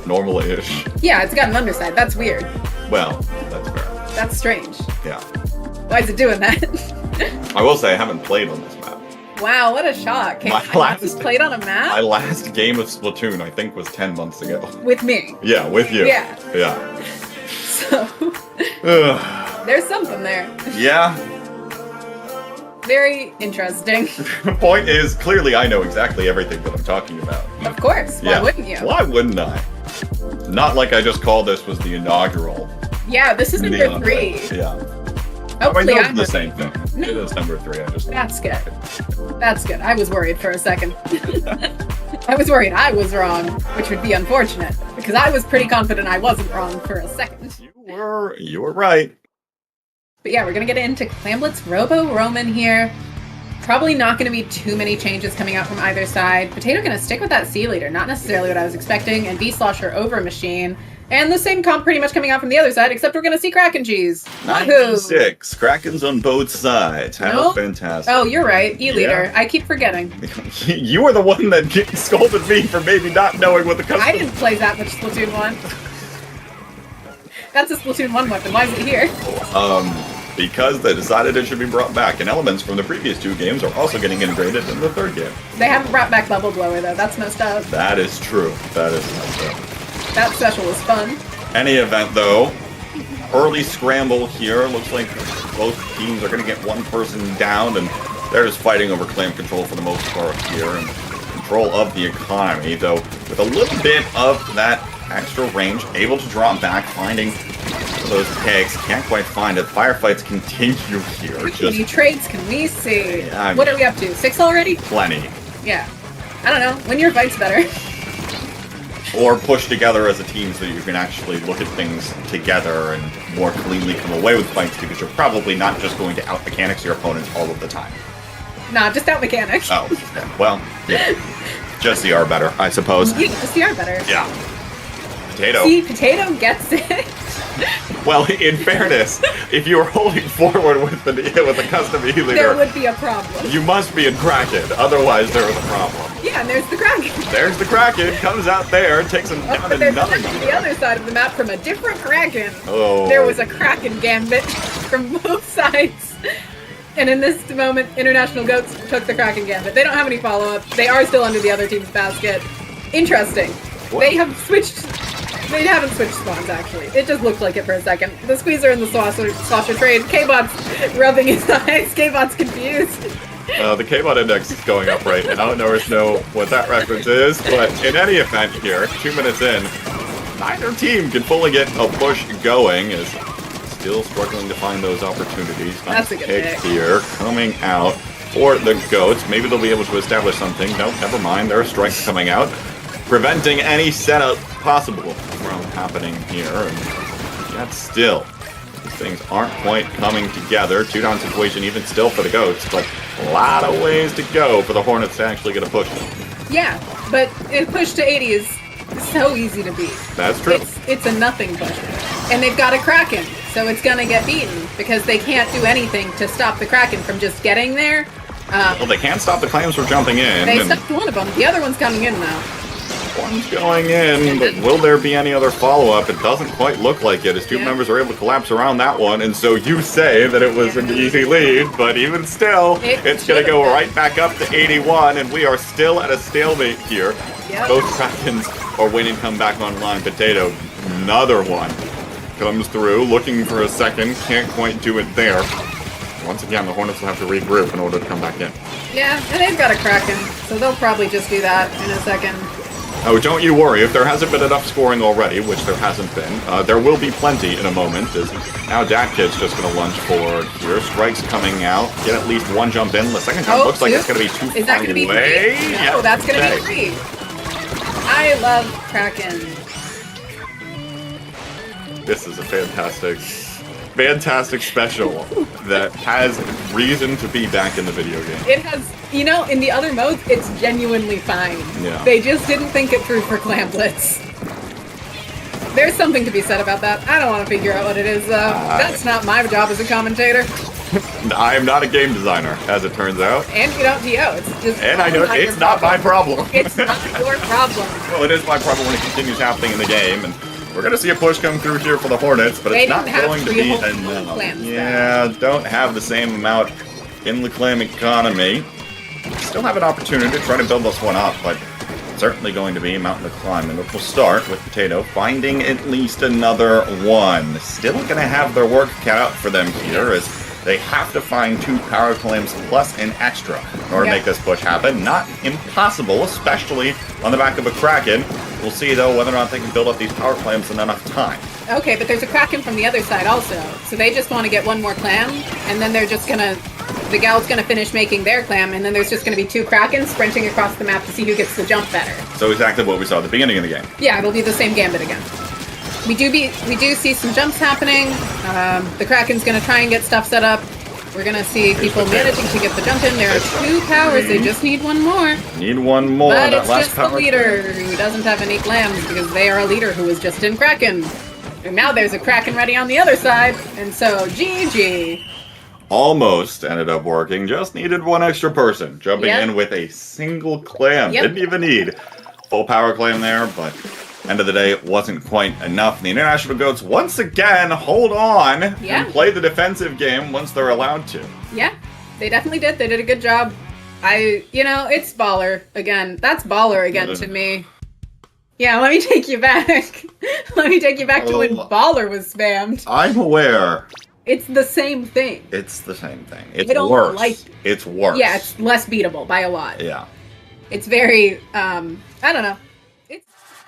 Normal-ish. Yeah, it's got an underside. That's weird. Well, that's fair. That's strange. Yeah. Why is it doing that? I will say I haven't played on this map. Wow, what a shock. My I last- just played on a map? My last game of Splatoon, I think, was 10 months ago. With me. Yeah, with you. Yeah. Yeah. So, Ugh. there's something there. Yeah. Very interesting. The point is, clearly I know exactly everything that I'm talking about. Of course. Why wouldn't you? Why wouldn't I? Not like I just called this was the inaugural. Yeah, this is number Neon 3. White. Yeah. Hopefully those are I'm the same thing. No. It is number 3. I just. That's good. That's good. I was worried for a second. I was worried I was wrong, which would be unfortunate, because I was pretty confident I wasn't wrong for a second. You were right. But yeah, we're gonna get into Clamblitz Robo Roman here. Probably not gonna be too many changes coming out from either side. Potato gonna stick with that Sea Leader, not necessarily what I was expecting, and B-Slosher over Machine. And the same comp pretty much coming out from the other side, except we're gonna see Kraken Cheese. Woohoo! 96. Krakens on both sides. How Nope. fantastic. Oh, you're right, E-Leader. Yeah. I keep forgetting. You were the one that scolded me for maybe not knowing what the custom. I didn't play that much Splatoon 1. That's a Splatoon 1 weapon. Why is it here? Because they decided it should be brought back, and elements from the previous 2 games are also getting integrated in the 3rd game. They haven't brought back Bubble Blower, though. That's messed up. That is true. That is messed up. That special was fun. Any event, though, early scramble here. Looks like both teams are going to get one person down, and they're just fighting over clam control for the most part here, and control of the economy, though with a little bit of that extra range, able to draw back, finding those kegs. Can't quite find it. Firefights continue here. How many trades can we see? Yeah, What are we up to? 6 already? Plenty. Yeah. I don't know. Win your fights better. Or push together as a team so that you can actually look at things together and more cleanly come away with fights, because you're probably not just going to out-mechanics your opponents all of the time. Nah, just out mechanics. Oh, yeah. Well, yeah. Just the R better, I suppose. You just are better. Yeah. Potato. See, Potato gets it. Well, in fairness, if you were holding forward with the custom There E-Leader, would be a problem. you must be in Kraken, otherwise there was a problem. Yeah, and there's the Kraken. There's the Kraken, comes out there, takes him down But to there's nothing. actually the other side of the map from a different Kraken. Oh. There was a Kraken gambit from both sides. And in this moment, International Goats took the Kraken gambit. They don't have any follow-up. They are still under the other team's basket. Interesting. What? They haven't switched spawns, actually. It just looked like it for a second. The Squeezer and the Slosher trade. K-Bot's rubbing his eyes. K-Bot's confused. The K-Bot index is going up right now. No one know what that reference is, but in any event here, 2 minutes in, neither team can fully get a push going, as still struggling to find those opportunities. That's a good pick. Here, coming out for the Goats. Maybe they'll be able to establish something. Nope, never mind. There are strikes coming out, preventing any setup possible from happening here. And yet still, these things aren't quite coming together. 2-down situation even still for the Goats, but a lot of ways to go for the Hornets to actually get a push. Yeah, but a push to 80 is so easy to beat. That's true. It's a nothing push. And they've got a Kraken, so it's gonna get beaten, because they can't do anything to stop the Kraken from just getting there. Well, they can't stop the clams from jumping in. They and stopped one of them. The other one's coming in now. one's going in, but will there be any other follow-up? It doesn't quite look like it, as two Yeah. members are able to collapse around that one, and so you say that it was an easy lead, but even still, it's going to go right back up to 81, and we are still at a stalemate here. Yep. Both Krakens are waiting to come back online. Potato, another one, comes through, looking for a second, can't quite do it there. Once again, the Hornets will have to regroup in order to come back in. Yeah, and they've got a Kraken, so they'll probably just do that in a second. Oh, don't you worry. If there hasn't been enough scoring already, which there hasn't been, there will be plenty in a moment. As now Kid's just going to lunge forward here. Strikes coming out. Get at least one jump in. The second time looks like it's going to be too Is that going to be away. free? No, Yeah, that's going to okay. be free. I love Kraken. This is a fantastic special that has reason to be back in the video game. It has, you know, in the other modes, it's genuinely fine. Yeah. They just didn't think it through for Clamblitz. There's something to be said about that. I don't want to figure out what it is, though. That's not my job as a commentator. I am not a game designer, as it turns out. And you don't TO. It's just. And I know not your it's not my problem. It's not your problem. Well, it is my problem when it continues happening in the game, and we're going to see a push come through here for the Hornets, but They it's not didn't have going to three be whole enough. clams Yeah, don't have the same amount in the clam economy. Still have an opportunity to try to build this one up, but certainly going to be a mountain to climb, and it will start with Potato finding at least another one. Still going to have their work cut out for them here, as They have to find 2 power claims plus an extra in order to make this push happen. Not impossible, especially on the back of a Kraken. We'll see, though, whether or not they can build up these power claims in enough time. Okay, but there's a Kraken from the other side also. So they just want to get one more clam, and then they're just gonna... The gal's gonna finish making their clam, and then there's just gonna be 2 Krakens sprinting across the map to see who gets the jump better. So exactly what we saw at the beginning of the game. Yeah, it'll be the same gambit again. We do see some jumps happening. The Kraken's gonna try and get stuff set up. We're gonna see people managing to get the jump in. There are 2 powers. They just need one more. Need one more. But that it's last just the power leader claim. who doesn't have any clams because they are a leader who was just in Kraken. And now there's a Kraken ready on the other side. And so, GG. Almost ended up working. Just needed one extra person. Jumping Yep. in with a single clam. Yep. Didn't even need full power claim there, but end of the day, it wasn't quite enough. The International Goats once again hold on Yeah. and play the defensive game once they're allowed to. Yeah, they definitely did. They did a good job. It's baller again. That's baller again to me. Yeah, let me take you back. Let me take you back to when baller was spammed. I'm aware. It's the same thing. It's the same thing. It's I don't worse. like- It's worse. Yeah, it's less beatable by a lot. Yeah. It's very, I don't know.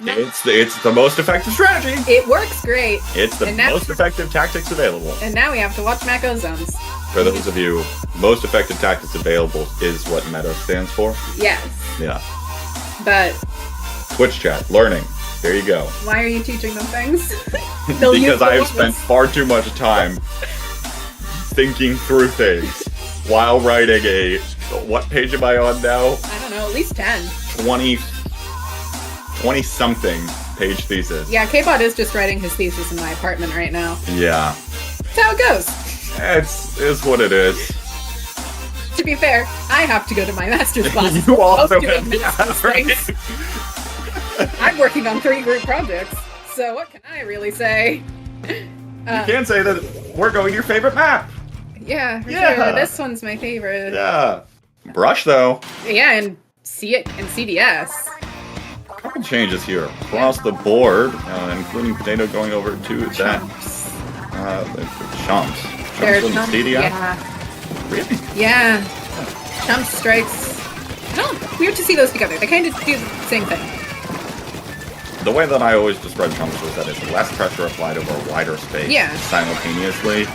It's the most effective strategy. It works great. It's the And now- most effective tactics available. And now we have to watch Mako Zones. For those of you, most effective tactics available is what meta stands for. Yes. Yeah. But Twitch chat, learning. There you go. why are you teaching them things? They'll use Because the I have ones- spent far too much time thinking through things while writing a... What page am I on now? I don't know, at least 10. 20-something page thesis. Yeah, K-Bot is just writing his thesis in my apartment right now. Yeah. That's how it goes. It's what it is. To be fair, I have to go to my master's class. You also Both doing have... master's Yeah, right. things. I'm working on 3 group projects, so what can I really say? You can't say that we're going to your favorite map. Yeah, for Yeah. sure. This one's my favorite. Yeah. Brush, though. Yeah, and see it and CDS. A couple changes here across the board, including Potato going over to that. Chumps. Chumps. They're Chumps on chumps. Stadia? Yeah. Really? Yeah. Chump strikes. Oh, weird to see those together. They kind of do the same thing. The way that I always describe Chumps was that it's less pressure applied over a wider space Yeah. simultaneously,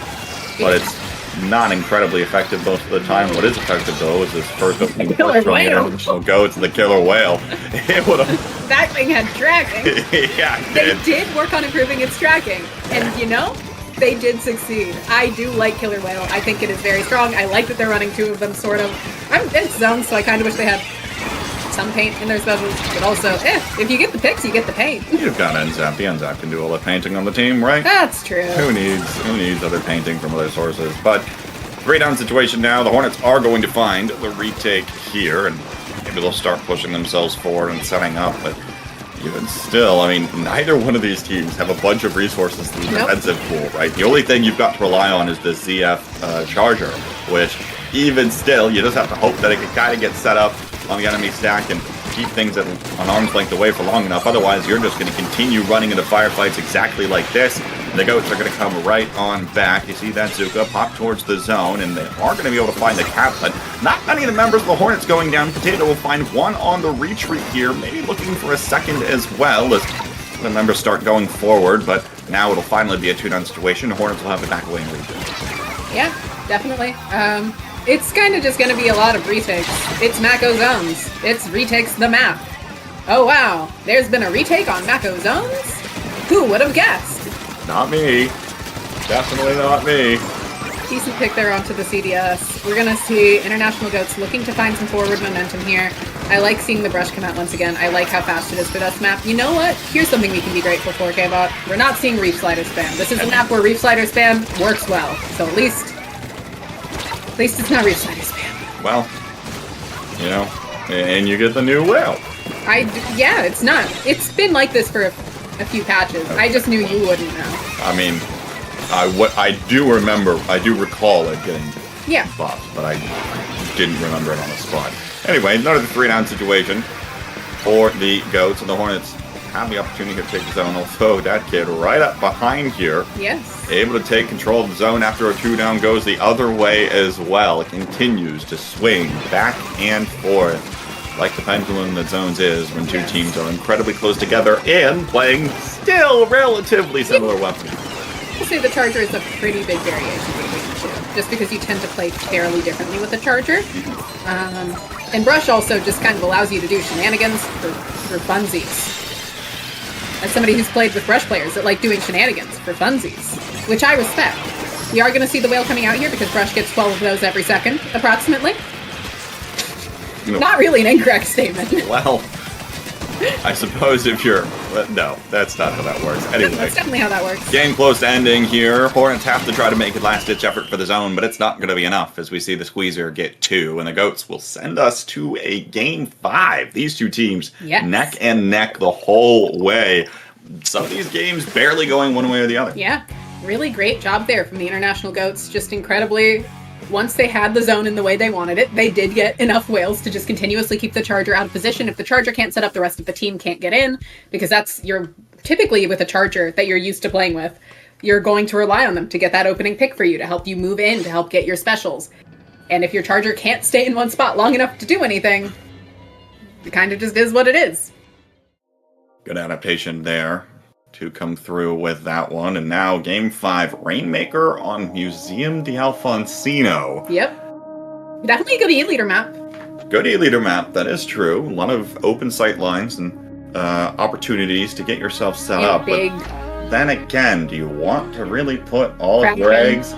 but it's not incredibly effective most of the time. What is effective, though, is this first opening Killer push from the whale. International Goats, the Killer Whale. It would have... That thing had tracking. Yeah, it They did. did work on improving its tracking. And you know, they did succeed. I do like Killer Whale. I think it is very strong. I like that they're running 2 of them, sort of. It's zones, so I kind of wish they had some paint in their specials. But also, if you get the picks, you get the paint. You've got NZAP. The NZAP can do all the painting on the team, right? That's true. Who needs other painting from other sources? But 3-down situation now. The Hornets are going to find the retake here, and maybe they'll start pushing themselves forward and setting up. But even still, I mean, neither one of these teams have a bunch of resources through the Nope. defensive pool, right? The only thing you've got to rely on is the ZF Charger, which even still, you just have to hope that it can kind of get set up on the enemy stack and keep things at an arm's length away for long enough. Otherwise, you're just going to continue running into firefights exactly like this. The Goats are going to come right on back. You see that Zuka pop towards the zone, and they are going to be able to find the cap, but not many of the members of the Hornets going down. Potato will find one on the retreat here, maybe looking for a second as well as the members start going forward, but now it'll finally be a 2-down situation. The Hornets will have it back away in region. Yeah, definitely. It's kind of just going to be a lot of retakes. It's Mako Zones. It's retakes the map. Oh wow, there's been a retake on Mako Zones? Who would have guessed? Not me. Definitely not me. Decent pick there onto the CDS. We're going to see International Goats looking to find some forward momentum here. I like seeing the brush come out once again. I like how fast it is for this map. You know what? Here's something we can be grateful for, K-Bot. We're not seeing Reef Slider spam. This is a map where Reef Slider spam works well. So at least it's not Reef Slider spam. Well, you know, and you get the new Wail. Yeah, it's not. It's been like this for a few patches. I just knew you wouldn't know. I mean, I do recall it getting Yeah. buffed, but I didn't remember it on the spot. Anyway, another 3-down situation for the Goats, and the Hornets have the opportunity to take the zone, although that kid right up behind here, Yes. able to take control of the zone after a 2-down, goes the other way as well. It continues to swing back and forth like the pendulum that zones is when two teams are incredibly close together and playing still relatively similar weapons. I'll say the Charger is a pretty big variation between the two, just because you tend to play fairly differently with the Charger. And Brush also just kind of allows you to do shenanigans for funsies. As somebody who's played with Brush players that like doing shenanigans for funsies, which I respect. We are going to see the Wail coming out here because Brush gets 12 of those every second, approximately. Not really an incorrect statement. Well, I suppose if you're... No, that's not how that works. Anyway. That's definitely how that works. Game close to ending here. Hornets have to try to make a last-ditch effort for the zone, but it's not going to be enough as we see the Squeezer get 2, and the Goats will send us to a Game 5. These two teams neck and neck the whole way. Some of these games barely going one way or the other. Yeah, really great job there from the International Goats. Just incredibly... Once they had the zone in the way they wanted it, they did get enough Wails to just continuously keep the Charger out of position. If the Charger can't set up, the rest of the team can't get in, because that's you're typically with a Charger that you're used to playing with, you're going to rely on them to get that opening pick for you, to help you move in, to help get your specials. And if your Charger can't stay in one spot long enough to do anything, it kind of just is what it is. Good adaptation there to come through with that one. And now Game 5, Rainmaker on Museum de Alfonsino. Yep. Definitely a good E-Leader map. Good E-Leader map, that is true. A lot of open sight lines and opportunities to get yourself set up. Big. But then again, do you want to really put all Kraken. of your eggs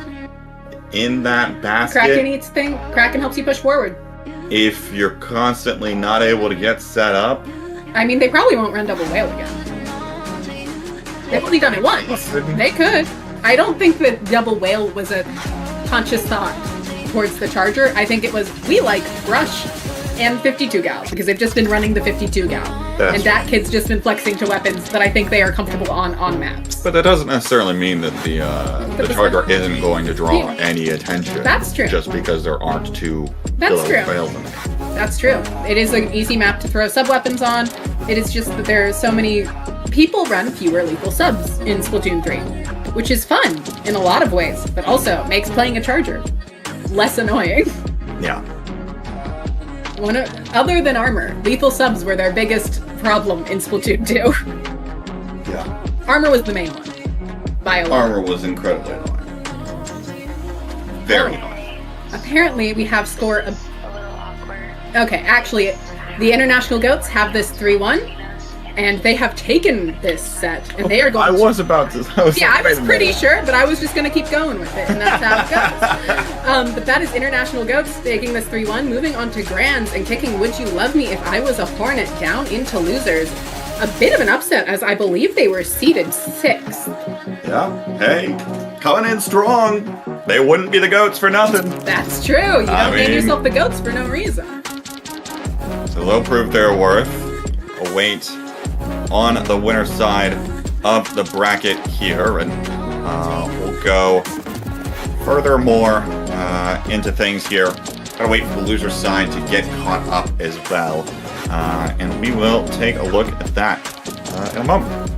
in that basket? Kraken helps you push forward. If you're constantly not able to get set up? I mean, they probably won't run double Wail again. They've only done it once. They could. I don't think that double Wail was a conscious thought towards the Charger. I think it was, we like Brush and 52 Gal, because they've just been running the 52 Gal. And that kid's just been flexing to weapons that I think they are comfortable on maps. But that doesn't necessarily mean that the Charger isn't going to draw any attention. That's true. Just because there aren't two That's true. Wails in it. That's true. It is an easy map to throw sub-weapons on. It is just that there are so many... People run fewer lethal subs in Splatoon 3, which is fun in a lot of ways, but also makes playing a Charger less annoying. Yeah. Other than armor, lethal subs were their biggest problem in Splatoon 2. Yeah. Armor was the main one. By a lot. Armor was incredibly annoying. Very annoying. Apparently, we have score of... Okay, actually, the International Goats have this 3-1. And they have taken this set, and they are going I was about to... I was pretty sure, but I was just going to keep going with it, and that's how it goes. But that is International Goats taking this 3-1, moving on to Grands, and kicking Would You Love Me If I Was a Hornet down into losers. A bit of an upset, as I believe they were seeded 6th. Yeah. Hey, coming in strong. They wouldn't be the Goats for nothing. That's true. You don't name yourself the Goats for no reason. So they'll prove their worth. Await on the winner's side of the bracket here, and we'll go furthermore into things here. Gotta wait for the loser's side to get caught up as well, and we will take a look at that in a moment.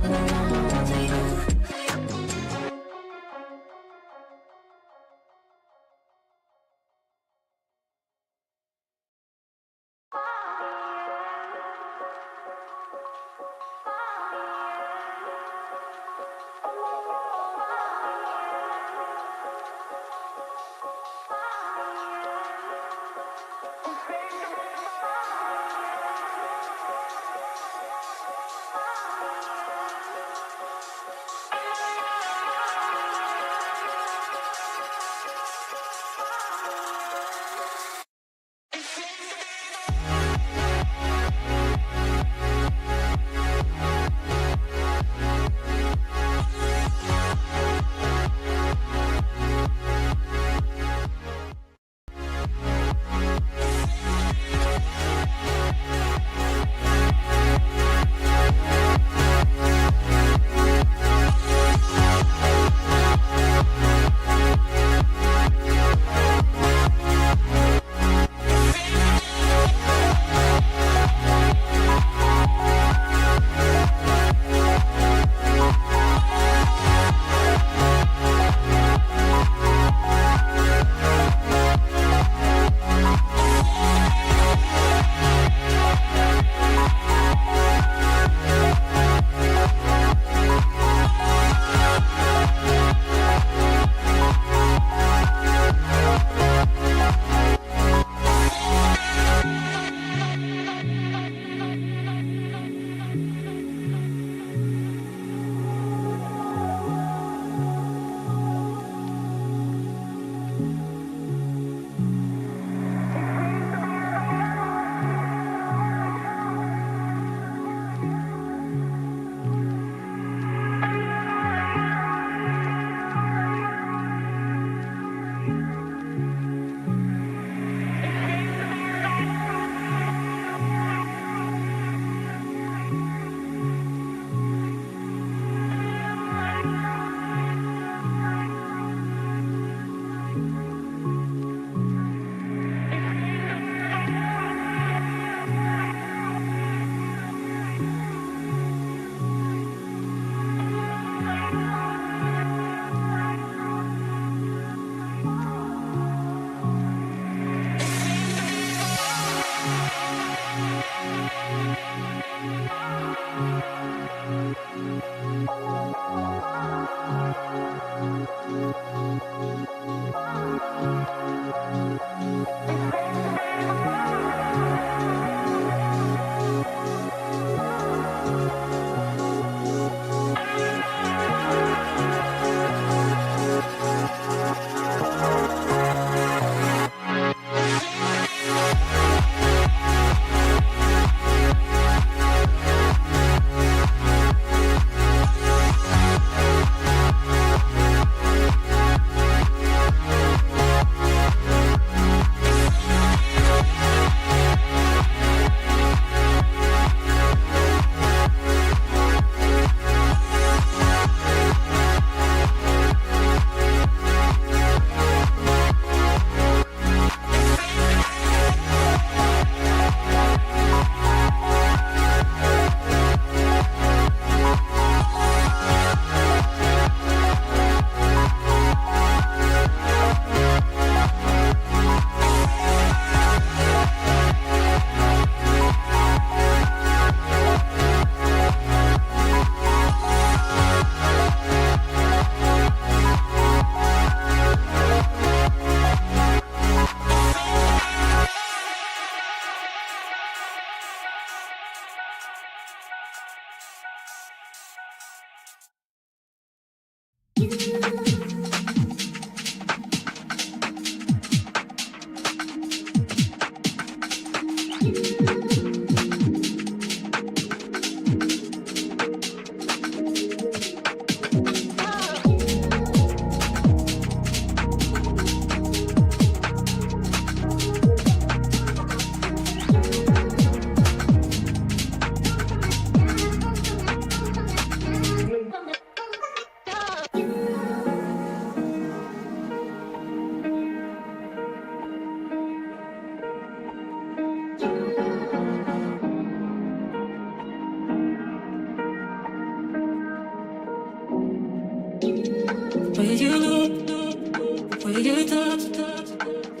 Where you look, where you touch,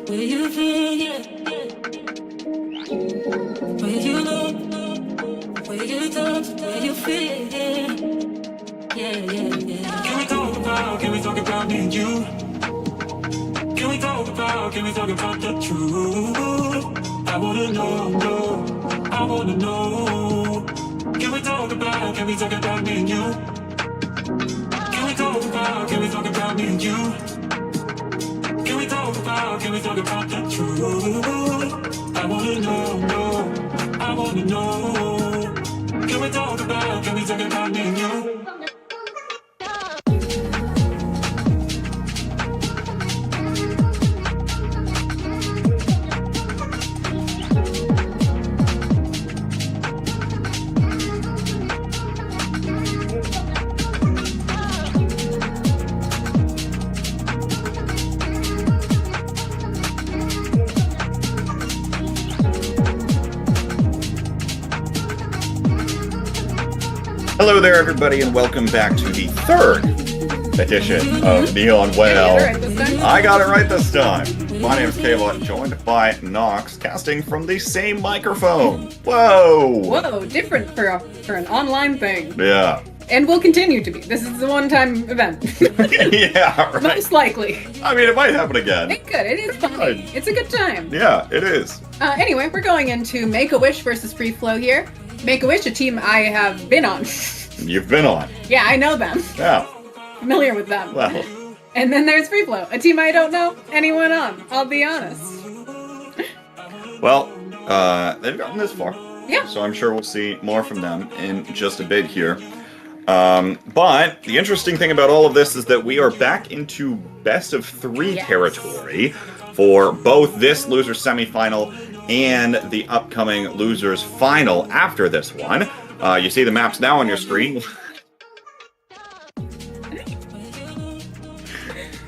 where you feel, yeah. Where you look, where you touch, where you feel, yeah. Yeah, yeah, yeah. Can we talk about me and you? Can we talk about the truth? I wanna know, I wanna know. Can we talk about me and you? Can we talk about me and you? Can we talk about the truth? I wanna know, I wanna know. Can we talk about me and you? Hello there, everybody, and welcome back to the third edition of Neon Wail. I got it right this time. My name's Kayla, joined by Nox, casting from the same microphone. Whoa! Whoa, different for an online thing. Yeah. And will continue to be. This is a one-time event. Yeah, right. Most likely. I mean, it might happen again. It could. It is funny. It's a good time. Yeah, it is. Anyway, we're going into Make-A-Wish versus FreeFlow here. Make-A-Wish, a team I have been on. You've been on. Yeah, I know them. Yeah. Familiar with them. Well. And then there's FreeFlow, a team I don't know anyone on, I'll be honest. Well, they've gotten this far. Yeah. So I'm sure we'll see more from them in just a bit here. But the interesting thing about all of this is that we are back into best of three territory for both this loser's semifinal and the upcoming loser's final after this one. You see the maps now on your screen.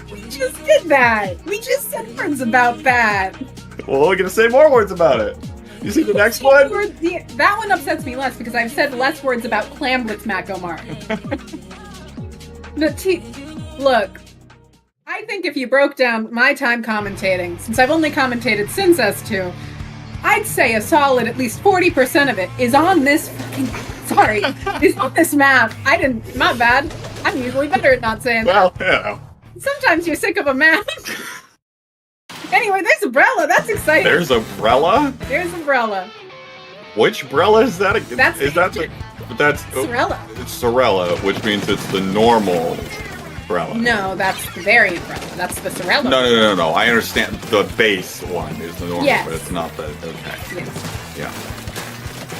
We just did that. We just said words about that. Well, we're gonna say more words about it. You see the next one? That one upsets me less because I've said less words about Clamblitz Macomar. Look, I think if you broke down my time commentating, since I've only commentated since S2, I'd say a solid at least 40% of it is on this is on this map. Not bad. I'm usually better at not saying well, that. Sometimes you're sick of a map. Anyway, there's Umbrella. That's exciting. There's Umbrella? There's Umbrella. Which Umbrella is that? That's Sorella. It's Sorella, which means it's the normal Umbrella. No, that's the variant Umbrella. That's the Sorella. No. I understand the base one is the normal, but it's not the... Okay. Yes. Yeah.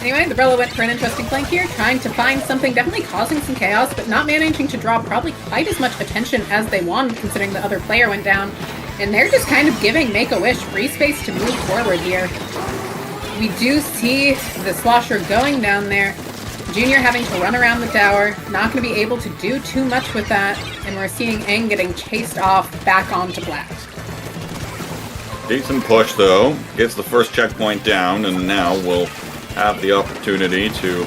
Anyway, the Umbrella went for an interesting flank here, trying to find something, definitely causing some chaos, but not managing to draw probably quite as much attention as they wanted, considering the other player went down. And they're just kind of giving Make-A-Wish free space to move forward here. We do see the Slosher going down there. Junior having to run around the tower, not going to be able to do too much with that, and we're seeing Aang getting chased off back onto Black. Decent push, though. Gets the first checkpoint down, and now we'll have the opportunity to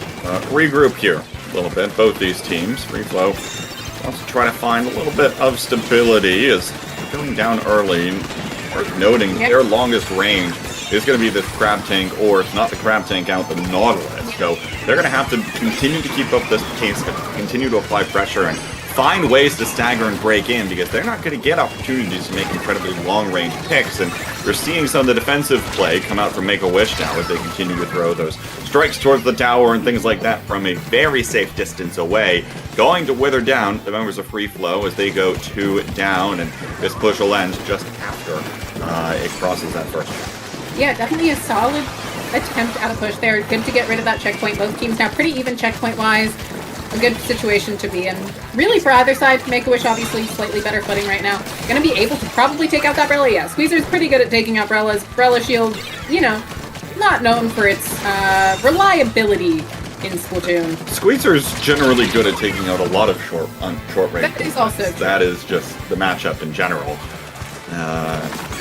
regroup here a little bit. Both these teams, FreeFlow wants to try to find a little bit of stability as going down early. Worth noting, their longest range is going to be this crab tank, or if not the crab tank, out the Nautilus. So they're going to have to continue to keep up this pace, continue to apply pressure, and find ways to stagger and break in, because they're not going to get opportunities to make incredibly long-range picks. And we're seeing some of the defensive play come out from Make-A-Wish now as they continue to throw those strikes towards the tower and things like that from a very safe distance away, going to wither down the members of FreeFlow as they go 2 down, and this push will end just after it crosses that first check. Yeah, definitely a solid attempt at a push there. Good to get rid of that checkpoint. Both teams now pretty even checkpoint-wise. A good situation to be in. Really, for either side, Make-A-Wish obviously slightly better footing right now. Gonna be able to probably take out that Brella. Yeah, Squeezer's pretty good at taking out Brella's. Brella Shield, you know, not known for its reliability in Splatoon. Squeezer's generally good at taking out a lot of short range. That is also true. That is just the matchup in general.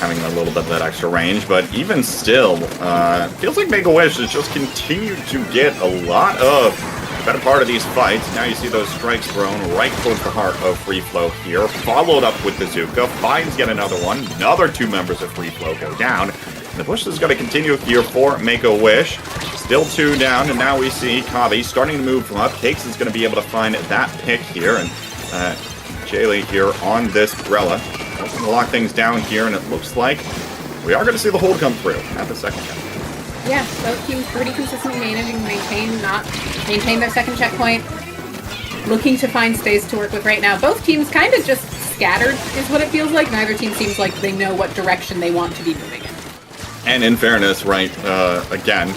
Having a little bit of that extra range, but even still, feels like Make-A-Wish has just continued to get a lot of better part of these fights. Now you see those strikes thrown right towards the heart of FreeFlow here, followed up with the Zuka, finds yet another one. Another 2 members of FreeFlow go down. And the push is going to continue here for Make-A-Wish. Still 2 down, and now we see Kavi starting to move from up. Cakes is going to be able to find that pick here, and Jaylee here on this Brella. Looking to lock things down here, and it looks like we are going to see the hold come through at the second checkpoint. Yeah, both teams pretty consistently managing to maintain their second checkpoint. Looking to find space to work with right now. Both teams kind of just scattered is what it feels like. Neither team seems like they know what direction they want to be moving in. And in fairness, right, again,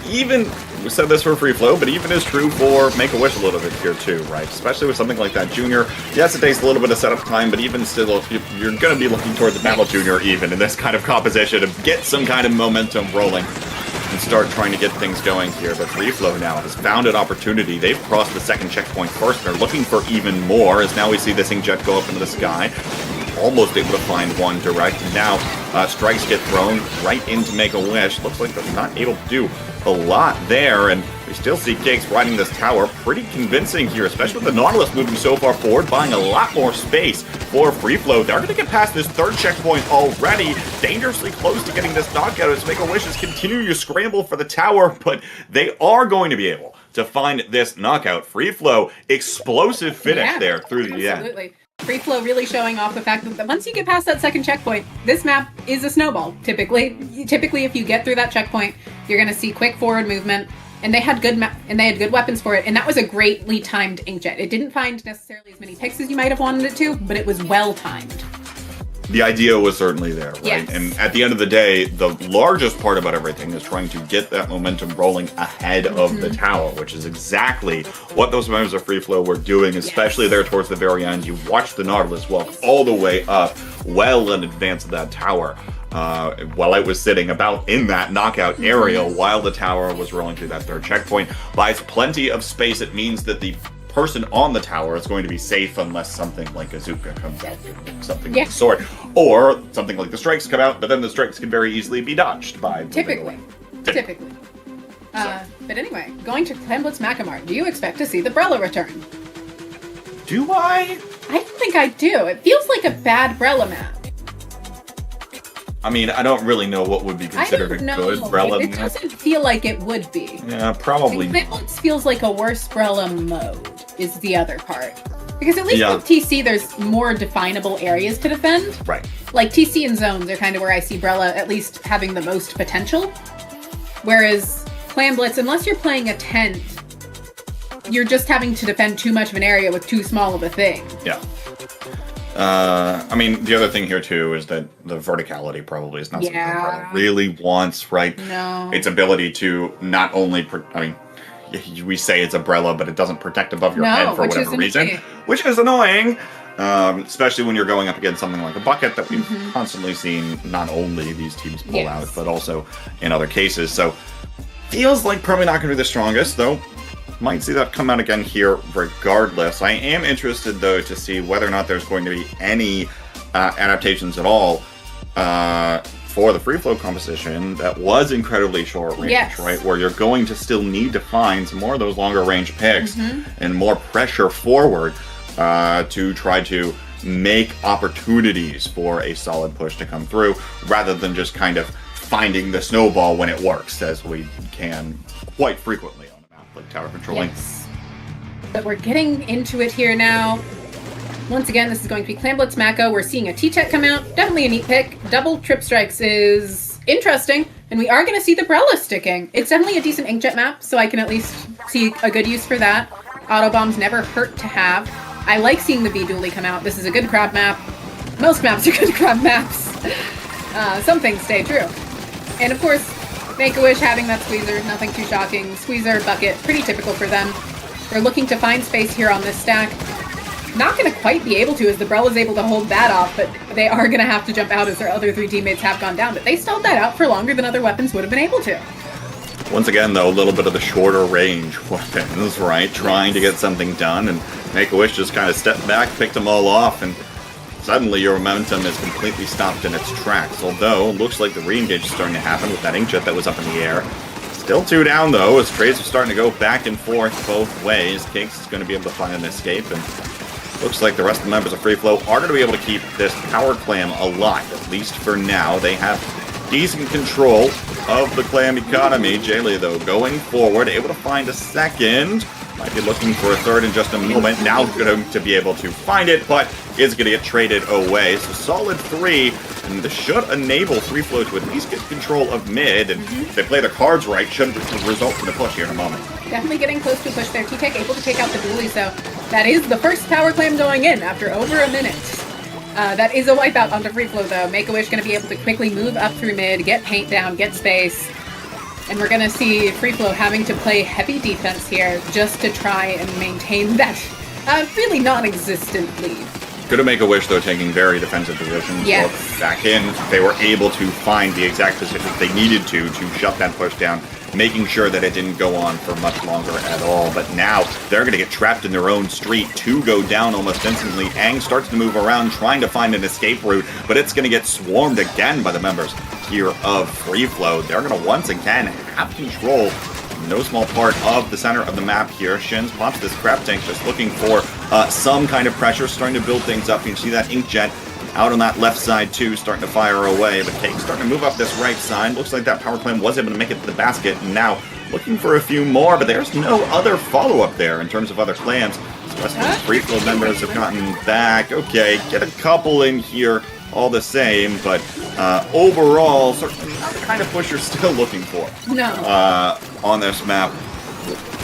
even, we said this for FreeFlow, but even is true for Make-A-Wish a little bit here too, right? Especially with something like that Junior. Yes, it takes a little bit of setup time, but even still, you're going to be looking toward the Battle Junior even in this kind of composition to get some kind of momentum rolling and start trying to get things going here. But FreeFlow now has found an opportunity. They've crossed the second checkpoint first, and they're looking for even more, as now we see this Inkjet go up into the sky. Almost able to find one direct. Now, strikes get thrown right into Make-A-Wish. Looks like they're not able to do a lot there, and we still see Cakes riding this tower pretty convincing here, especially with the Nautilus moving so far forward, buying a lot more space for FreeFlow. They're going to get past this third checkpoint already, dangerously close to getting this knockout as Make-A-Wish is continuing to scramble for the tower, but they are going to be able to find this knockout. FreeFlow, explosive finish there through the end. Absolutely. FreeFlow really showing off the fact that once you get past that second checkpoint, this map is a snowball, typically. Typically, if you get through that checkpoint, you're going to see quick forward movement, and they had good weapons for it, and that was a greatly timed Inkjet. It didn't find necessarily as many picks as you might have wanted it to, but it was well timed. The idea was certainly there, right? Yes. And at the end of the day, the largest part about everything is trying to get that momentum rolling ahead of the tower, which is exactly what those members of FreeFlow were doing, especially there towards the very end. You watch the Nautilus walk all the way up, well in advance of that tower, while it was sitting about in that knockout area while the tower was rolling through that third checkpoint. Buys plenty of space. It means that the person on the tower is going to be safe unless something like a Zuka comes out, something of the sort, or something like the strikes come out, but then the strikes can very easily be dodged by Typically. But anyway, going to Clemblitz Macamart, do you expect to see the Brella return? Do I? I don't think I do. It feels like a bad Brella map. I mean, I don't really know what would be considered a good Brella It map. doesn't feel like it would be. Yeah, probably. Clemblitz feels like a worse Brella mode, is the other part. Because at least with TC, there's more definable areas to defend. Right. Like, TC and zones are kind of where I see Brella at least having the most potential. Whereas Clamblitz, unless you're playing a tent, you're just having to defend too much of an area with too small of a thing. Yeah. I mean, the other thing here, too, is that the verticality probably is not something Brella really wants, right? No. Its ability to not only, we say it's a Brella, but it doesn't protect above your head for whatever reason, which is annoying, especially when you're going up against something like a bucket that we've constantly seen not only these teams pull out, but also in other cases. So, feels like probably not going to be the strongest, though. Might see that come out again here regardless. I am interested, though, to see whether or not there's going to be any adaptations at all for the FreeFlow composition that was incredibly short range, right? Where you're going to still need to find some more of those longer range picks and more pressure forward to try to make opportunities for a solid push to come through, rather than just kind of finding the snowball when it works, as we can quite frequently on a map like Tower Controlling. Yes. But we're getting into it here now. Once again, this is going to be Clamblitz Mako. We're seeing a T-Tech come out. Definitely a neat pick. Double trip strikes is interesting. And we are going to see the Brella sticking. It's definitely a decent inkjet map, so I can at least see a good use for that. Auto bombs never hurt to have. I like seeing the V-Dually come out. This is a good crab map. Most maps are good crab maps. Some things stay true. And of course, Make-A-Wish having that squeezer, nothing too shocking. Squeezer, bucket, pretty typical for them. They're looking to find space here on this stack. Not going to quite be able to, as the Brella's able to hold that off, but they are going to have to jump out as their other three teammates have gone down. But they stalled that out for longer than other weapons would have been able to. Once again, though, a little bit of the shorter range weapons, right? Trying to get something done, and Make-A-Wish just kind of stepped back, picked them all off, and suddenly your momentum is completely stopped in its tracks. Although, it looks like the re-engage is starting to happen with that inkjet that was up in the air. Still 2 down, though, as trades are starting to go back and forth both ways. Cakes is going to be able to find an escape, and looks like the rest of the members of FreeFlow are going to be able to keep this power clam alive, at least for now. They have decent control of the clam economy. Jaylee, though, going forward, able to find a second. Might be looking for a third in just a moment. Now going to be able to find it, but is going to get traded away. So solid 3, and this should enable FreeFlow to at least get control of mid, and if they play their cards right, should result in a push here in a moment. Definitely getting close to a push there. T-Tech able to take out the dually, so that is the first power clam going in after over a minute. That is a wipeout onto FreeFlow, though. Make-A-Wish going to be able to quickly move up through mid, get paint down, get space. And we're going to see FreeFlow having to play heavy defense here just to try and maintain that really non-existent lead. Good to Make-A-Wish, though, taking very defensive positions. Yes. Look back in. They were able to find the exact position they needed to shut that push down, making sure that it didn't go on for much longer at all. But now they're going to get trapped in their own street. 2 go down almost instantly. Aang starts to move around, trying to find an escape route, but it's going to get swarmed again by the members here of FreeFlow. They're going to once again have control. No small part of the center of the map here. Shins pops this crab tank, just looking for some kind of pressure, starting to build things up. You can see that Inkjet out on that left side too, starting to fire away. But Cake's starting to move up this right side. Looks like that power clam was able to make it to the basket, and now looking for a few more, but there's no other follow-up there in terms of other clams. The rest of the FreeFlow members have gotten back. Okay, get a couple in here all the same, but overall, certainly not the kind of push you're still looking for. No. On this map.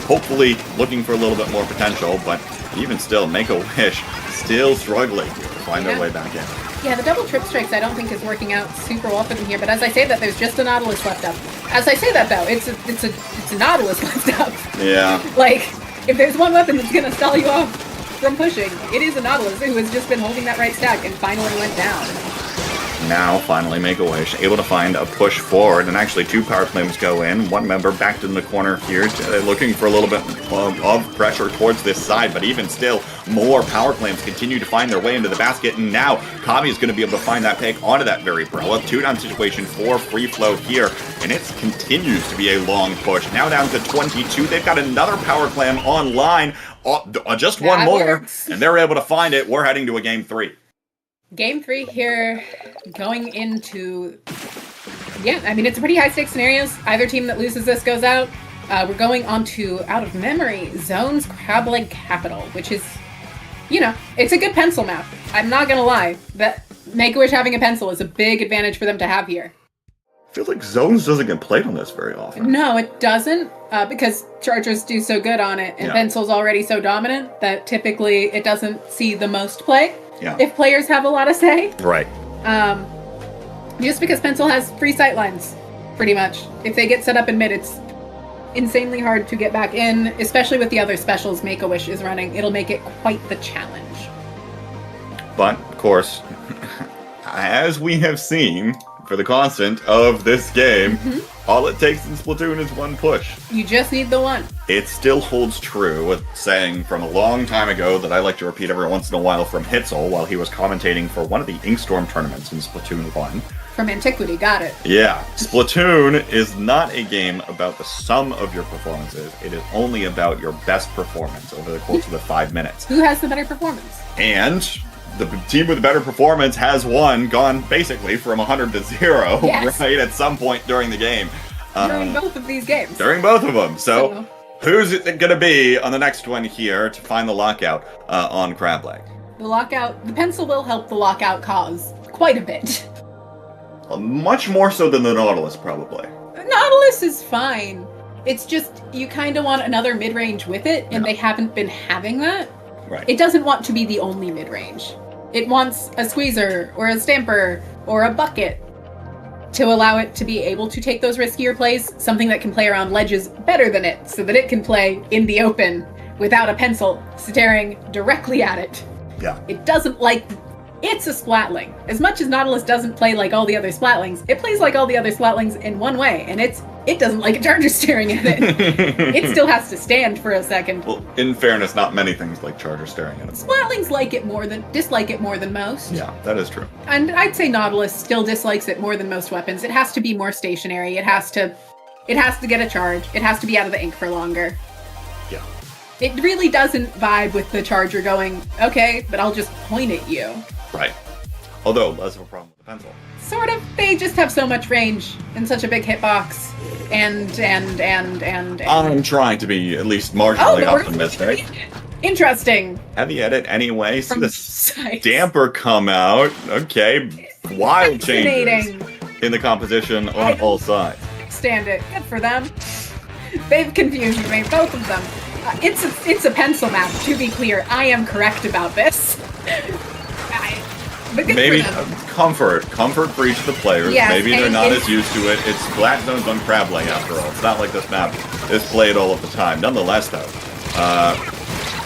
Hopefully looking for a little bit more potential, but even still, Make-A-Wish still struggling to find their way back in. Yeah, the double trip strikes I don't think is working out super well for them here, but as I say that, there's just a Nautilus left up. As I say that, though, it's a Nautilus left up. Yeah. Like, if there's one weapon that's gonna stall you off from pushing, it is a Nautilus who has just been holding that right stack and finally went down. Now, finally, Make-A-Wish able to find a push forward, and actually 2 power claims go in. One member backed in the corner here, looking for a little bit of pressure towards this side, but even still, more power claims continue to find their way into the basket, and now Kami is going to be able to find that pick onto that very pro. A 2-down situation for FreeFlow here, and it continues to be a long push. Now down to 22. They've got another power clam online, just one more, works. and they're able to find it. We're heading to a game 3. Game 3 here, going into... Yeah, I mean, it's a pretty high-stakes scenarios. Either team that loses this goes out. We're going on to, out of memory, Zone's Crab Leg Capital, which is, you know, it's a good pencil map. I'm not gonna lie. That Make-A-Wish having a pencil is a big advantage for them to have here. I feel like Zones doesn't get played on this very often. No, it doesn't, because Chargers do so good on it, and Yeah. Pencil's already so dominant that typically it doesn't see the most play. Yeah. If players have a lot to say. Right. Just because Pencil has free sight lines, pretty much. If they get set up in mid, it's insanely hard to get back in, especially with the other specials Make-A-Wish is running. It'll make it quite the challenge. But, of course, as we have seen for the constant of this game, all it takes in Splatoon is one push. You just need the one. It still holds true with saying from a long time ago that I like to repeat every once in a while from Hitzel while he was commentating for one of the Inkstorm tournaments in Splatoon 1. From antiquity, got it. Yeah, Splatoon is not a game about the sum of your performances. It is only about your best performance over the course of the 5 minutes. Who has the better performance? And the team with the better performance has gone basically from 100 to 0, Yes. right, at some point during the game. During both of these games. During both of them. So who's it going to be on the next one here to find the lockout on Crab Leg? The lockout, the pencil will help the lockout cause quite a bit. Much more so than the Nautilus, probably. Nautilus is fine. It's just, you kind of want another mid-range with it, and they haven't been having that. Right. It doesn't want to be the only mid-range. It wants a squeezer, or a stamper, or a bucket to allow it to be able to take those riskier plays, something that can play around ledges better than it, so that it can play in the open without a pencil staring directly at it. Yeah. It doesn't like... It's a Splatling. As much as Nautilus doesn't play like all the other Splatlings, it plays like all the other Splatlings in one way, and it doesn't like a charger staring at it. It still has to stand for a second. Well, in fairness, not many things like Charger staring at it. Splatlings dislike it more than most. Yeah, that is true. And I'd say Nautilus still dislikes it more than most weapons. It has to be more stationary. It has to It has to get a charge. It has to be out of the ink for longer. Yeah. It really doesn't vibe with the charger going, okay, but I'll just point at you. Right. Although, less of a problem with the pencil. Sort of. They just have so much range and such a big hitbox. And. I'm trying to be at least marginally optimistic. Interesting. Heavy edit anyway. See From the sight. damper come out. Okay. Wild changes Fascinating. in the composition on all sides. Stand it. Good for them. They've confused me, both of them. It's a pencil map, to be clear. I am correct about this. But good Maybe for them. comfort for each of the players. Yes, Maybe they're and not it's- as used to it. It's flat zones on crab laying after all. It's not like this map is played all of the time. Nonetheless, though,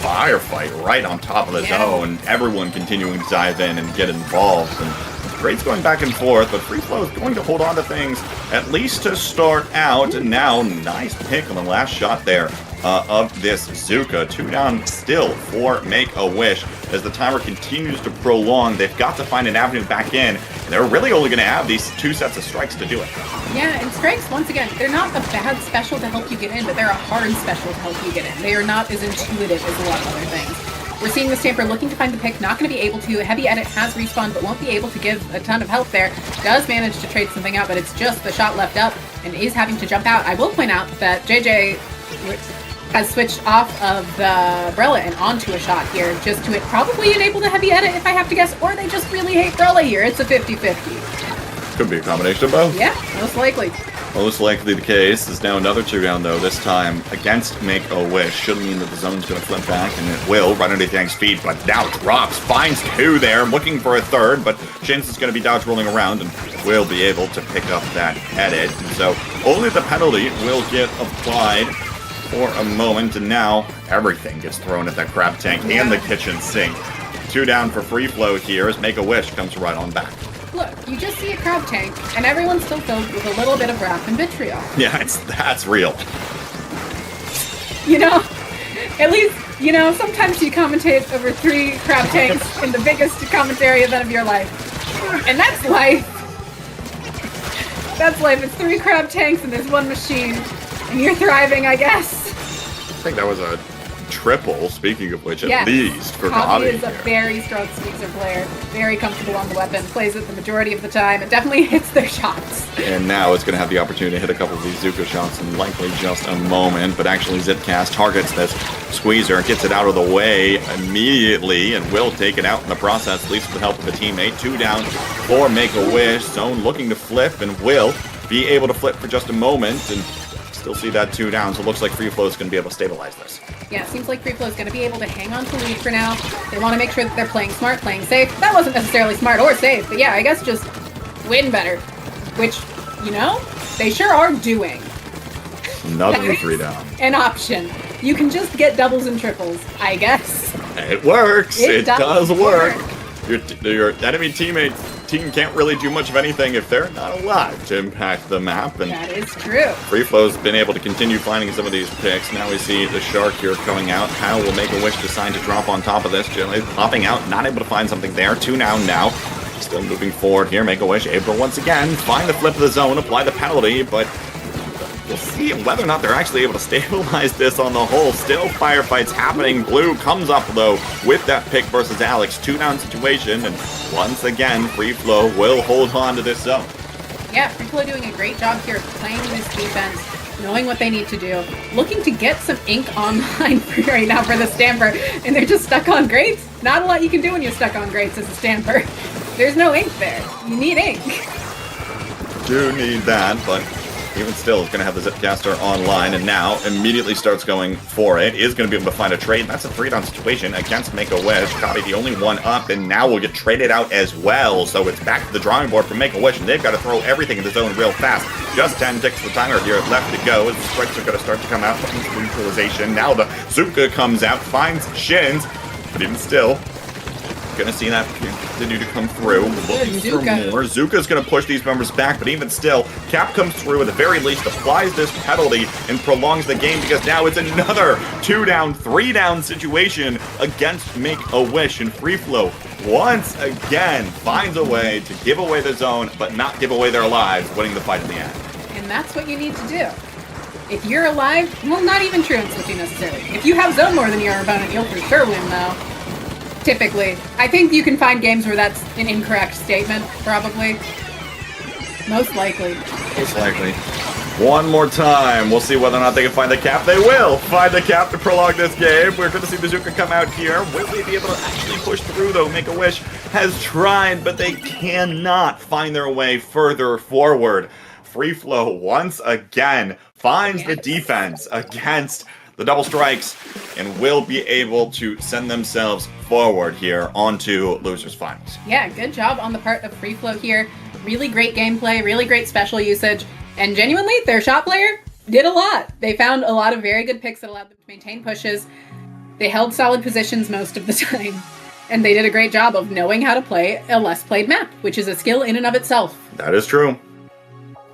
firefight right on top of the zone. Everyone continuing to dive in and get involved. And Great's going back and forth, but FreeFlow is going to hold on to things at least to start out. And now, nice pick on the last shot there of this Zuka. 2 down still for Make-A-Wish. As the timer continues to prolong, they've got to find an avenue back in. And they're really only going to have these 2 sets of strikes to do it. Yeah, and strikes, once again, they're not a bad special to help you get in, but they're a hard special to help you get in. They are not as intuitive as a lot of other things. We're seeing the Stamper looking to find the pick, not going to be able to. Heavy Edit has respawned, but won't be able to give a ton of help there. Does manage to trade something out, but it's just the shot left up and is having to jump out. I will point out that JJ has switched off of the Brella and onto a shot here, just to probably enable the Heavy Edit, if I have to guess, or they just really hate Brella here. It's a 50-50. Could be a combination of both. Yeah, most likely. Most likely the case is now another 2 down, though, this time against Make-A-Wish. Should mean that the zone's going to flip back, and it will, right underneath Yang's feet, but now drops, finds 2 there, looking for a third, but Shins is going to be dodge rolling around, and will be able to pick up that edit. And so only the penalty will get applied for a moment, and now everything gets thrown at that crab tank and the kitchen sink. 2 down for FreeFlow here as Make-A-Wish comes right on back. Look, you just see a crab tank, and everyone's still filled with a little bit of wrath and vitriol. Yeah, that's real. You know, at least, you know, sometimes you commentate over 3 crab tanks in the biggest commentary event of your life. And that's life. That's life. It's 3 crab tanks and there's 1 machine. And you're thriving, I guess. I think that was a triple, speaking of which, at Yes. least for Javi Javi is a here. very strong Sneaker player. Very comfortable on the weapon. Plays it the majority of the time. It definitely hits their shots. And now it's going to have the opportunity to hit a couple of these Zuka shots in likely just a moment. But actually, Zipcast targets this Squeezer, gets it out of the way immediately, and will take it out in the process, at least with the help of a teammate. 2 down for Make-A-Wish. Zone looking to flip, and will be able to flip for just a moment. And still see that 2 down, so it looks like FreeFlow is going to be able to stabilize this. Yeah, it seems like FreeFlow is going to be able to hang on to lead for now. They want to make sure that they're playing smart, playing safe. That wasn't necessarily smart or safe, but yeah, I guess just win better. Which, you know, they sure are doing. Another That 3 is down. an option. You can just get doubles and triples, I guess. It works. It It does does work. work. Your enemy team can't really do much of anything if they're not alive to impact the map. And That is true. FreeFlow's been able to continue finding some of these picks. Now we see the Shark here coming out. How will Make-A-Wish decide to drop on top of this? Jilly popping out, not able to find something there. 2 down now. Still moving forward here. Make-A-Wish able to once again find the flip of the zone, apply the penalty, but we'll see whether or not they're actually able to stabilize this on the whole. Still firefights happening. Blue comes up, though, with that pick versus Alex. 2 down situation, and once again, FreeFlow will hold on to this zone. Yeah, FreeFlow doing a great job here playing this defense, knowing what they need to do, looking to get some ink online right now for the Stamper, and they're just stuck on grates. Not a lot you can do when you're stuck on grates as a Stamper. There's no ink there. You need ink. Do need that, but even still, is going to have the Zipcaster online, and now immediately starts going for it. Is going to be able to find a trade. That's a 3-down situation against Make-A-Wish. Kabi the only one up, and now will get traded out as well. So it's back to the drawing board for Make-A-Wish, and they've got to throw everything in the zone real fast. Just 10 ticks the timer here left to go, as the strikes are going to start to come out. Looking for neutralization. Now the Zuka comes out, finds Shins, but even still, gonna see that continue to come through. Looking for Zuka. more. Zuka's gonna push these members back, but even still, Cap comes through at the very least, applies this penalty, and prolongs the game because now it's another 2 down, 3 down situation against Make-A-Wish, and FreeFlow once again finds a way to give away the zone, but not give away their lives, winning the fight in the end. And that's what you need to do. If you're alive, well, not even true in Splatoon necessarily. If you have zone more than your opponent, you'll for sure win, though. Typically. I think you can find games where that's an incorrect statement, probably. Most likely. Most likely. One more time. We'll see whether or not they can find the cap. They will find the cap to prolong this game. We're going to see Bazooka come out here. Will they be able to actually push through, though? Make-A-Wish has tried, but they cannot find their way further forward. FreeFlow, once again, finds the defense against the double strikes and will be able to send themselves forward here onto Losers Finals. Yeah, good job on the part of FreeFlow here. Really great gameplay, really great special usage, and genuinely, their shot player did a lot. They found a lot of very good picks that allowed them to maintain pushes. They held solid positions most of the time, and they did a great job of knowing how to play a less played map, which is a skill in and of itself. That is true.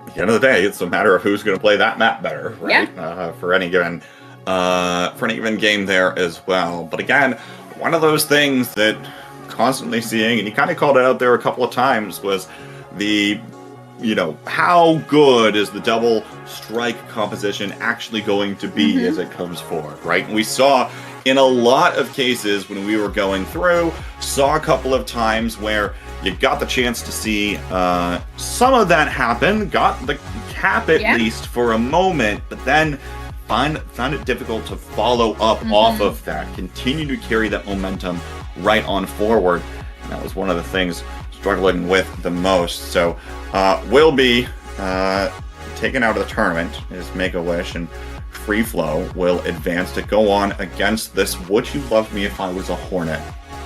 At the end of the day, it's a matter of who's going to play that map better, right? Yeah. For any given game there as well. But again, one of those things that constantly seeing, and you kind of called it out there a couple of times, was the, how good is the double strike composition actually going to be as it comes forward, right? And we saw in a lot of cases when we were going through, saw a couple of times where you got the chance to see some of that happen, got the cap at least for a moment, but then found it difficult to follow up off of that, continue to carry that momentum right on forward. And that was one of the things struggling with the most. So will be taken out of the tournament is Make-A-Wish, and FreeFlow will advance to go on against this Would You Love Me If I Was a Hornet.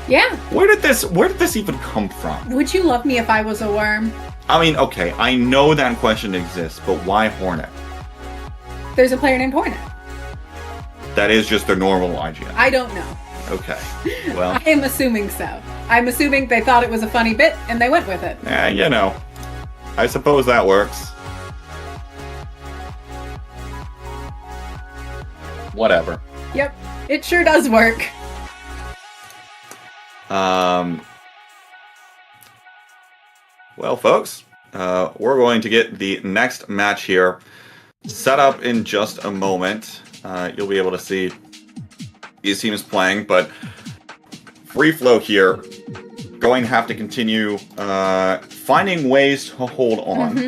Yeah. Where did this even come from? Would you love me if I was a worm? I mean, okay, I know that question exists, but why Hornet? There's a player named Hornet. That is just their normal IGN. I don't know. Okay. Well, I am assuming so. I'm assuming they thought it was a funny bit and they went with it. I suppose that works. Whatever. Yep, it sure does work. Well, folks, we're going to get the next match here set up in just a moment. You'll be able to see these teams playing, but FreeFlow here going to have to continue finding ways to hold on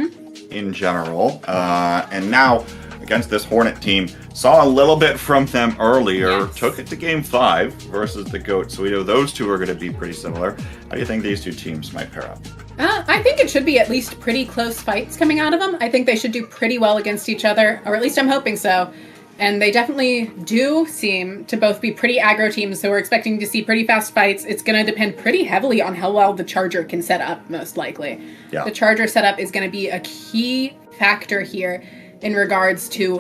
in general. And now, against this Hornet team, saw a little bit from them earlier, took it to Game 5 versus the GOAT, so we know those two are going to be pretty similar. How do you think these two teams might pair up? I think it should be at least pretty close fights coming out of them. I think they should do pretty well against each other, or at least I'm hoping so. And they definitely do seem to both be pretty aggro teams, so we're expecting to see pretty fast fights. It's going to depend pretty heavily on how well the Charger can set up, most likely. Yeah. The Charger setup is going to be a key factor here in regards to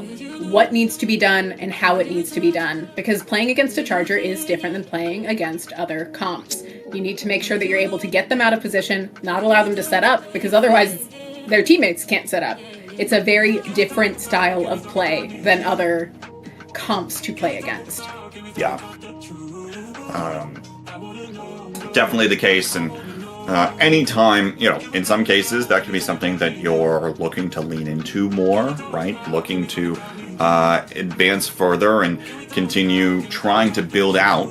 what needs to be done and how it needs to be done. Because playing against a Charger is different than playing against other comps. You need to make sure that you're able to get them out of position, not allow them to set up, because otherwise their teammates can't set up. It's a very different style of play than other comps to play against. Yeah. Definitely the case, and anytime, in some cases, that could be something that you're looking to lean into more, right? Looking to advance further and continue trying to build out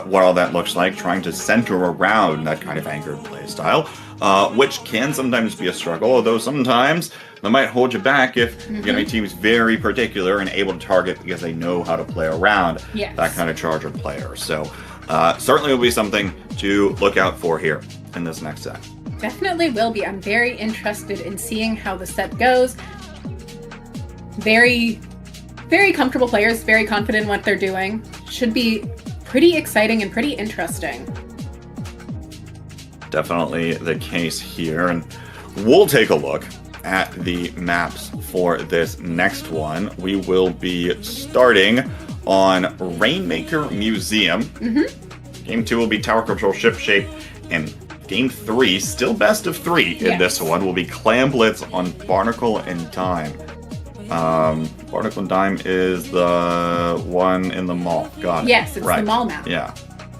what all that looks like, trying to center around that kind of anchored play style, which can sometimes be a struggle, although sometimes that might hold you back if a team's very particular and able to target because they know how to play around that kind of Charger player. So certainly will be something to look out for here in this next set. Definitely will be. I'm very interested in seeing how the set goes. Very, very comfortable players, very confident in what they're doing. Should be pretty exciting and pretty interesting. Definitely the case here, and we'll take a look at the maps for this next one. We will be starting on Rainmaker Museum. Game 2 will be Tower Control Ship Shape, and Game 3, still best of 3 in this one, will be Clam Blitz on Barnacle and Dime. Barnacle and Dime is the one in the mall. Got it. Yes, it's the mall map. Yeah.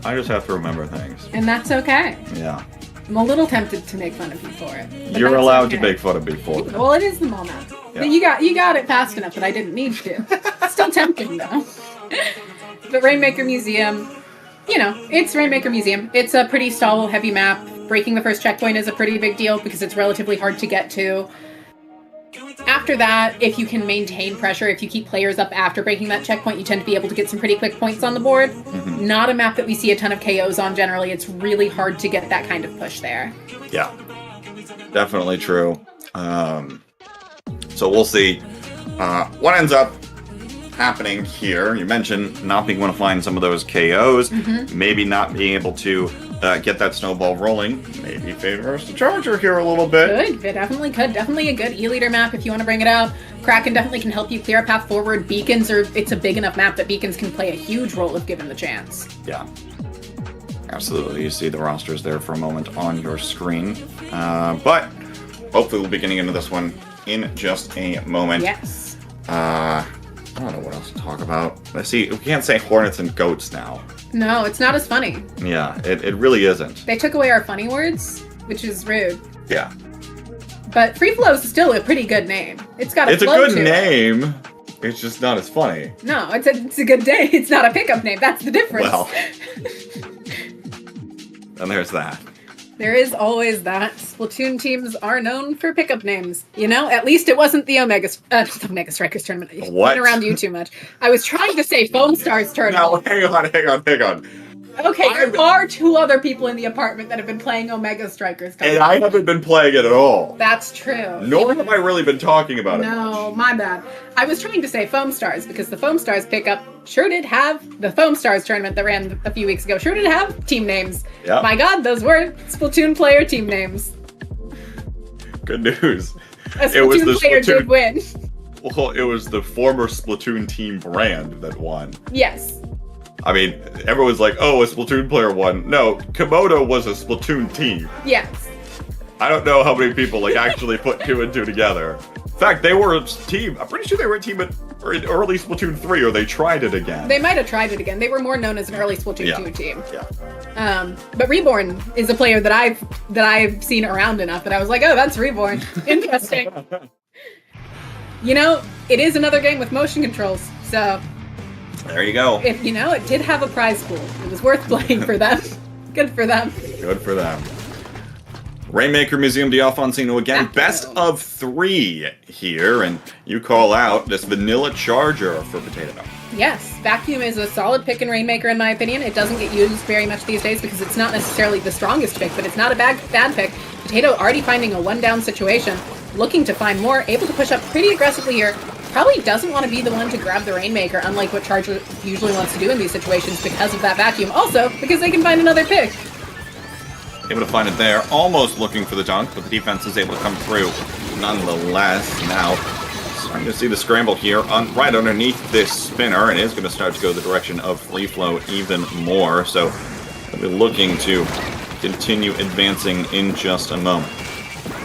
I just have to remember things. And that's okay. Yeah. I'm a little tempted to make fun of you for it. but You're that's allowed to okay. make fun of me for it. Well, it is the mall map. Yeah. But you got it fast enough that I didn't need to. Still tempting though. But Rainmaker Museum, you know, it's Rainmaker Museum. It's a pretty stall-heavy map. Breaking the first checkpoint is a pretty big deal because it's relatively hard to get to. After that, if you can maintain pressure, if you keep players up after breaking that checkpoint, you tend to be able to get some pretty quick points on the board. Not a map that we see a ton of KOs on generally. It's really hard to get that kind of push there. Yeah, definitely true. So we'll see what ends up happening here. You mentioned not being able to find some of those KOs, maybe not being able to get that snowball rolling. Maybe favors the Charger here a little bit. Could. It definitely could. Definitely a good E-leader map if you want to bring it out. Kraken definitely can help you clear a path forward. Beacons it's a big enough map that beacons can play a huge role if given the chance. Yeah. Absolutely. You see the rosters there for a moment on your screen. But hopefully we'll be getting into this one in just a moment. Yes. I don't know what else to talk about. Let's see. We can't say hornets and goats now. No, it's not as funny. Yeah, it really isn't. They took away our funny words, which is rude. Yeah. But FreeFlow is still a pretty good name. It's got a It's a flow good to it. name. It's just not as funny. No, it's a good day. It's not a pickup name. That's the difference. Well. And there's that. There is always that. Splatoon teams are known for pickup names. You know, at least it wasn't the Omega Strikers tournament. I What? went around you too much. I was trying to say Foam Stars tournament. No, hang on. Okay, there are two other people in the apartment that have been playing Omega Strikers. And I haven't been playing it at all. That's true. Nor have I really been talking about it. No, my bad. I was trying to say Foam Stars because the Foam Stars pickup sure did have the Foam Stars tournament that ran a few weeks ago. Sure did have team names. Yep. My God, those were Splatoon player team names. Good news. A Splatoon player did win. Well, it was the former Splatoon team brand that won. Yes. I mean, everyone's like, oh, a Splatoon player won. No, Komodo was a Splatoon team. Yes. I don't know how many people actually put two and two together. In fact, they were a team. I'm pretty sure they were a team in early Splatoon 3, or they tried it again. They might have tried it again. They were more known as an early Splatoon 2 team. Yeah. But Reborn is a player that I've seen around enough that I was like, oh, that's Reborn. Interesting. You know, it is another game with motion controls, so There you go. it did have a prize pool. It was worth playing for them. Good for them. Good for them. Rainmaker Museum D'Alfonsino again. Vacuum. Best of 3 here, and you call out this vanilla charger for Potato. Yes, Vacuum is a solid pick in Rainmaker in my opinion. It doesn't get used very much these days because it's not necessarily the strongest pick, but it's not a bad pick. Potato already finding a one-down situation, looking to find more, able to push up pretty aggressively here. Probably doesn't want to be the one to grab the Rainmaker, unlike what Charger usually wants to do in these situations because of that Vacuum. Also, because they can find another pick. Able to find it there, almost looking for the dunk, but the defense is able to come through nonetheless. Now, starting to see the scramble here right underneath this spinner, and is going to start to go the direction of FreeFlow even more. So, we'll be looking to continue advancing in just a moment.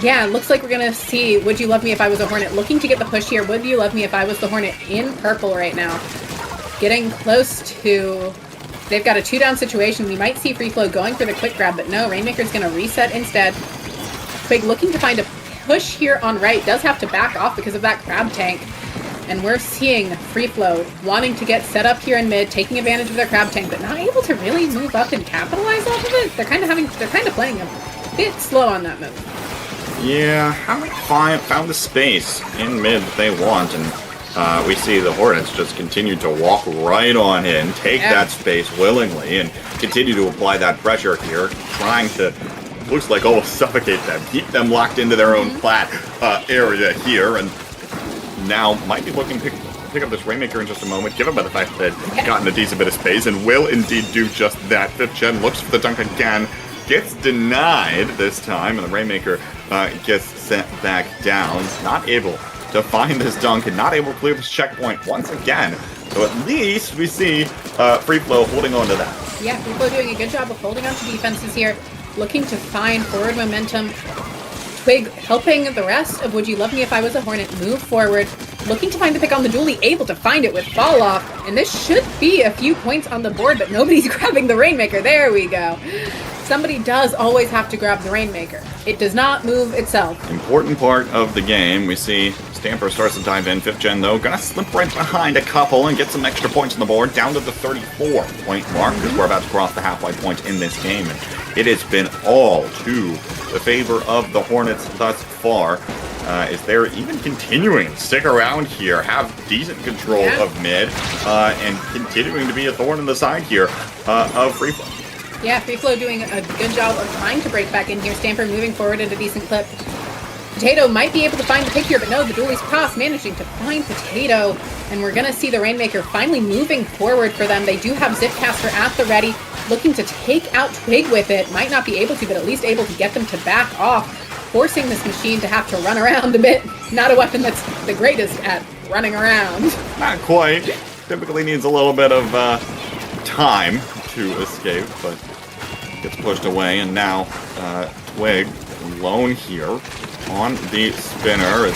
Yeah, looks like we're going to see Would You Love Me If I Was a Hornet. Looking to get the push here. Would You Love Me If I Was the Hornet in purple right now. Getting close to... They've got a 2-down situation. We might see FreeFlow going for the quick grab, but no, Rainmaker's going to reset instead. Quig looking to find a push here on right. Does have to back off because of that crab tank. And we're seeing FreeFlow wanting to get set up here in mid, taking advantage of their crab tank, but not able to really move up and capitalize off of it. They're kind of playing a bit slow on that move. Yeah, haven't found the space in mid that they want, and we see the Hornets just continue to walk right on in, take that space willingly, and continue to apply that pressure here, trying to, looks like almost suffocate them, keep them locked into their own flat area here, and now might be looking to pick up this Rainmaker in just a moment, given by the fact that they've gotten a decent bit of space, and will indeed do just that. 5th Gen looks for the dunk again, gets denied this time, and the Rainmaker gets sent back down, not able to find this dunk, and not able to clear this checkpoint once again. So at least we see FreeFlow holding on to that. Yeah, FreeFlow doing a good job of holding on to defenses here, looking to find forward momentum. Twig helping the rest of Would You Love Me If I Was a Hornet move forward, looking to find the pick on the dually, able to find it with fall off, and this should be a few points on the board, but nobody's grabbing the Rainmaker. There we go. somebody does always have to grab the Rainmaker. It does not move itself. Important part of the game. We see Stamper starts to dive in. 5th gen, though, gonna slip right behind a couple and get some extra points on the board. Down to the 34-point mark because we're about to cross the halfway point in this game. And it has been all to the favor of the Hornets thus far. Is they're even continuing to stick around here, have decent control of mid, and continuing to be a thorn in the side here of FreeFlow. Yeah, FreeFlow doing a good job of trying to break back in here. Stamper moving forward at a decent clip. Potato might be able to find the pick here, but no, the Dualies Cross managing to find Potato. And we're going to see the Rainmaker finally moving forward for them. They do have Zipcaster at the ready, looking to take out Twig with it. Might not be able to, but at least able to get them to back off, forcing this machine to have to run around a bit. Not a weapon that's the greatest at running around. Not quite. Typically needs a little bit of time to escape, but gets pushed away. And now Twig alone here on the spinner as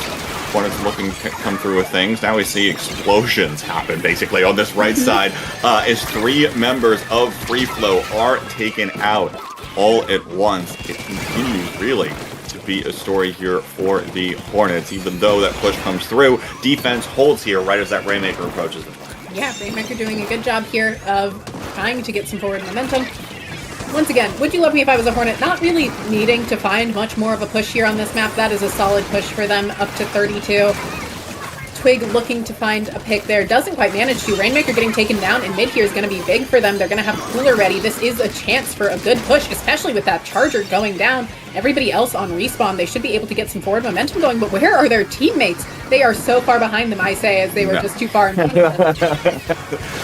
Hornets looking to come through with things. Now we see explosions happen basically on this right side as 3 members of FreeFlow are taken out all at once. It continues really to be a story here for the Hornets, even though that push comes through. Defense holds here right as that Rainmaker approaches the flank. Yeah, Rainmaker doing a good job here of trying to get some forward momentum. Once again, would you love me if I was a Hornet? Not really needing to find much more of a push here on this map. That is a solid push for them, up to 32. Twig looking to find a pick there. Doesn't quite manage to. Rainmaker getting taken down, and mid here is going to be big for them. They're going to have Cooler ready. This is a chance for a good push, especially with that Charger going down. Everybody else on respawn, they should be able to get some forward momentum going, but where are their teammates? They are so far behind them, I say, as they were just too far in front of them.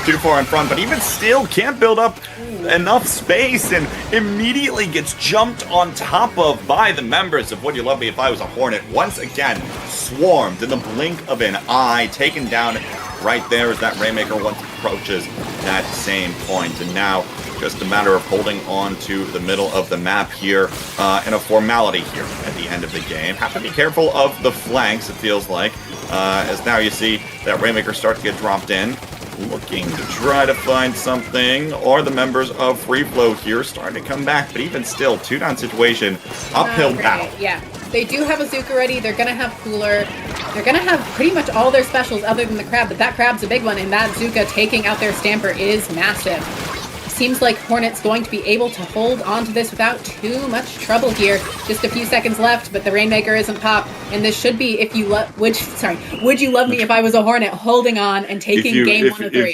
Too far in front, but even still can't build up enough space and immediately gets jumped on top of by the members of Would You Love Me If I Was a Hornet. Once again, swarmed in the blink of an eye, taken down right there as that Rainmaker once approaches that same point. And now just a matter of holding on to the middle of the map here and a formality here at the end of the game. Have to be careful of the flanks, it feels like, as now you see that Rainmaker start to get dropped in. Looking to try to find something, or the members of FreeFlow here starting to come back, but even still, 2-down situation, uphill battle. Yeah, they do have a Zuka ready, they're going to have Cooler, they're going to have pretty much all their specials other than the Crab, but that Crab's a big one, and that Zuka taking out their Stamper is massive. Seems like Hornet's going to be able to hold on to this without too much trouble here. Just a few seconds left, but the Rainmaker isn't pop, and this should be Would You Love Me If I Was a Hornet, holding on and taking game 1 of 3.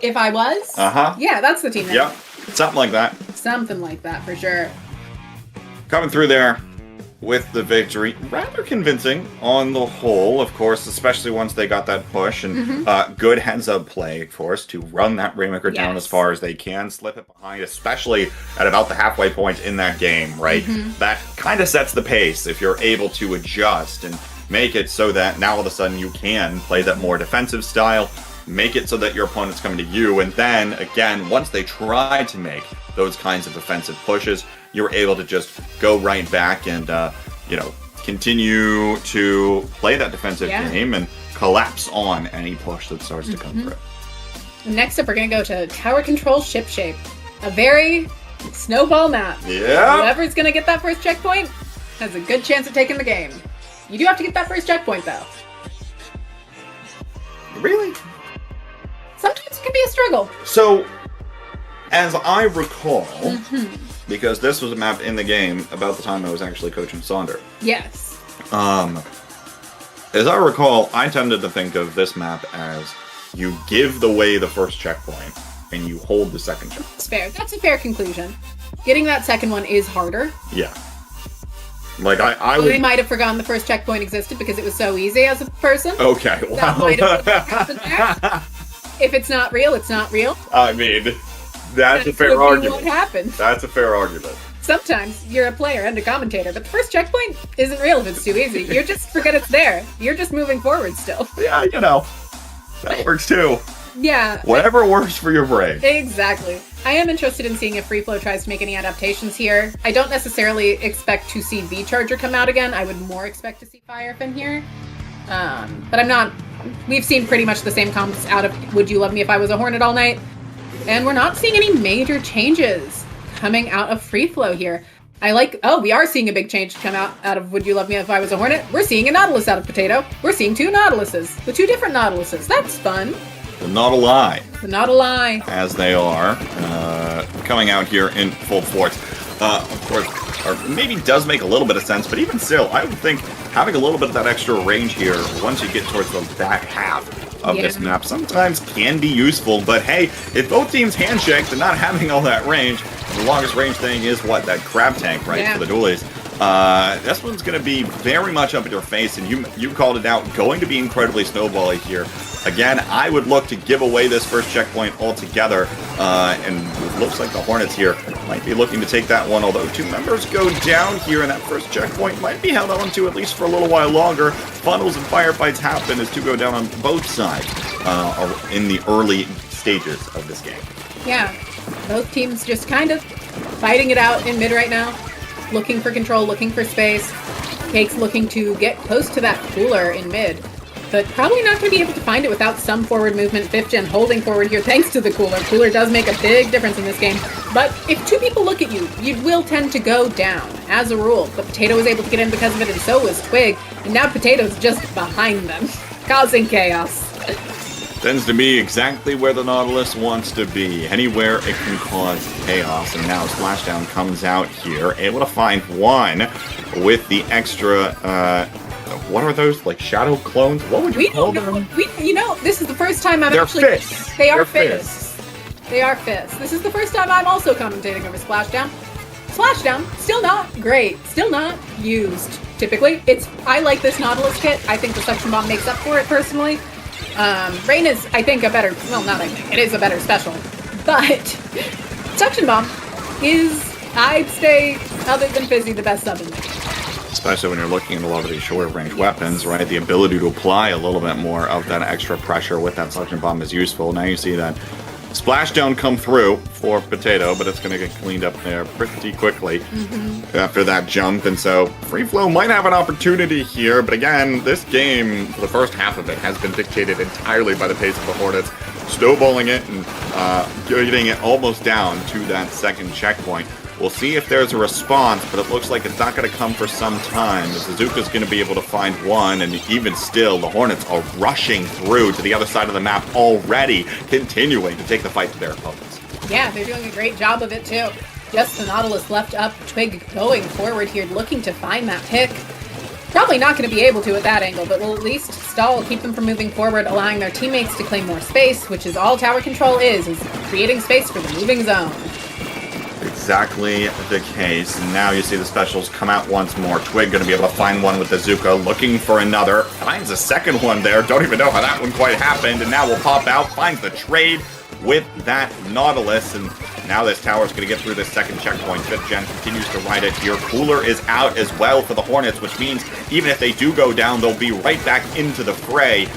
If I was? Yeah, that's the team name. Yep, something like that. Something like that, for sure. Coming through there with the victory, rather convincing on the whole, of course, especially once they got that push and good heads-up play, of course, to run that Rainmaker down as far as they can, slip it behind, especially at about the halfway point in that game, right? That kind of sets the pace if you're able to adjust and make it so that now all of a sudden you can play that more defensive style, make it so that your opponent's coming to you, and then, again, once they try to make those kinds of offensive pushes, you're able to just go right back and, continue to play that defensive game and collapse on any push that starts to come through. Next up, we're going to go to Tower Control Ship Shape. A very snowball map. Yeah. Whoever's going to get that first checkpoint has a good chance of taking the game. You do have to get that first checkpoint, though. Really? Sometimes it can be a struggle. So, as I recall, because this was a map in the game about the time I was actually coaching Sonder. Yes. As I recall, I tended to think of this map as you give away the first checkpoint and you hold the second checkpoint. It's fair. That's a fair conclusion. Getting that second one is harder. Yeah. Like, I We would... might have forgotten the first checkpoint existed because it was so easy as a person. Okay, wow. That might have happened there. If it's not real, it's not real. I mean, that's a fair would be argument. what happened. That's a fair argument. Sometimes you're a player and a commentator, but the first checkpoint isn't real if it's too easy. You just forget it's there. You're just moving forward still. Yeah, that works too. Yeah. Whatever works for your brain. Exactly. I am interested in seeing if FreeFlow tries to make any adaptations here. I don't necessarily expect to see V-Charger come out again. I would more expect to see Firefin here. But I'm not... We've seen pretty much the same comps out of Would You Love Me If I Was a Hornet all night. And we're not seeing any major changes coming out of FreeFlow here. We are seeing a big change come out of Would You Love Me If I Was a Hornet? We're seeing a Nautilus out of Potato. We're seeing 2 Nautiluses. The 2 different Nautiluses. That's fun. The Nautilus. The Nautilus. As they are, coming out here in full force. Of course, or maybe does make a little bit of sense, but even still, I would think having a little bit of that extra range here, once you get towards the back half of this map, sometimes can be useful. But hey, if both teams handshake, then not having all that range, the longest range thing is what? That crab tank, right? For the dualies. This one's going to be very much up in your face, and you called it out, going to be incredibly snowbally here. Again, I would look to give away this first checkpoint altogether, and it looks like the Hornets here might be looking to take that one, although 2 members go down here, and that first checkpoint might be held on to at least for a little while longer. Funnels and firefights happen as 2 go down on both sides in the early stages of this game. Yeah, both teams just kind of fighting it out in mid right now, looking for control, looking for space. Cake's looking to get close to that cooler in mid, but probably not going to be able to find it without some forward movement. 5th Gen holding forward here thanks to the cooler. Cooler does make a big difference in this game, but if 2 people look at you, you will tend to go down, as a rule. But Potato was able to get in because of it, and so was Twig, and now Potato's just behind them, causing chaos. Tends to be exactly where the Nautilus wants to be. Anywhere it can cause chaos. And now Splashdown comes out here, able to find 1 with the extra, what are those? Like shadow clones? What would you call them? This is the first time They're fists. They are fists. They are fists. This is the first time I'm also commentating over Splashdown. Splashdown, still not great. Still not used, typically. I like this Nautilus kit. I think the Suction Bomb makes up for it, personally. Rain is, I think, it is a better special. But Suction Bomb is, I'd say, other than Fizzy, the best sub in there. Especially when you're looking at a lot of these shorter range weapons, right? The ability to apply a little bit more of that extra pressure with that Suction Bomb is useful. Now you see that Splashdown come through for Potato, but it's going to get cleaned up there pretty quickly after that jump. And so FreeFlow might have an opportunity here, but again, this game, for the first half of it, has been dictated entirely by the pace of the Hornets, snowballing it and getting it almost down to that second checkpoint. We'll see if there's a response, but it looks like it's not going to come for some time. Suzuka's going to be able to find 1, and even still, the Hornets are rushing through to the other side of the map already, continuing to take the fight to their opponents. Yeah, they're doing a great job of it, too. Just the Nautilus left up, Twig going forward here, looking to find that pick. Probably not going to be able to at that angle, but will at least stall, keep them from moving forward, allowing their teammates to claim more space, which is all tower control is creating space for the moving zone. Exactly the case. And now you see the specials come out once more. Twig going to be able to find 1 with the Zuka, looking for another. Finds a second one there. Don't even know how that one quite happened. And now will pop out, finds the trade with that Nautilus. And now this tower's going to get through this second checkpoint. 5th Gen continues to ride it here. Cooler is out as well for the Hornets, which means even if they do go down, they'll be right back into the fray.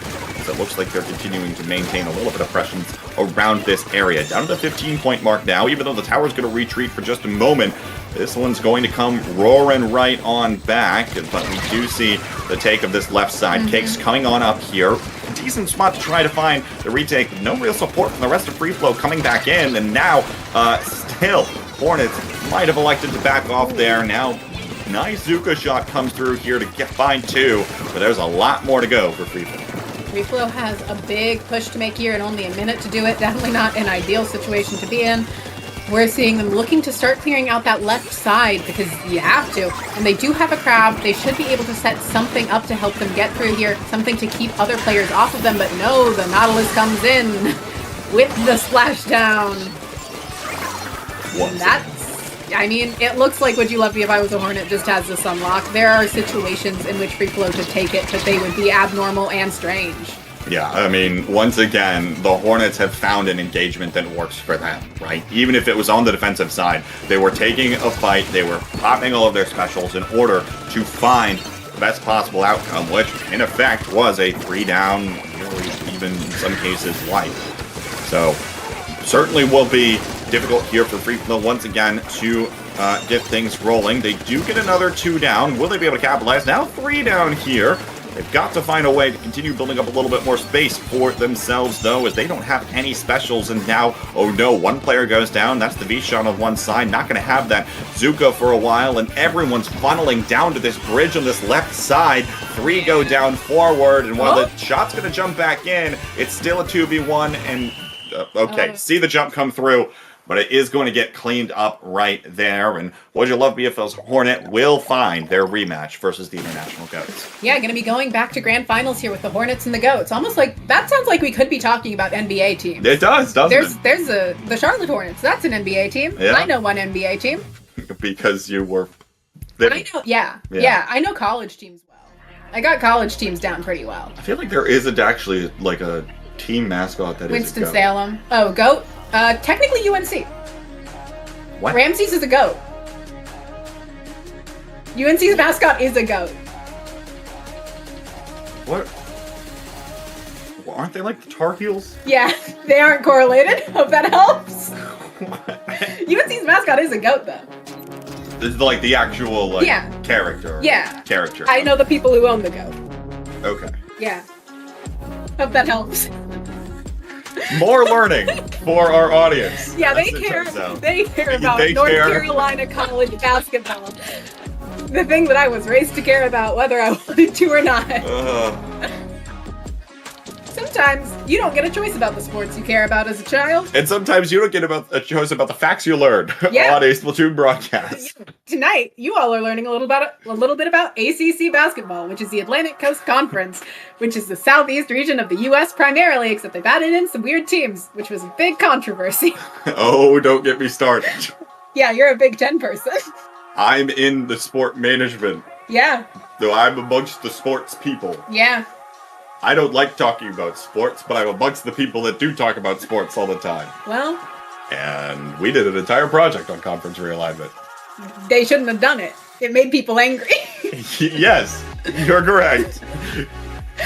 So it looks like they're continuing to maintain a little bit of presence around this area. Down to the 15-point mark now, even though the tower's going to retreat for just a moment. This one's going to come roaring right on back, but we do see the take of this left side. Cake's coming on up here. Decent spot to try to find the retake. No real support from the rest of FreeFlow coming back in, and now still Hornets might have elected to back off there. Now nice Zuka shot comes through here to find 2, but there's a lot more to go for FreeFlow. FreeFlow has a big push to make here and only a minute to do it. Definitely not an ideal situation to be in. We're seeing them looking to start clearing out that left side because you have to. And they do have a crab. They should be able to set something up to help them get through here. Something to keep other players off of them. But no, the Nautilus comes in with the splashdown. It looks like Would You Love Me If I Was a Hornet just has this unlocked. There are situations in which FreeFlow could take it, but they would be abnormal and strange. Yeah, I mean, once again, the Hornets have found an engagement that works for them, right? Even if it was on the defensive side, they were taking a fight, they were popping all of their specials in order to find the best possible outcome, which, in effect, was a 3-down, really even in some cases, wipe. So, certainly will be difficult here for FreeFlow once again to get things rolling. They do get another 2 down. Will they be able to capitalize? Now 3 down here. They've got to find a way to continue building up a little bit more space for themselves, though, as they don't have any specials. And now, oh no, one player goes down. That's the Vishan on one side. Not going to have that Zuko for a while. And everyone's funneling down to this bridge on this left side. 3 go down forward. And while the shot's going to jump back in, it's still a 2v1. And, okay, see the jump come through. But it is going to get cleaned up right there. And would you love BFL's Hornet will find their rematch versus the International Goats. Yeah, going to be going back to grand finals here with the Hornets and the Goats. Almost like, that sounds like we could be talking about NBA teams. It does, doesn't it? There's the Charlotte Hornets. That's an NBA team. Yeah. I know one NBA team. Because you were... I know, yeah, I know college teams well. I got college teams down pretty well. I feel like there isn't actually, like, a team mascot that is a goat. Winston-Salem. Oh, Goat? Technically UNC. What? Ramses is a goat. UNC's mascot is a goat. What? Well, aren't they like the Tar Heels? Yeah, they aren't correlated. Hope that helps. UNC's mascot is a goat, though. This is like the actual, like, Yeah. character. Yeah. Character. I know the people who own the goat. Okay. Yeah. Hope that helps. More learning for our audience. Yeah, as it turns out. they care about They North care. Carolina college basketball. The thing that I was raised to care about, whether I wanted to or not. Sometimes you don't get a choice about the sports you care about as a child. And sometimes you don't get a choice about the facts you learned Yeah. on a Splatoon broadcast. Tonight, you all are learning a little bit about ACC basketball, which is the Atlantic Coast Conference, which is the southeast region of the U.S. primarily, except they've added in some weird teams, which was a big controversy. Oh, don't get me started. Yeah, you're a Big Ten person. I'm in the sport management, Yeah, though I'm amongst the sports people. yeah. I don't like talking about sports, but I'm amongst the people that do talk about sports all the time. Well, And we did an entire project on conference realignment. they shouldn't have done it. It made people angry. Yes, you're correct.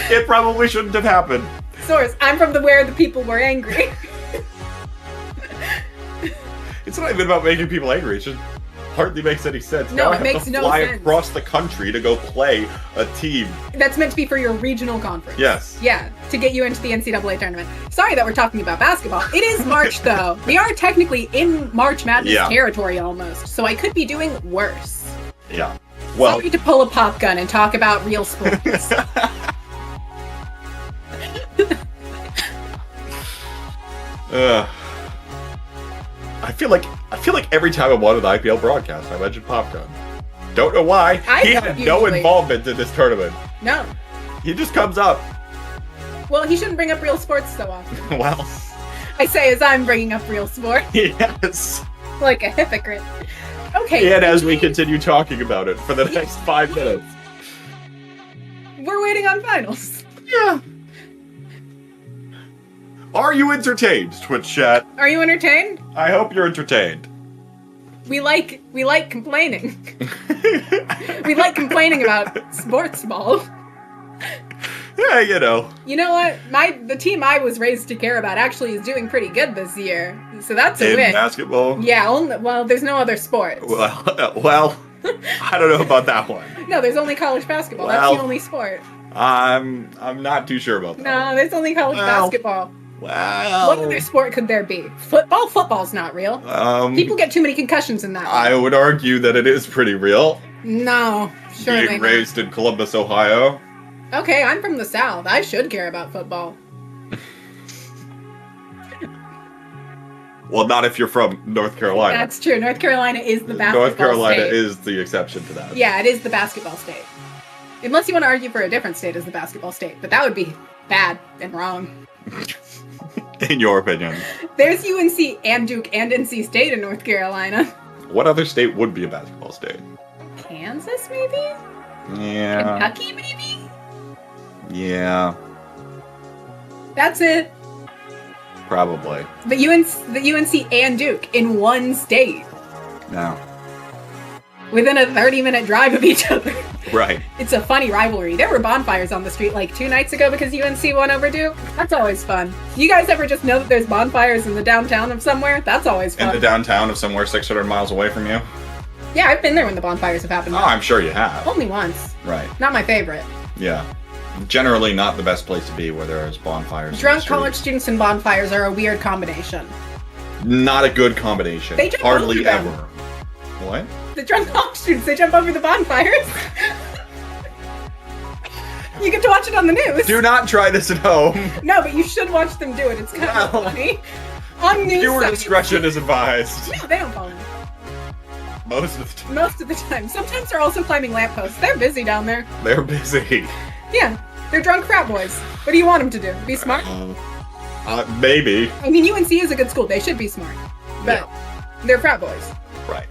It probably shouldn't have happened. Source, I'm from where the people were angry. It's not even about making people angry. It just hardly makes any sense. No, Now I it have makes to no fly sense. across the country to go play a team. That's meant to be for your regional conference. Yes. Yeah, to get you into the NCAA tournament. Sorry that we're talking about basketball. It is March, though. We are technically in March Madness territory almost, so I could be doing worse. Yeah. Well, Sorry to pull a pop gun and talk about real sports. I feel like every time I'm on an IPL broadcast, I mention Popgun. Don't know why. He had no usually. involvement in this tournament. No. He just comes up. Well, he shouldn't bring up real sports so often. Well, I say as I'm bringing up real sport. yes. Like a hypocrite. Okay. And as we continue talking about it for the next 5 minutes. We're waiting on finals. Yeah. Are you entertained, Twitch chat? Are you entertained? I hope you're entertained. We like complaining. We like complaining about sports ball. Yeah, you know. You know what? The team I was raised to care about actually is doing pretty good this year. So that's a In win. basketball. Yeah, well, there's no other sport. Well, I don't know about that one. No, there's only college basketball. That's Well, the only sport. I'm not too sure about that. No, there's only college basketball. Well, What other sport could there be? Football? Football's not real. People get too many concussions in that one. I would argue that it is pretty real. No, surely Being not. raised in Columbus, Ohio. Okay, I'm from the South. I should care about football. Well, not if you're from North Carolina. That's true. North Carolina is the basketball North Carolina state. is the exception to that. Yeah, it is the basketball state. Unless you want to argue for a different state as the basketball state, but that would be bad and wrong. In your opinion. There's UNC and Duke and NC State in North Carolina. What other state would be a basketball state? Kansas, maybe? Yeah. Kentucky, maybe? Yeah. That's it. Probably. The UNC and Duke in one state. No. Within a 30-minute drive of each other. Right. It's a funny rivalry. There were bonfires on the street like 2 nights ago because UNC won over Duke. That's always fun. You guys ever just know that there's bonfires in the downtown of somewhere? That's always fun. In the downtown of somewhere 600 miles away from you? Yeah, I've been there when the bonfires have happened. Oh, I'm sure you have. Only once. Right. Not my favorite. Yeah. Generally not the best place to be where there's bonfires. in the Drunk street. college students and bonfires are a weird combination. Not a good combination. They jump Hardly over them. ever. What? The drunk college students, they jump over the bonfires. You get to watch it on the news. Do not try this at home. No, but you should watch them do it. It's kind of No. funny. On news Viewer sites. discretion is advised. No, they don't follow me. Most of the time, Most of the time. Sometimes they're also climbing lampposts. They're busy down there. they're busy. Yeah, they're drunk frat boys. What do you want them to do? Be smart? Maybe. I mean, UNC is a good school. They should be smart. But they're frat boys. Right.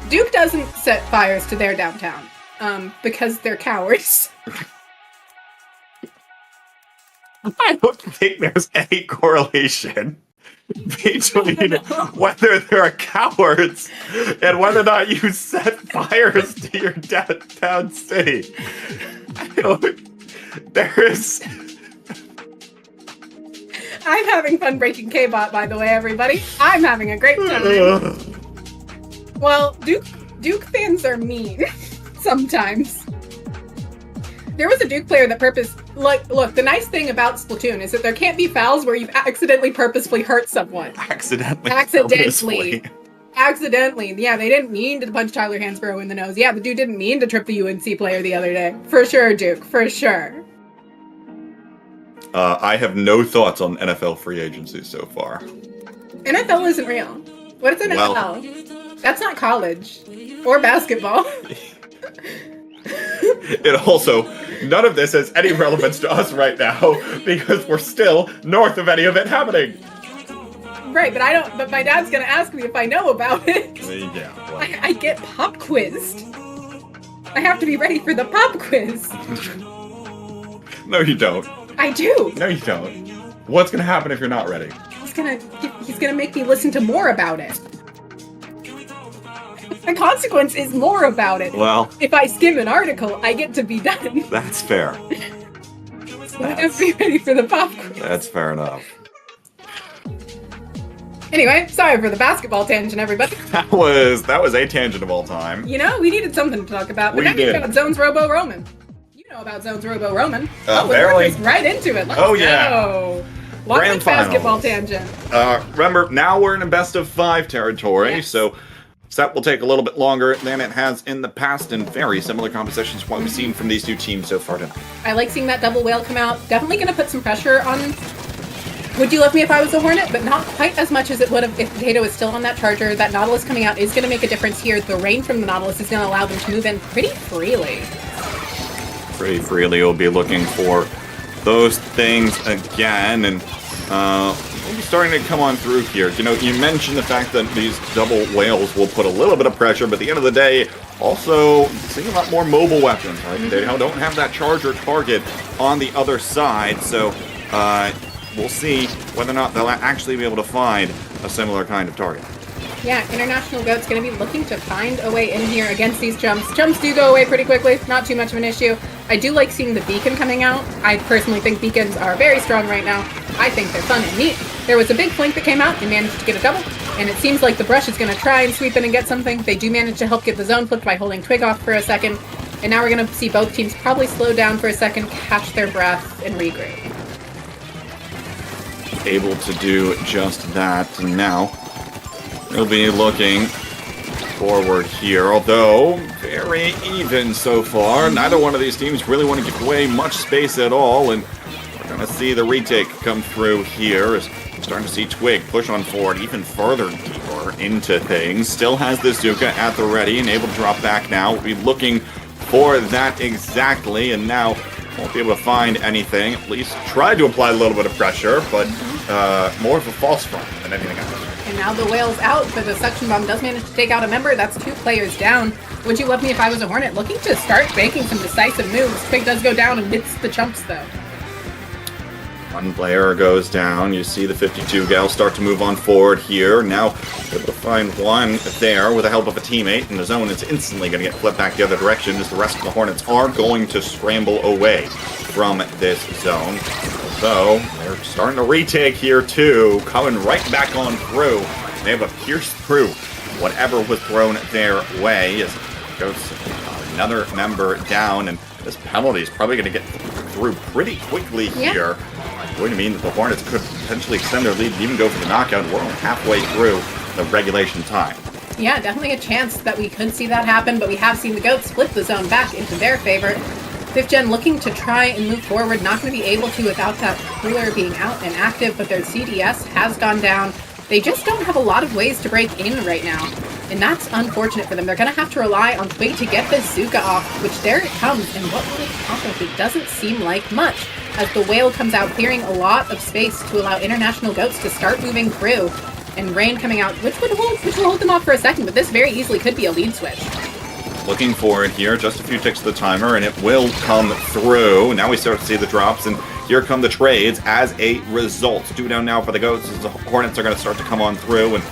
Duke doesn't set fires to their downtown. Because they're cowards. I don't think there's any correlation between whether there are cowards and whether or not you set fires to your downtown city. There is. I'm having fun breaking K-Bot, by the way, everybody. I'm having a great time. Well, Duke fans are mean. Sometimes. There was a Duke player that look, the nice thing about Splatoon is that there can't be fouls where you've accidentally purposefully hurt someone. Accidentally. Accidentally. Yeah, they didn't mean to punch Tyler Hansborough in the nose. Yeah, the dude didn't mean to trip the UNC player the other day. For sure, Duke. For sure. I have no thoughts on NFL free agency so far. NFL isn't real. What is NFL? Well- That's not college. Or basketball. It also, none of this has any relevance to us right now because we're still north of any of it happening. Right, but my dad's gonna ask me if I know about it. Yeah, well. I get pop quizzed. I have to be ready for the pop quiz. No, you don't. I do. No, you don't. What's gonna happen if you're not ready? He's gonna make me listen to more about it. The consequence is more about it. Well, If I skim an article, I get to be done. that's fair. So I have to be ready for the pop quiz. That's fair enough. Anyway, sorry for the basketball tangent, everybody. That was a tangent of all time. You know, we needed something to talk about, but We now we've did. got Zones Robo Roman. You know about Zones Robo Roman. Barely. We'll work this right into it. Let's Oh, yeah. go. Long Grand basketball finals. tangent. Remember, now we're in a best of 5 territory, Yes. so that will take a little bit longer than it has in the past, and very similar compositions to what we've seen from these two teams so far tonight. I like seeing that double whale come out. Definitely going to put some pressure on Would You Love Me If I Was a Hornet, but not quite as much as it would have if Potato was still on that charger. That Nautilus coming out is going to make a difference here. The rain from the Nautilus is going to allow them to move in pretty freely. Pretty freely, we'll be looking for those things again, and we'll be starting to come on through here. You know, you mentioned the fact that these double whales will put a little bit of pressure, but at the end of the day, also seeing a lot more mobile weapons, right? They don't have that charger target on the other side, so we'll see whether or not they'll actually be able to find a similar kind of target. Yeah, International Goat's going to be looking to find a way in here against these jumps. Jumps do go away pretty quickly, not too much of an issue. I do like seeing the beacon coming out. I personally think beacons are very strong right now. I think they're fun and neat. There was a big flank that came out and managed to get a double, and it seems like the brush is going to try and sweep in and get something. They do manage to help get the zone flipped by holding Twig off for a second, and now we're going to see both teams probably slow down for a second, catch their breath, and regroup. Able to do just that, and now we'll be looking forward here, although very even so far. Neither one of these teams really want to give away much space at all, and we're going to see the retake come through here as we're starting to see Twig push on forward even further deeper into things. Still has the Zuka at the ready and able to drop back now. We'll be looking for that exactly, and now won't be able to find anything. At least tried to apply a little bit of pressure, but more of a false front than anything else. And now the whale's out, but the suction bomb does manage to take out a member. That's 2 players down. Would You Love Me If I Was a Hornet? Looking to start making some decisive moves. Twig does go down amidst the chumps, though. One player goes down. You see the 52 gal start to move on forward here. Now able to find one there with the help of a teammate, and the zone is instantly going to get flipped back the other direction as the rest of the Hornets are going to scramble away from this zone. So they're starting to retake here too, coming right back on through. They have to pierce through whatever was thrown their way as goes another member down, and This penalty is probably going to get through pretty quickly here. Going to mean that the Hornets could potentially extend their lead and even go for the knockout. We're only halfway through the regulation time. Yeah, definitely a chance that we could see that happen, but we have seen the Goats split the zone back into their favor. 5th Gen looking to try and move forward, not going to be able to without that cooler being out and active, but their CDS has gone down. They just don't have a lot of ways to break in right now, and that's unfortunate for them. They're going to have to rely on Twig to get this Zuka off, which there it comes, and what will it accomplish? It doesn't seem like much, as the Wail comes out, clearing a lot of space to allow International Goats to start moving through, and Rain coming out, which will hold them off for a second, but this very easily could be a lead switch. Looking for it here, just a few ticks of the timer, and it will come through. Now we start to see the drops, and here come the trades as a result. 2 down now for the Goats as the Hornets are going to start to come on through, and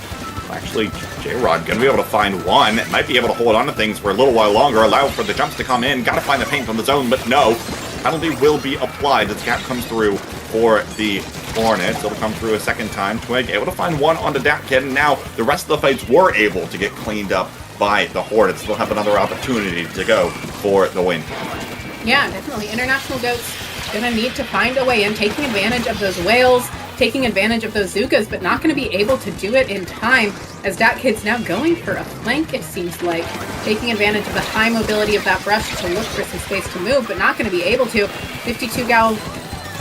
actually, J-Rod going to be able to find one. Might be able to hold on to things for a little while longer, allow for the jumps to come in. Got to find the paint on the zone, but no. Penalty will be applied as the gap comes through for the Hornets. It'll come through a second time. Twig able to find one onto Dat Kid, and now the rest of the fights were able to get cleaned up by the Hornets. They'll have another opportunity to go for the win. Yeah, definitely. International Goats gonna need to find a way in, taking advantage of those Wails, taking advantage of those Zukas, but not gonna be able to do it in time, as Dat Kid's now going for a flank, it seems like. Taking advantage of the high mobility of that brush to look for some space to move, but not gonna be able to. 52 Gal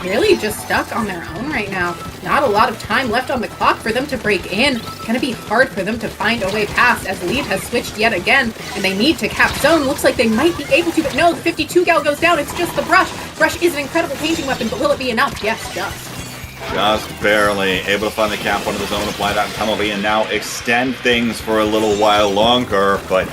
really just stuck on their own right now. Not a lot of time left on the clock for them to break in. Gonna be hard for them to find a way past, as lead has switched yet again, and they need to cap zone. Looks like they might be able to, but no, the 52 Gal goes down. It's just the brush. Brush is an incredible painting weapon, but will it be enough? Yes, Just barely able to find the cap under the zone, apply that penalty, and now extend things for a little while longer, but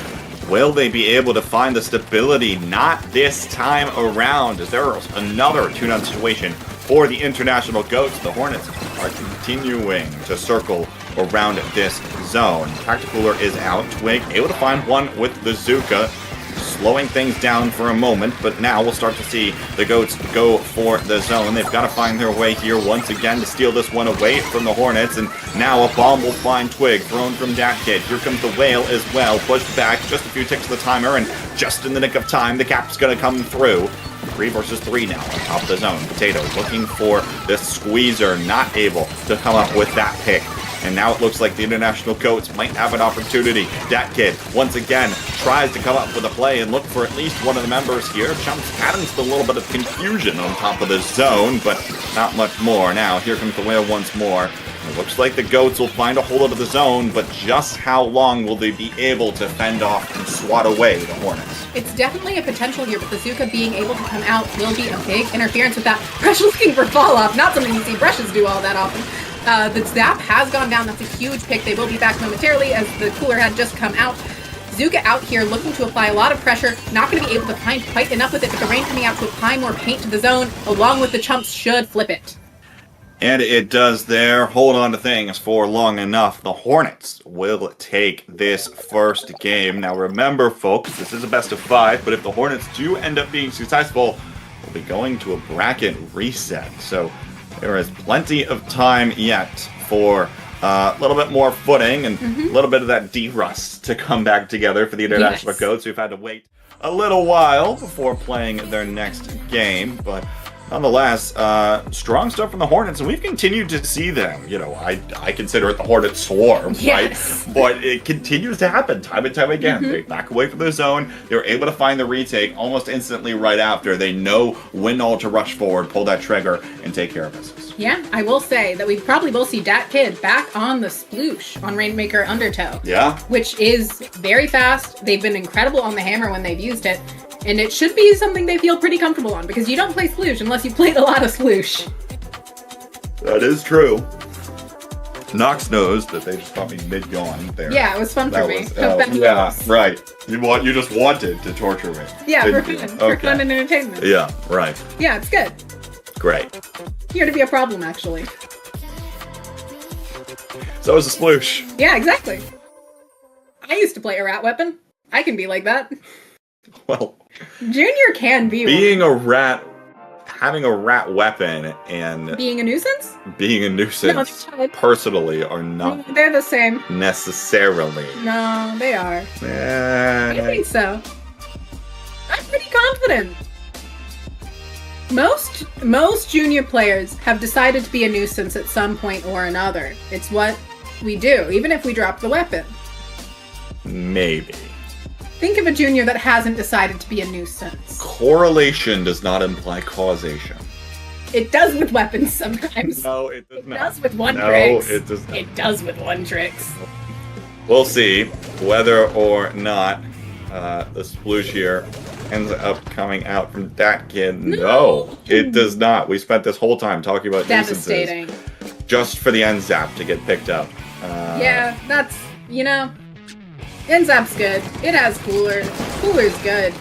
will they be able to find the stability? Not this time around, as there's another 2-down situation for the International Goats. The Hornets are continuing to circle around this zone. Tacticooler is out. Twig able to find one with the Zuka, slowing things down for a moment, but now we'll start to see the Goats go for the zone. They've got to find their way here once again to steal this one away from the Hornets, and now a bomb will find Twig, thrown from Dat Kid. Here comes the Wail as well, pushed back, just a few ticks of the timer, and just in the nick of time, the cap's going to come through. 3 versus 3 now on top of the zone. Potato looking for this squeezer, not able to come up with that pick. And now it looks like the International Goats might have an opportunity. Dat Kid, once again, tries to come up with a play and look for at least one of the members here. Jumps adding a little bit of confusion on top of the zone, but not much more. Now, here comes the Wail once more. It looks like the Goats will find a hold of the zone, but just how long will they be able to fend off and swat away the Hornets? It's definitely a potential here, but the Zuka being able to come out will be a big interference with that. Brush looking for fall off, not something you see brushes do all that often. The Zap has gone down. That's a huge pick. They will be back momentarily as the cooler had just come out. Zuka out here looking to apply a lot of pressure. Not going to be able to find quite enough with it, but the Rain coming out to apply more paint to the zone, along with the chumps, should flip it. And it does there. Hold on to things for long enough. The Hornets will take this first game. Now remember, folks, this is a best of 5, but if the Hornets do end up being successful, we'll be going to a bracket reset. So there is plenty of time yet for a little bit more footing and a little bit of that D-Rust to come back together for the International Goats, who've had to wait a little while before playing their next game. But nonetheless, strong stuff from the Hornets, and we've continued to see them. You know, I consider it the Hornet Swarm, right? But it continues to happen time and time again. They back away from the zone. They're able to find the retake almost instantly right after. They know when all to rush forward, pull that trigger, and take care of business. Yeah, I will say that we probably will see Dat Kid back on the sploosh on Rainmaker Undertow. Yeah. Which is very fast. They've been incredible on the hammer when they've used it. And it should be something they feel pretty comfortable on, because you don't play sploosh unless you played a lot of sploosh. That is true. Knox knows that they just caught me mid-yawn there. Yeah, it was fun for me. Yeah, right. You just wanted to torture me. Yeah, for fun. For fun and entertainment. Yeah, right. Yeah, it's good. Great. Here to be a problem, actually. So is a sploosh. Yeah, exactly. I used to play a rat weapon. I can be like that. Well, Junior can be being a rat, having a rat weapon, and being a nuisance? Being a nuisance, No, personally, are not they're the same. necessarily. No, they are. I think so. I'm pretty confident. Most junior players have decided to be a nuisance at some point or another. It's what we do, even if we drop the weapon. Maybe. Think of a junior that hasn't decided to be a nuisance. Correlation does not imply causation. It does with weapons sometimes. No, it does not. It does with one No, tricks. it does not. It does with one tricks. We'll see whether or not the sploosh here ends up coming out from that kid. No, it does not. We spent this whole time talking about Devastating. nuisances just for the end zap to get picked up. Yeah, that's, Enzap's good. It has Cooler. Cooler's good.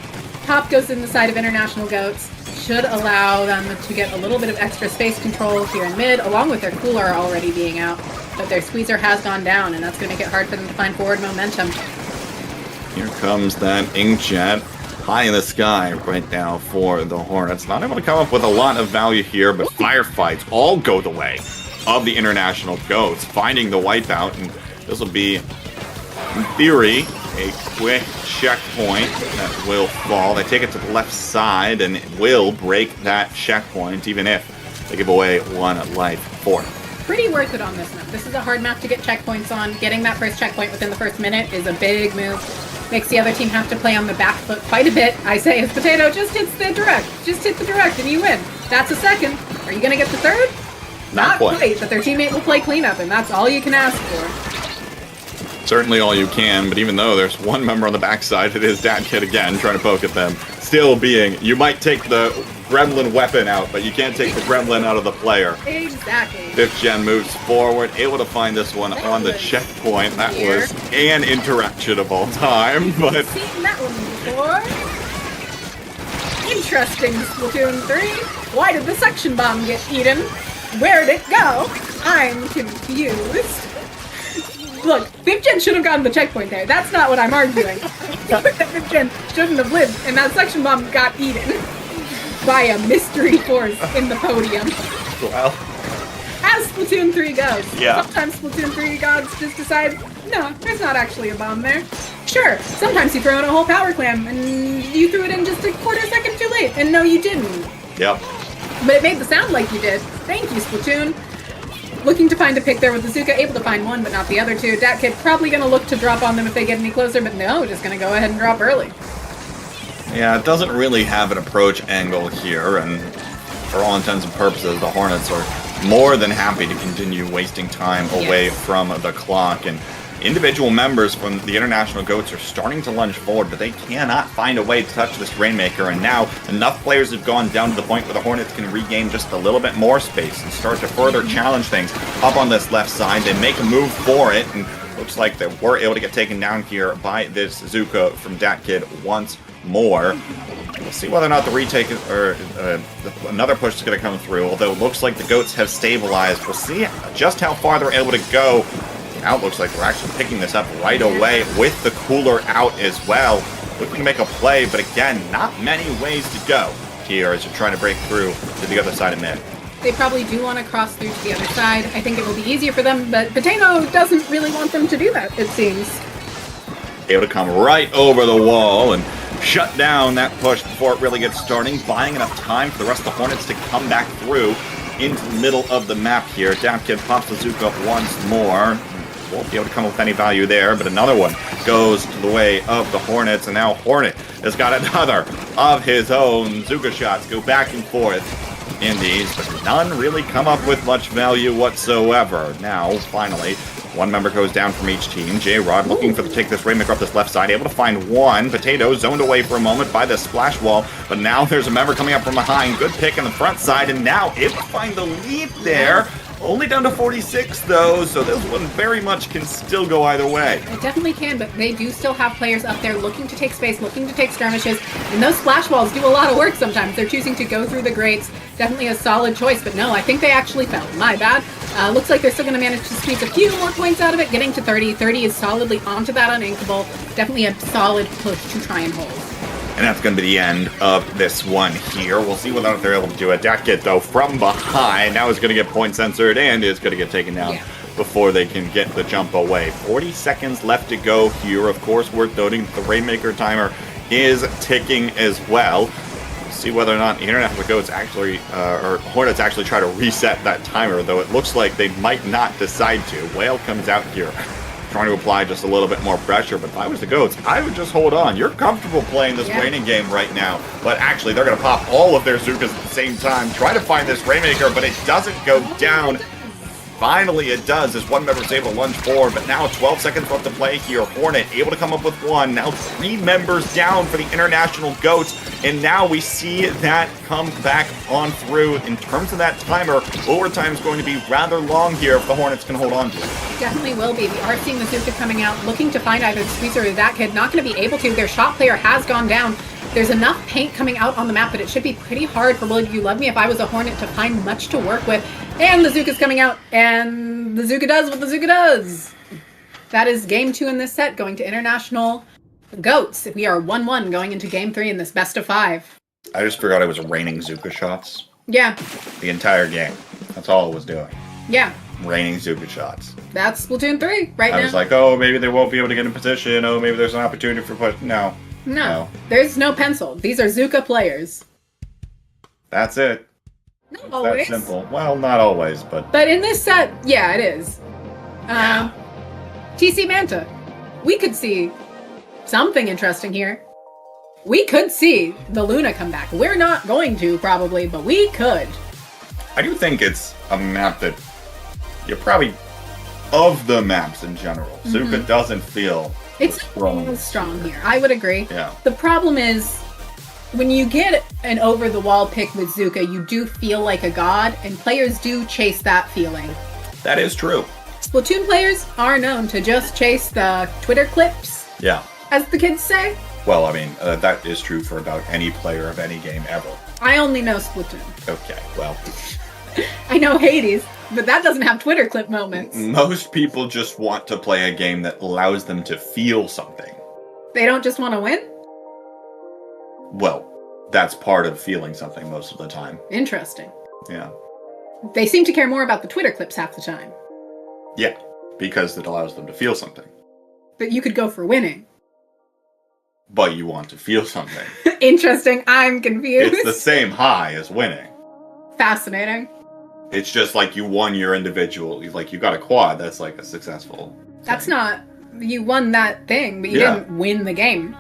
Pop goes in the side of International Goats. Should allow them to get a little bit of extra space control here in mid, along with their Cooler already being out. But their Squeezer has gone down, and that's going to make it hard for them to find forward momentum. Here comes that Inkjet high in the sky right now for the Hornets. Not able to come up with a lot of value here, but firefights all go the way of the International Goats, finding the wipeout, and this will be, in theory, a quick checkpoint that will fall. They take it to the left side, and it will break that checkpoint, even if they give away one life for it. Pretty worth it on this map. This is a hard map to get checkpoints on. Getting that first checkpoint within the first minute is a big move. Makes the other team have to play on the back foot quite a bit. I say if Potato just hits the direct. Just hit the direct and you win. That's a second. Are you going to get the third? Not quite. But their teammate will play cleanup, and that's all you can ask for. Certainly all you can, but even though there's one member on the backside, it is Dat Kid again trying to poke at them. Still being, you might take the gremlin weapon out, but you can't take the gremlin out of the player. Exactly. 5th Gen moves forward, able to find this one on the checkpoint. That was an interaction of all time, but... Seen that one before. Interesting, Splatoon 3. Why did the suction bomb get eaten? Where'd it go? I'm confused. Look, 5th Gen should have gotten the checkpoint there. That's not what I'm arguing. 5th Gen shouldn't have lived, and that suction bomb got eaten by a mystery force in the podium. Well, As Splatoon 3 goes. Yeah. Sometimes Splatoon 3 gods just decide, no, there's not actually a bomb there. Sure, sometimes you throw in a whole power clam, and you threw it in just a quarter second too late, and no, you didn't. yep. But it made the sound like you did. Thank you, Splatoon. Looking to find a pick there with Bazooka, able to find one, but not the other two. Dat Kid probably going to look to drop on them if they get any closer, but no, just going to go ahead and drop early. Yeah, it doesn't really have an approach angle here, and for all intents and purposes, the Hornets are more than happy to continue wasting time away from the clock, and individual members from the International Goats are starting to lunge forward, but they cannot find a way to touch this Rainmaker, and now enough players have gone down to the point where the Hornets can regain just a little bit more space and start to further challenge things up on this left side. They make a move for it, and looks like they were able to get taken down here by this Zuka from Dat Kid once more. We'll see whether or not the retake or another push is going to come through, although it looks like the Goats have stabilized. We'll see just how far they're able to go. Now it looks like we're actually picking this up right away with the Cooler out as well. Looking to make a play, but again, not many ways to go here as you're trying to break through to the other side of mid. They probably do want to cross through to the other side. I think it will be easier for them, but Potato doesn't really want them to do that, it seems. Able to come right over the wall and shut down that push before it really gets starting, buying enough time for the rest of the Hornets to come back through into the middle of the map here. Dat Kid pops the Zuka up once more. Won't be able to come up with any value there, but another one goes to the way of the Hornets, and now Hornet has got another of his own. Zuka shots go back and forth in these, but none really come up with much value whatsoever. Now, finally, one member goes down from each team. J-Rod looking for to take this Rainmaker up this left side, able to find one. Potato zoned away for a moment by the splash wall, but now there's a member coming up from behind. Good pick on the front side, and now able to find the lead there. Only down to 46, though, so this one very much can still go either way. It definitely can, but they do still have players up there looking to take space, looking to take skirmishes, and those splash walls do a lot of work sometimes. They're choosing to go through the grates. Definitely a solid choice, but no, I think they actually fell. My bad. Looks like they're still going to manage to squeeze a few more points out of it, getting to 30. 30 is solidly onto that uninkable. Definitely a solid push to try and hold. And that's going to be the end of this one here. We'll see whether or not they're able to do it. Dat Kid, though, from behind, now is going to get point censored and is going to get taken down before they can get the jump away. 40 seconds left to go here. Of course, worth noting the Rainmaker timer is ticking as well. see whether or not the International Goats actually, or Hornets actually try to reset that timer, though it looks like they might not decide to. Wail comes out here, trying to apply just a little bit more pressure, but if I was the Goats, I would just hold on. You're comfortable playing this raining game right now, but actually they're going to pop all of their Zukas at the same time, try to find this Rainmaker, but it doesn't go down. Finally, it does, as one member is able to lunge forward, but now 12 seconds left to play here. Hornet able to come up with one. Now 3 members down for the International Goats, and now we see that come back on through. In terms of that timer, overtime is going to be rather long here if the Hornets can hold on to it. Definitely will be. We are seeing the Zuka coming out, looking to find either the Squeezer or that kid. Not going to be able to. Their shot player has gone down. There's enough paint coming out on the map that it should be pretty hard for Will You Love Me if I was a Hornet to find much to work with. And the Zuka's coming out, and the Zuka does what the Zuka does. That is game 2 in this set, going to International Goats. We are 1-1 going into game 3 in this best of 5. I just forgot it was raining Zuka shots. Yeah. The entire game. That's all it was doing. Yeah. Raining Zuka shots. That's Splatoon 3 right now. I was like, oh, maybe they won't be able to get in position. Oh, maybe there's an opportunity for push. No. No. There's no pencil. These are Zuka players. That's it. Not It's always. that simple. Well, not always, but... But in this set, yeah, it is. TC Manta. We could see something interesting here. We could see the Luna come back. We're not going to, probably, but we could. I do think it's a map that you're probably... Of the maps in general, Zuka doesn't feel... It's strong. strong here. I would agree. Yeah. The problem is, when you get an over-the-wall pick with Zuka, you do feel like a god, and players do chase that feeling. That is true. Splatoon players are known to just chase the Twitter clips, Yeah. as the kids say. Well, I mean, that is true for about any player of any game ever. I only know Splatoon. Okay, well... I know Hades, but that doesn't have Twitter clip moments. Most people just want to play a game that allows them to feel something. They don't just want to win? Well, that's part of feeling something most of the time. Interesting. Yeah. They seem to care more about the Twitter clips half the time. Yeah, because it allows them to feel something. But you could go for winning. But you want to feel something. Interesting. I'm confused. It's the same high as winning. Fascinating. It's just like you won your individual, like you got a quad, that's like a successful thing. That's not... You won that thing, but you Yeah. didn't win the game.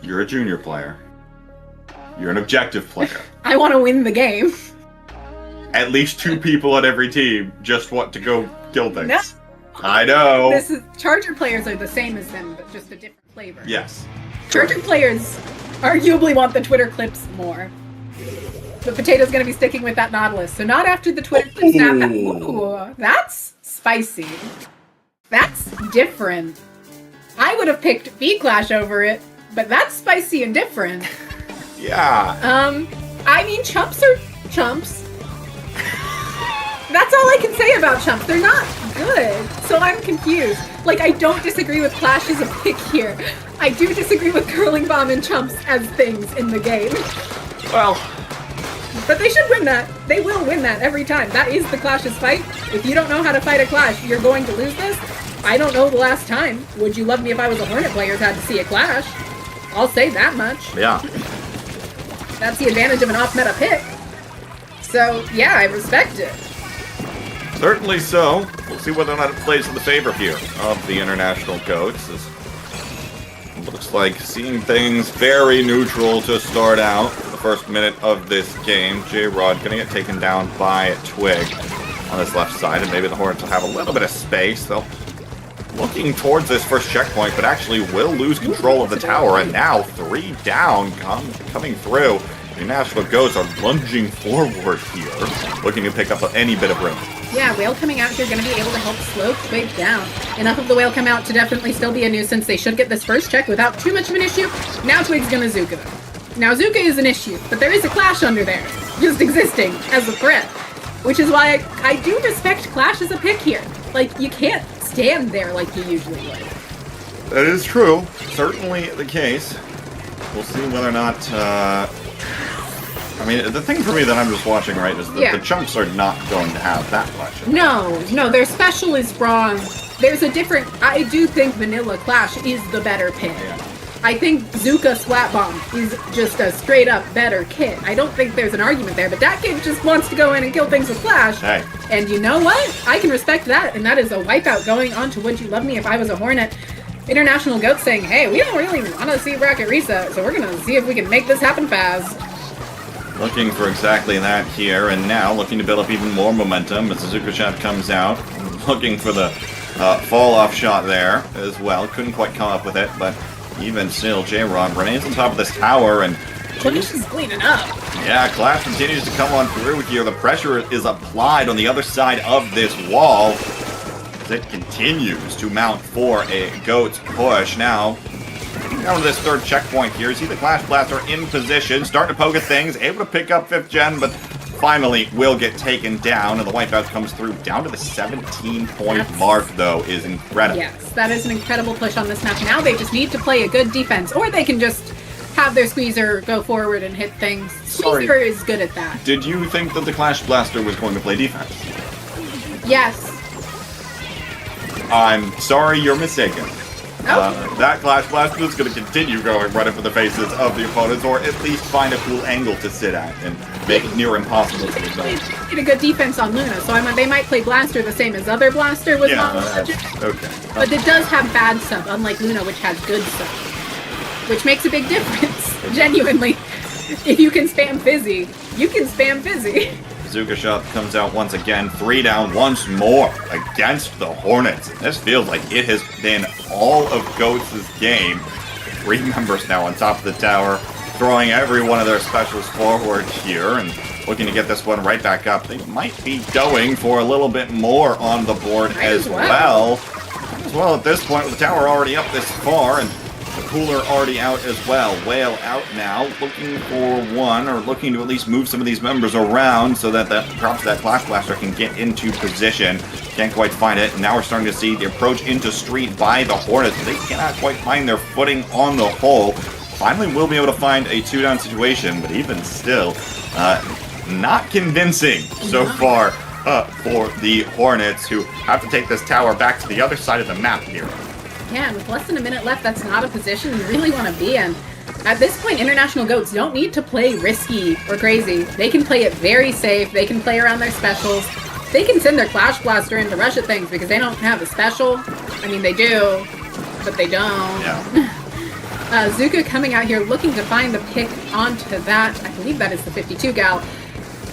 You're a junior player. You're an objective player. I want to win the game. At least 2 people at every team just want to go kill things. No. I know. This is Charger players are the same as them, but just a different flavor. Yes. Charger players arguably want the Twitter clips more. But Potato's going to be sticking with that Nautilus. So not after the Twitter clips. Ooh, that's spicy. That's different. I would have picked V-Clash over it, but that's spicy and different. Yeah. I mean, chumps are chumps. That's all I can say about chumps. They're not good. So I'm confused. Like, I don't disagree with Clash as a pick here. I do disagree with Curling Bomb and chumps as things in the game. Well, But they should win that. They will win that every time. That is the Clash's fight. If you don't know how to fight a Clash, you're going to lose this. I don't know the last time. Would you love me if I was a Hornet player had to see a Clash? I'll say that much. yeah. That's the advantage of an off-meta pick. So, yeah, I respect it. Certainly so. We'll see whether or not it plays in the favor here of the International Goats. It looks like seeing things very neutral to start out for the first minute of this game. J-Rod gonna get taken down by Twig on this left side, and maybe the Hornets will have a little bit of space. They'll looking towards this first checkpoint, but actually will lose control of the tower, and now 3 down coming through. The National Goats are lunging forward here, looking to pick up any bit of room. Yeah, Wail coming out here going to be able to help slow Twig down. Enough of the Wail come out to definitely still be a nuisance. They should get this first check without too much of an issue. Now Twig's going to Zuka them. Now Zuka is an issue, but there is a Clash under there, just existing as a threat. Which is why I do respect Clash as a pick here. Like, you can't stand there like you usually would. That is true. Certainly the case. We'll see whether or not... I mean, the thing for me that I'm just watching, right, is that the chumps are not going to have that much. No, their special is wrong. There's a different... I do think Vanilla Clash is the better pick. Yeah. I think Zuka Splat Bomb is just a straight up better kit. I don't think there's an argument there, but that kid just wants to go in and kill things with Flash. Hey. And you know what? I can respect that, and that is a wipeout going on to Would You Love Me If I Was a Hornet. International Goat saying, hey, we don't really want to see Rocket Reset, so we're gonna see if we can make this happen fast. Looking for exactly that here, and now looking to build up even more momentum as the Zuka shot comes out. Looking for the fall-off shot there as well. Couldn't quite come up with it, but even still, J-Rod remains on top of this tower, and Clash is cleaning up. yeah, Clash continues to come on through here. The pressure is applied on the other side of this wall as it continues to mount for a Goat's push. Now, down to this third checkpoint here. See the Clash Blaster in position, starting to poke at things, able to pick up 5th gen, but finally will get taken down, and the wipeout comes through. Down to the 17-point mark, though, is incredible. Yes, that is an incredible push on this map. Now they just need to play a good defense, or they can just have their Squeezer go forward and hit things. Sorry. Squeezer is good at that. Did you think that the Clash Blaster was going to play defense? Yes. I'm sorry, you're mistaken. Oh. That Clash Blaster is going to continue going right up in the faces of the opponents, or at least find a cool angle to sit at and make it near impossible to resolve. Did a good defense on Luna, so they might play Blaster the same as other Blaster with Yeah, non-legend. okay. But it does have bad sub, unlike Luna, which has good sub. Which makes a big difference, genuinely. If you can spam Fizzy, you can spam Fizzy. Zuka shot comes out once again, 3 down once more against the Hornets. This feels like it has been all of Goats' game. 3 members now on top of the tower, throwing every one of their specials forward here and looking to get this one right back up. They might be going for a little bit more on the board as well. As well at this point with the tower already up this far and the cooler already out as well. Wail out now, looking for one, or looking to at least move some of these members around so that perhaps that Clash Blaster can get into position. Can't quite find it. And now we're starting to see the approach into street by the Hornets. They cannot quite find their footing on the whole. Finally, we'll be able to find a 2-down situation, but even still, not convincing so far for the Hornets, who have to take this tower back to the other side of the map here. Yeah, and with less than a minute left, that's not a position you really want to be in. At this point, International Goats don't need to play risky or crazy. They can play it very safe. They can play around their specials. They can send their Clash Blaster in to rush at things because they don't have a special. I mean, they do, but they don't. Yeah. Zuka coming out here looking to find the pick onto that. I believe that is the 52 gal.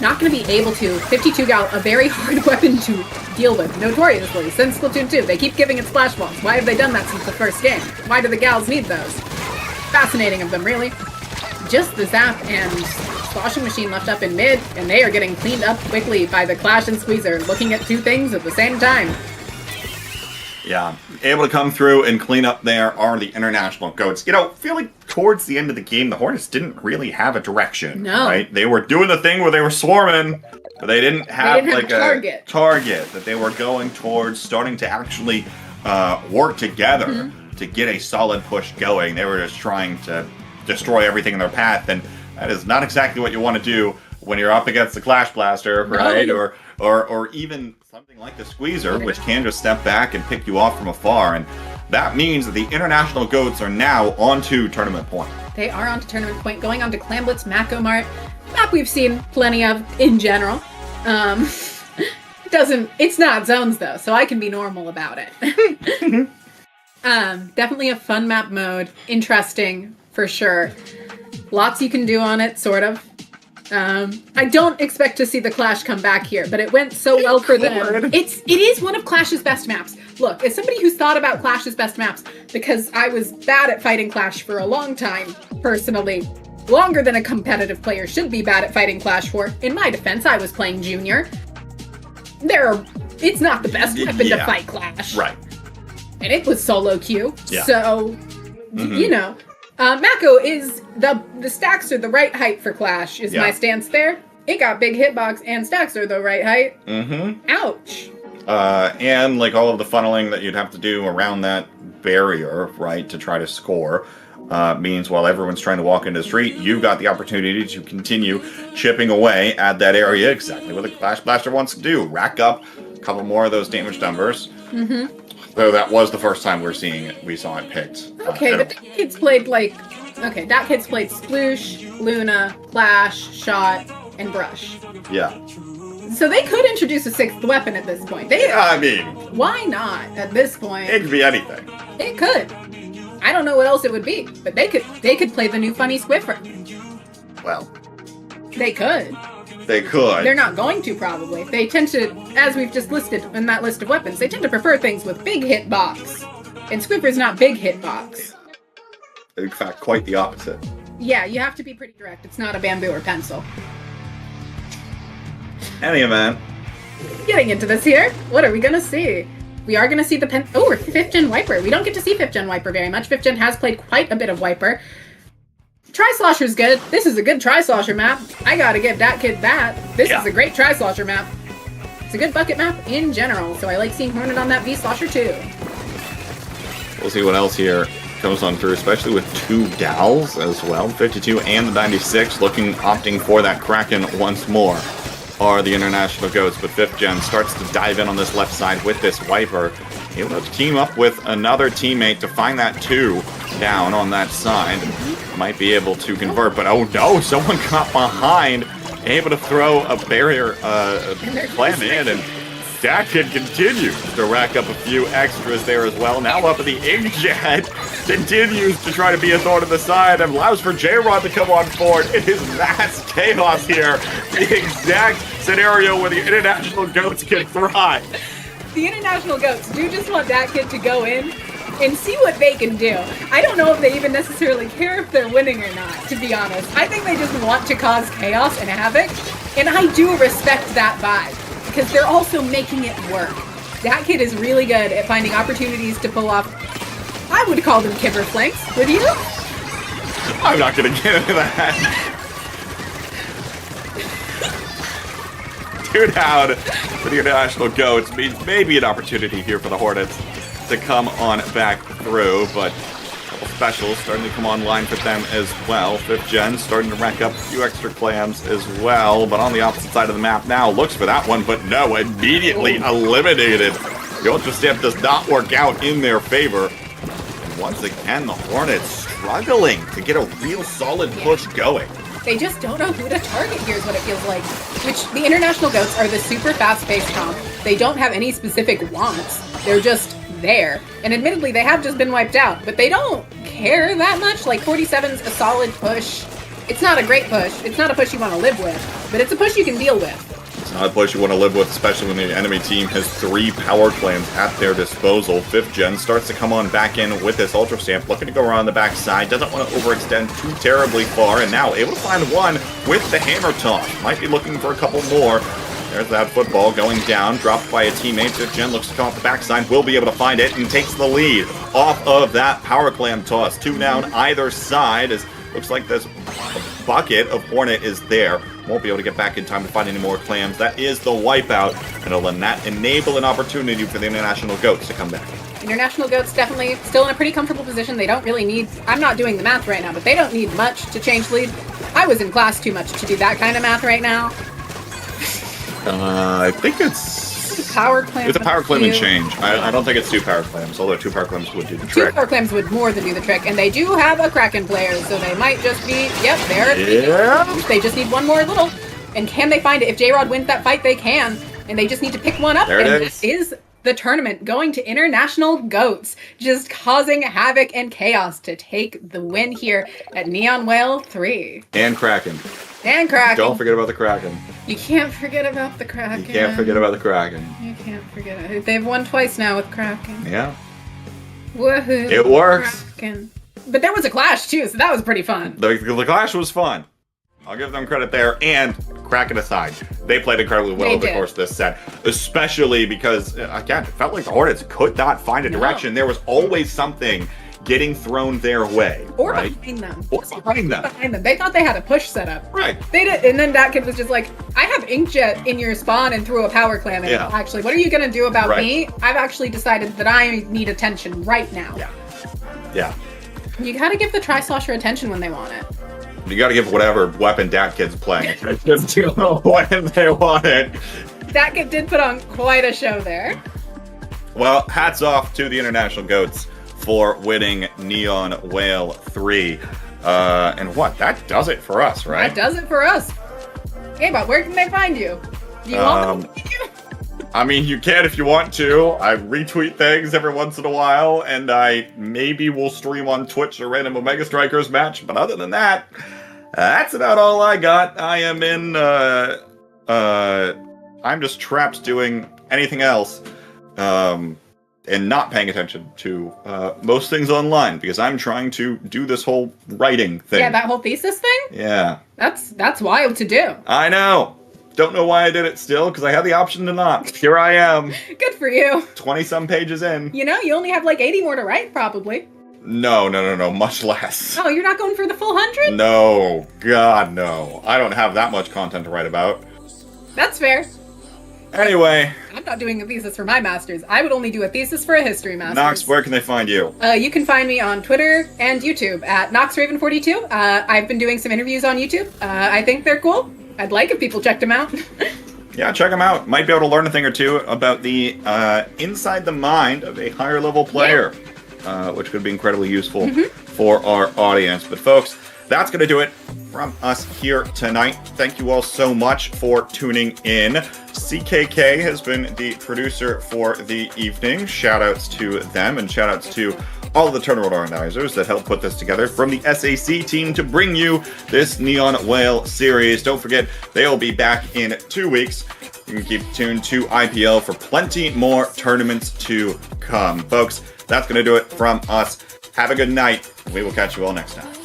Not going to be able to. 52 gal, a very hard weapon to deal with, notoriously, since Splatoon 2. They keep giving it splash bombs. Why have they done that since the first game? Why do the gals need those? Fascinating of them, really. Just the zap and sloshing machine left up in mid, and they are getting cleaned up quickly by the Clash and Squeezer, looking at 2 things at the same time. Yeah, able to come through and clean up there are the International Goats. You know, feel like towards the end of the game, the Hornets didn't really have a direction. No. Right? They were doing the thing where they were swarming, but they didn't have a target that they were going towards, starting to actually work together to get a solid push going. They were just trying to destroy everything in their path, and that is not exactly what you want to do when you're up against the Clash Blaster, right? No. Or even something like the Squeezer, which can just step back and pick you off from afar. And that means that the International Goats are now onto Tournament Point. They are on to Tournament Point, going on to Clamblitz Mako Mart. Map we've seen plenty of in general. It's not zones though, so I can be normal about it. Definitely a fun map mode. Interesting, for sure. Lots you can do on it, sort of. I don't expect to see the Clash come back here, but it went so well for them. It is one of Clash's best maps. Look, as somebody who's thought about Clash's best maps, because I was bad at fighting Clash for a long time, personally. Longer than a competitive player should be bad at fighting Clash for. In my defense, I was playing Junior. It's not the best weapon to fight Clash. Right. And it was solo queue. Yeah. So, you know. Mako is the stacks are the right height for Clash, is my stance there. It got big hitbox and stacks are the right height. Ouch. And like all of the funneling that you'd have to do around that barrier, right, to try to score, means while everyone's trying to walk into the street, you've got the opportunity to continue chipping away at that area, exactly what the Clash Blaster wants to do. Rack up a couple more of those damage numbers. Though that was the first time we saw it picked. Okay, but that kid's played like... Okay, that kid's played Sploosh, Luna, Flash, Shot, and Brush. Yeah. So they could introduce a 6th weapon at this point. I mean... Why not at this point? It could be anything. It could. I don't know what else it would be, but they could play the new funny Swiffer. Well, They could. they could. They're not going to, probably. They tend to, as we've just listed in that list of weapons, they tend to prefer things with big hitbox. And Swiffer's not big hitbox. In fact, quite the opposite. Yeah, you have to be pretty direct. It's not a bamboo or pencil. Any event. Getting into this here, what are we gonna see? We are gonna see the 5th gen Wiper. We don't get to see 5th gen Wiper very much. 5th gen has played quite a bit of Wiper. Tri-Slosher's good. This is a good Tri-Slosher map. I gotta give that kid that. This is a great Tri-Slosher map. It's a good bucket map in general, so I like seeing Hornet on that V-Slosher too. We'll see what else here comes on through, especially with 2 Gals as well. 52 and the 96 opting for that Kraken once more are the international goats, but 5th gen starts to dive in on this left side with this Wiper. Able to team up with another teammate to find that 2 down on that side. Might be able to convert, but oh no, someone got behind, able to throw a barrier plan in, and that kid continues to rack up a few extras there as well. Now up at the Inkjet, continues to try to be a thorn in the side and allows for J-Rod to come on board. It is mass chaos here. The exact scenario where the international goats can thrive. The international goats do just want that kid to go in and see what they can do. I don't know if they even necessarily care if they're winning or not, to be honest. I think they just want to cause chaos and havoc, and I do respect that vibe, because they're also making it work. That kid is really good at finding opportunities to pull off, I would call them kibber flanks, would you? I'm not going to get into that. 2 down for the international goats means maybe an opportunity here for the Hornets to come on back through, but a couple specials starting to come online for them as well. 5th gen starting to rack up a few extra clams as well, but on the opposite side of the map now, looks for that one, but no, immediately eliminated. The Ultra Stamp does not work out in their favor. And once again, the Hornets struggling to get a real solid push going. They just don't know who to target here is what it feels like. Which, the international goats are the super fast-paced comp. They don't have any specific wants. They're just there. And admittedly, they have just been wiped out, but they don't care that much. Like, 47's a solid push. It's not a great push. It's not a push you want to live with, but it's a push you can deal with. It's not a push you want to live with, especially when the enemy team has 3 power clams at their disposal. 5th gen starts to come on back in with this Ultra Stamp, looking to go around the backside, doesn't want to overextend too terribly far, and now able to find one with the hammer toss. Might be looking for a couple more. There's that football going down, dropped by a teammate. 5th gen looks to come off the backside, will be able to find it, and takes the lead off of that power clam toss. 2 down either side, as looks like this bucket of Hornet is there. Won't be able to get back in time to find any more clams. That is the wipeout, and it'll enable an opportunity for the international goats to come back. International goats definitely still in a pretty comfortable position. They don't really need, I'm not doing the math right now, but they don't need much to change lead. I was in class too much to do that kind of math right now. I think it's Power clam. It's a power clam and change. I don't think it's 2 power clams, although 2 power clams would do the 2 trick. power clams would more than do the trick, and they do have a Kraken player, so they might just be, yep, there. Yeah. They just need one more little. And can they find it? If J-Rod wins that fight, they can. And they just need to pick one up. There it and is. that is the tournament going to international goats, just causing havoc and chaos to take the win here at Neon Wail 3. And Kraken. And Kraken. Don't forget about the Kraken. You can't forget about the Kraken. You can't forget about the Kraken. You can't forget it. They've won twice now with Kraken. Yeah. Woohoo. It works. Kraken. But there was a clash too, so that was pretty fun. The clash was fun. I'll give them credit there, and Kraken aside, they played incredibly well They over the did. course of this set, especially because, again, it felt like the Hornets could not find a No. direction. There was always something getting thrown their way. Or right? behind them. Or behind them. Behind them. They thought they had a push set up. Right. They did, and then that kid was just like, I have Inkjet in your spawn and threw a power clam in. Yeah. Actually, what are you gonna do about Right. me? I've actually decided that I need attention right now. Yeah. Yeah. You gotta give the Tri-Slosher attention when they want it. You gotta give whatever weapon that kid's playing. Just when they want it. That kid did put on quite a show there. Well, hats off to the International Goats for winning Neon Wail 3. And what? That does it for us, right? That does it for us. Hey, but where can they find you? Do you want them to find you? I mean, you can if you want to. I retweet things every once in a while, and I maybe will stream on Twitch a random Omega Strikers match, but other than that, that's about all I got. I am in, I'm just trapped doing anything else, and not paying attention to, most things online, because I'm trying to do this whole writing thing. Yeah, that whole thesis thing? Yeah. That's wild to do. I know. Don't know why I did it still, because I had the option to not. Here I am. Good for you. 20-some pages in. You know, you only have like 80 more to write, probably. No, much less. Oh, you're not going for the full 100? No, God, no. I don't have that much content to write about. That's fair. Anyway, I'm not doing a thesis for my master's. I would only do a thesis for a history master's. Nox, where can they find you? You can find me on Twitter and YouTube at NoxRaven42. I've been doing some interviews on YouTube. I think they're cool. I'd like if people checked them out. Yeah, check them out. Might be able to learn a thing or two about the inside the mind of a higher level player, which could be incredibly useful for our audience. But folks, that's going to do it from us here tonight. Thank you all so much for tuning in. CKK has been the producer for the evening. Shoutouts to them, and shoutouts to all of the tournament organizers that helped put this together, from the SAC team to bring you this Neon Wail series. Don't forget, they'll be back in 2 weeks. You can keep tuned to IPL for plenty more tournaments to come. Folks, that's going to do it from us. Have a good night. We will catch you all next time.